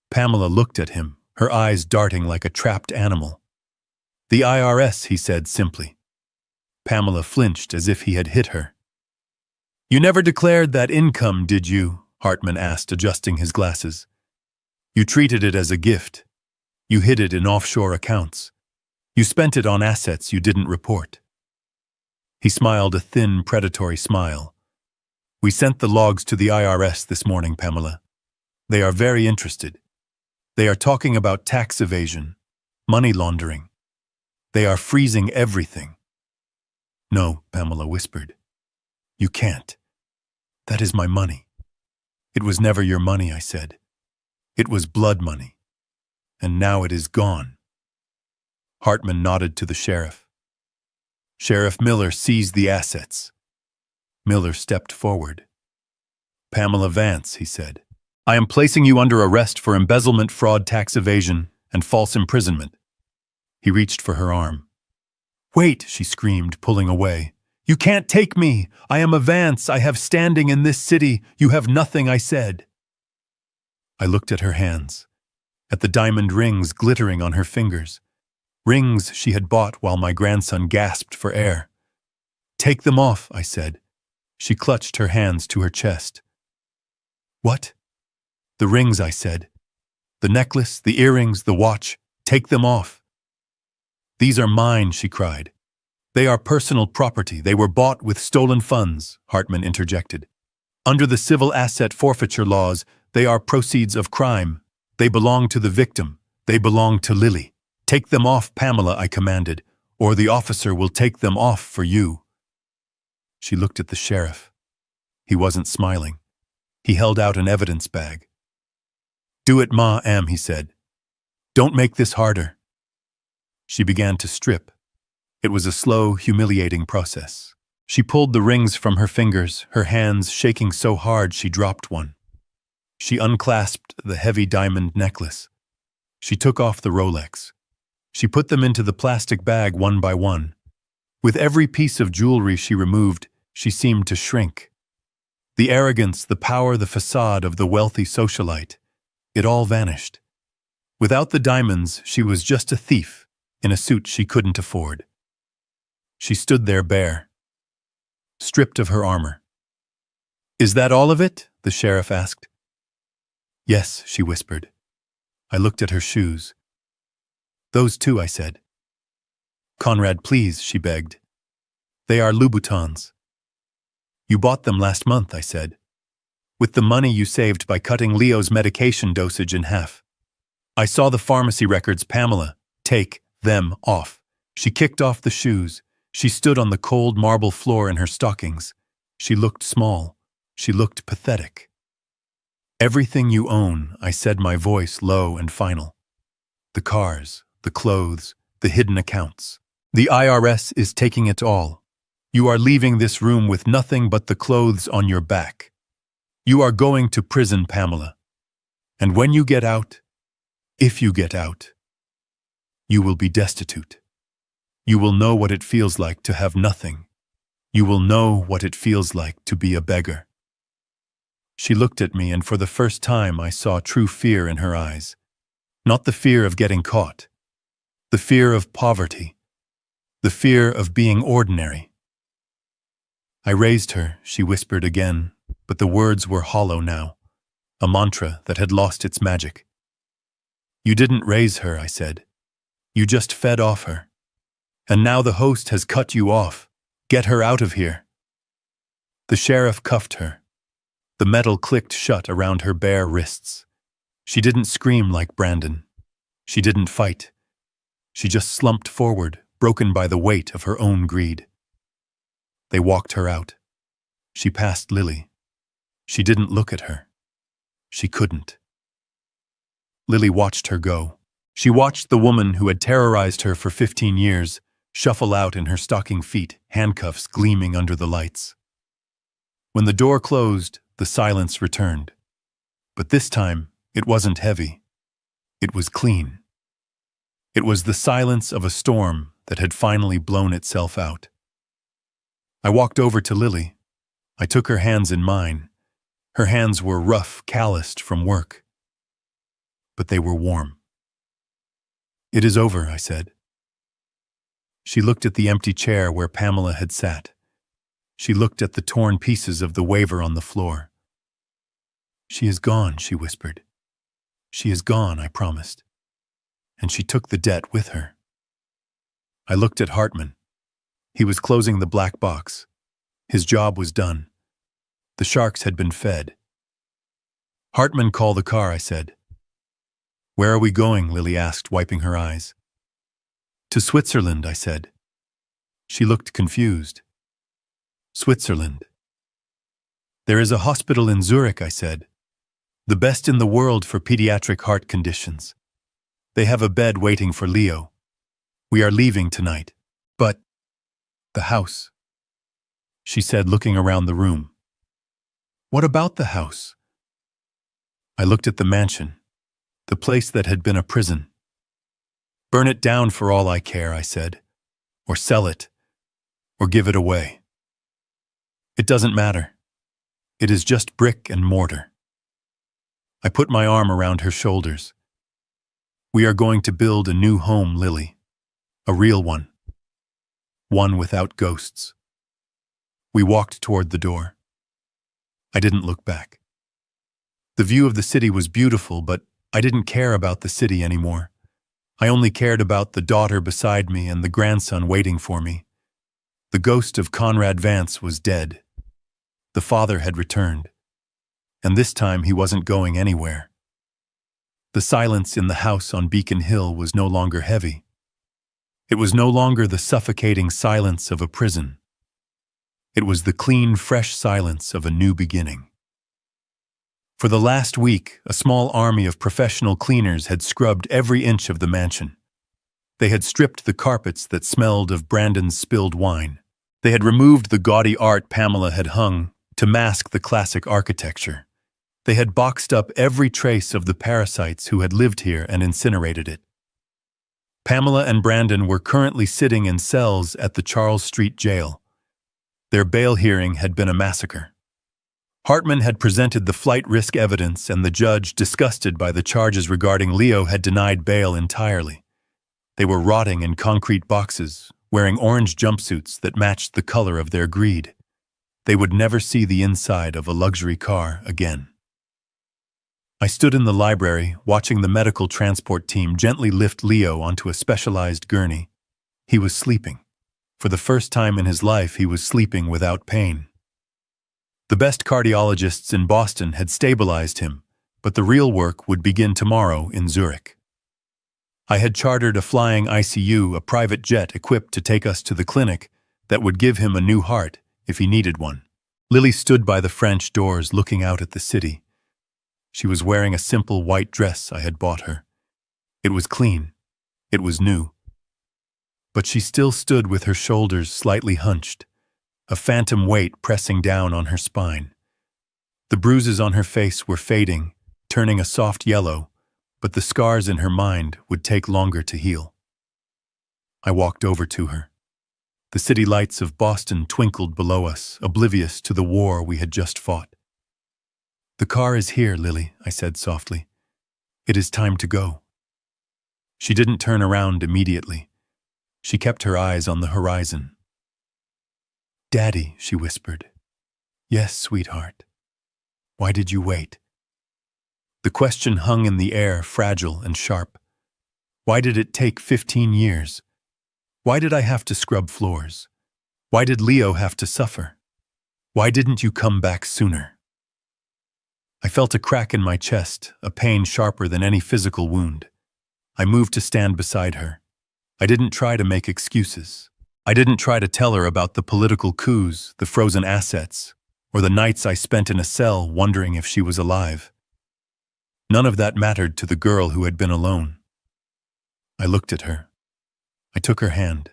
Pamela looked at him, her eyes darting like a trapped animal. "The IRS," he said simply. Pamela flinched as if he had hit her. "You never declared that income, did you?" Hartman asked, adjusting his glasses. "You treated it as a gift. You hid it in offshore accounts. You spent it on assets you didn't report. He smiled a thin, predatory smile. We sent the logs to the IRS this morning, Pamela. They are very interested. They are talking about tax evasion, money laundering. They are freezing everything. No, Pamela whispered. You can't. That is my money. It was never your money, I said. It was blood money. And now it is gone. Hartman nodded to the sheriff. Sheriff Miller seized the assets. Miller stepped forward. Pamela Vance, he said, I am placing you under arrest for embezzlement, fraud, tax evasion, and false imprisonment. He reached for her arm. Wait, she screamed, pulling away. You can't take me! I am a Vance. I have standing in this city. You have nothing, I said. I looked at her hands, at the diamond rings glittering on her fingers, rings she had bought while my grandson gasped for air. Take them off, I said. She clutched her hands to her chest. What? The rings, I said. The necklace, the earrings, the watch. Take them off. These are mine, she cried. They are personal property. They were bought with stolen funds, Hartman interjected. Under the civil asset forfeiture laws, they are proceeds of crime. They belong to the victim. They belong to Lily. Take them off, Pamela, I commanded, or the officer will take them off for you. She looked at the sheriff. He wasn't smiling. He held out an evidence bag. Do it, Ma-am, he said. Don't make this harder. She began to strip. It was a slow, humiliating process. She pulled the rings from her fingers, her hands shaking so hard she dropped one. She unclasped the heavy diamond necklace. She took off the Rolex. She put them into the plastic bag one by one. With every piece of jewelry she removed, she seemed to shrink. The arrogance, the power, the facade of the wealthy socialite, it all vanished. Without the diamonds, she was just a thief in a suit she couldn't afford. She stood there bare, stripped of her armor. Is that all of it? The sheriff asked. Yes, she whispered. I looked at her shoes. Those too, I said. Conrad, please, she begged. They are Louboutins. You bought them last month, I said. With the money you saved by cutting Leo's medication dosage in half. I saw the pharmacy records, Pamela. Take them off. She kicked off the shoes. She stood on the cold marble floor in her stockings. She looked small. She looked pathetic. Everything you own, I said, my voice low and final. The cars, the clothes, the hidden accounts. The IRS is taking it all. You are leaving this room with nothing but the clothes on your back. You are going to prison, Pamela. And when you get out, if you get out, you will be destitute. You will know what it feels like to have nothing. You will know what it feels like to be a beggar. She looked at me, and for the first time I saw true fear in her eyes. Not the fear of getting caught. The fear of poverty. The fear of being ordinary. I raised her, she whispered again, but the words were hollow now, a mantra that had lost its magic. You didn't raise her, I said. You just fed off her. And now the host has cut you off. Get her out of here. The sheriff cuffed her. The metal clicked shut around her bare wrists. She didn't scream like Brandon. She didn't fight. She just slumped forward, broken by the weight of her own greed. They walked her out. She passed Lily. She didn't look at her. She couldn't. Lily watched her go. She watched the woman who had terrorized her for 15 years shuffle out in her stocking feet, handcuffs gleaming under the lights. When the door closed, the silence returned. But this time, it wasn't heavy. It was clean. It was the silence of a storm that had finally blown itself out. I walked over to Lily. I took her hands in mine. Her hands were rough, calloused from work. But they were warm. It is over, I said. She looked at the empty chair where Pamela had sat. She looked at the torn pieces of the waiver on the floor. She is gone, she whispered. She is gone, I promised. and she took the debt with her. I looked at Hartman. He was closing the black box. His job was done. The sharks had been fed. "Hartman, call the car," I said. "Where are we going?" Lily asked, wiping her eyes. "To Switzerland," I said. She looked confused. "Switzerland." "There is a hospital in Zurich," I said. "The best in the world for pediatric heart conditions. They have a bed waiting for Leo. We are leaving tonight." "But the house," she said, looking around the room. "What about the house?" I looked at the mansion, the place that had been a prison. "Burn it down for all I care," I said. "Or sell it, or give it away. It doesn't matter. It is just brick and mortar." I put my arm around her shoulders. "We are going to build a new home, Lily. A real one. One without ghosts." We walked toward the door. I didn't look back. The view of the city was beautiful, but I didn't care about the city anymore. I only cared about the daughter beside me and the grandson waiting for me. The ghost of Conrad Vance was dead. The father had returned, and this time he wasn't going anywhere. The silence in the house on Beacon Hill was no longer heavy. It was no longer the suffocating silence of a prison. It was the clean, fresh silence of a new beginning. For the last week, a small army of professional cleaners had scrubbed every inch of the mansion. They had stripped the carpets that smelled of Brandon's spilled wine. They had removed the gaudy art Pamela had hung to mask the classic architecture. They had boxed up every trace of the parasites who had lived here and incinerated it. Pamela and Brandon were currently sitting in cells at the Charles Street jail. Their bail hearing had been a massacre. Hartman had presented the flight risk evidence, and the judge, disgusted by the charges regarding Leo, had denied bail entirely. They were rotting in concrete boxes, wearing orange jumpsuits that matched the color of their greed. They would never see the inside of a luxury car again. I stood in the library, watching the medical transport team gently lift Leo onto a specialized gurney. He was sleeping. For the first time in his life, he was sleeping without pain. The best cardiologists in Boston had stabilized him, but the real work would begin tomorrow in Zurich. I had chartered a flying ICU, a private jet equipped to take us to the clinic that would give him a new heart if he needed one. Lily stood by the French doors looking out at the city. She was wearing a simple white dress I had bought her. It was clean. It was new. But she still stood with her shoulders slightly hunched, a phantom weight pressing down on her spine. The bruises on her face were fading, turning a soft yellow, but the scars in her mind would take longer to heal. I walked over to her. The city lights of Boston twinkled below us, oblivious to the war we had just fought. "The car is here, Lily," I said softly. "It is time to go." She didn't turn around immediately. She kept her eyes on the horizon. "Daddy," she whispered. "Yes, sweetheart. Why did you wait?" The question hung in the air, fragile and sharp. Why did it take 15 years? Why did I have to scrub floors? Why did Leo have to suffer? Why didn't you come back sooner? I felt a crack in my chest, a pain sharper than any physical wound. I moved to stand beside her. I didn't try to make excuses. I didn't try to tell her about the political coups, the frozen assets, or the nights I spent in a cell wondering if she was alive. None of that mattered to the girl who had been alone. I looked at her. I took her hand.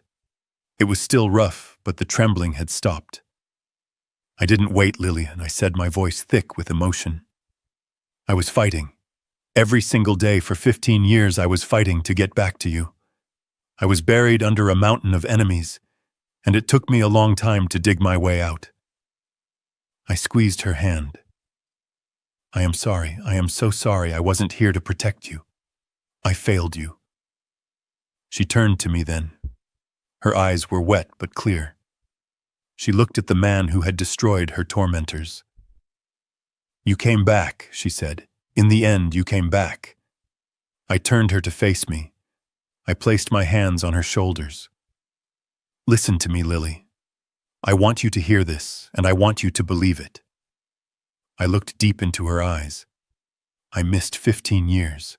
It was still rough, but the trembling had stopped. "I didn't wait, Lillian," I said, my voice thick with emotion. "I was fighting. Every single day for 15 years I was fighting to get back to you. I was buried under a mountain of enemies, and it took me a long time to dig my way out." I squeezed her hand. "I am sorry. I am so sorry I wasn't here to protect you. I failed you." She turned to me then. Her eyes were wet but clear. She looked at the man who had destroyed her tormentors. "You came back," she said. "In the end, you came back." I turned her to face me. I placed my hands on her shoulders. Listen to me, Lily. I want you to hear this, and I want you to believe it. I looked deep into her eyes. I missed 15 years.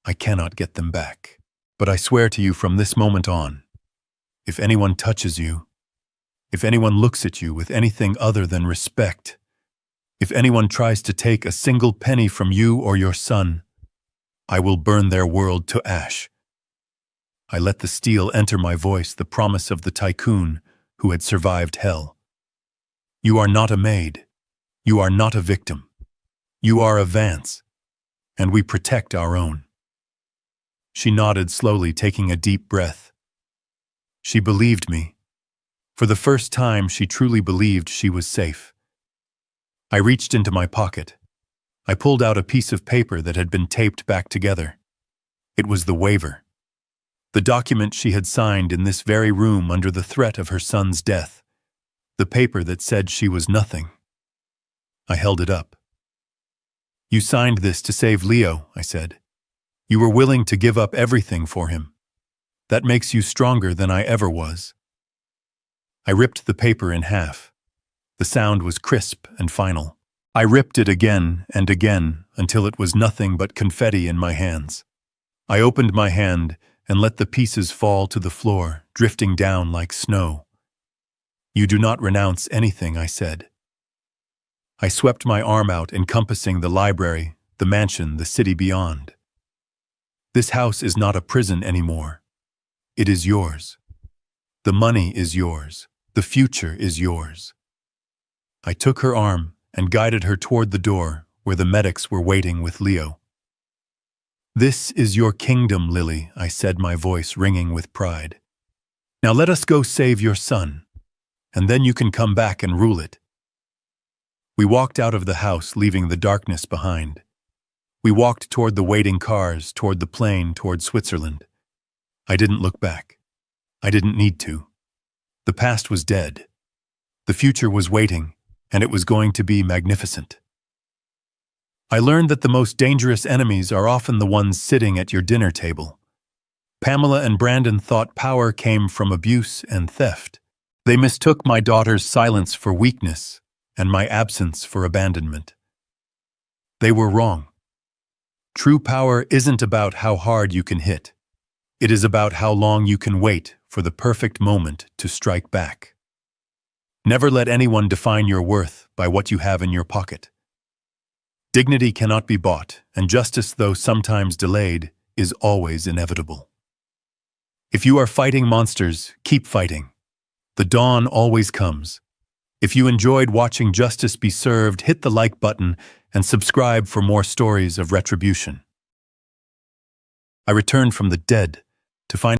I cannot get them back. But I swear to you from this moment on, if anyone touches you, if anyone looks at you with anything other than respect, if anyone tries to take a single penny from you or your son, I will burn their world to ash. I let the steel enter my voice, the promise of the tycoon who had survived hell. You are not a maid. You are not a victim. You are a Vance, and we protect our own. She nodded slowly, taking a deep breath. She believed me. For the first time, she truly believed she was safe. I reached into my pocket. I pulled out a piece of paper that had been taped back together. It was the waiver. The document she had signed in this very room under the threat of her son's death. The paper that said she was nothing. I held it up. You signed this to save Leo, I said. You were willing to give up everything for him. That makes you stronger than I ever was. I ripped the paper in half. The sound was crisp and final. I ripped it again and again until it was nothing but confetti in my hands. I opened my hand and let the pieces fall to the floor, drifting down like snow. You do not renounce anything, I said. I swept my arm out, encompassing the library, the mansion, the city beyond. This house is not a prison anymore. It is yours. The money is yours. The future is yours. I took her arm and guided her toward the door where the medics were waiting with Leo. This is your kingdom, Lily, I said, my voice ringing with pride. Now let us go save your son, and then you can come back and rule it. We walked out of the house, leaving the darkness behind. We walked toward the waiting cars, toward the plane, toward Switzerland. I didn't look back. I didn't need to. The past was dead. The future was waiting, and it was going to be magnificent. I learned that the most dangerous enemies are often the ones sitting at your dinner table. Pamela and Brandon thought power came from abuse and theft. They mistook my daughter's silence for weakness and my absence for abandonment. They were wrong. True power isn't about how hard you can hit. It is about how long you can wait for the perfect moment to strike back. Never let anyone define your worth by what you have in your pocket. Dignity cannot be bought, and justice, though sometimes delayed, is always inevitable. If you are fighting monsters, keep fighting. The dawn always comes. If you enjoyed watching justice be served, hit the like button and subscribe for more stories of retribution. I returned from the dead to find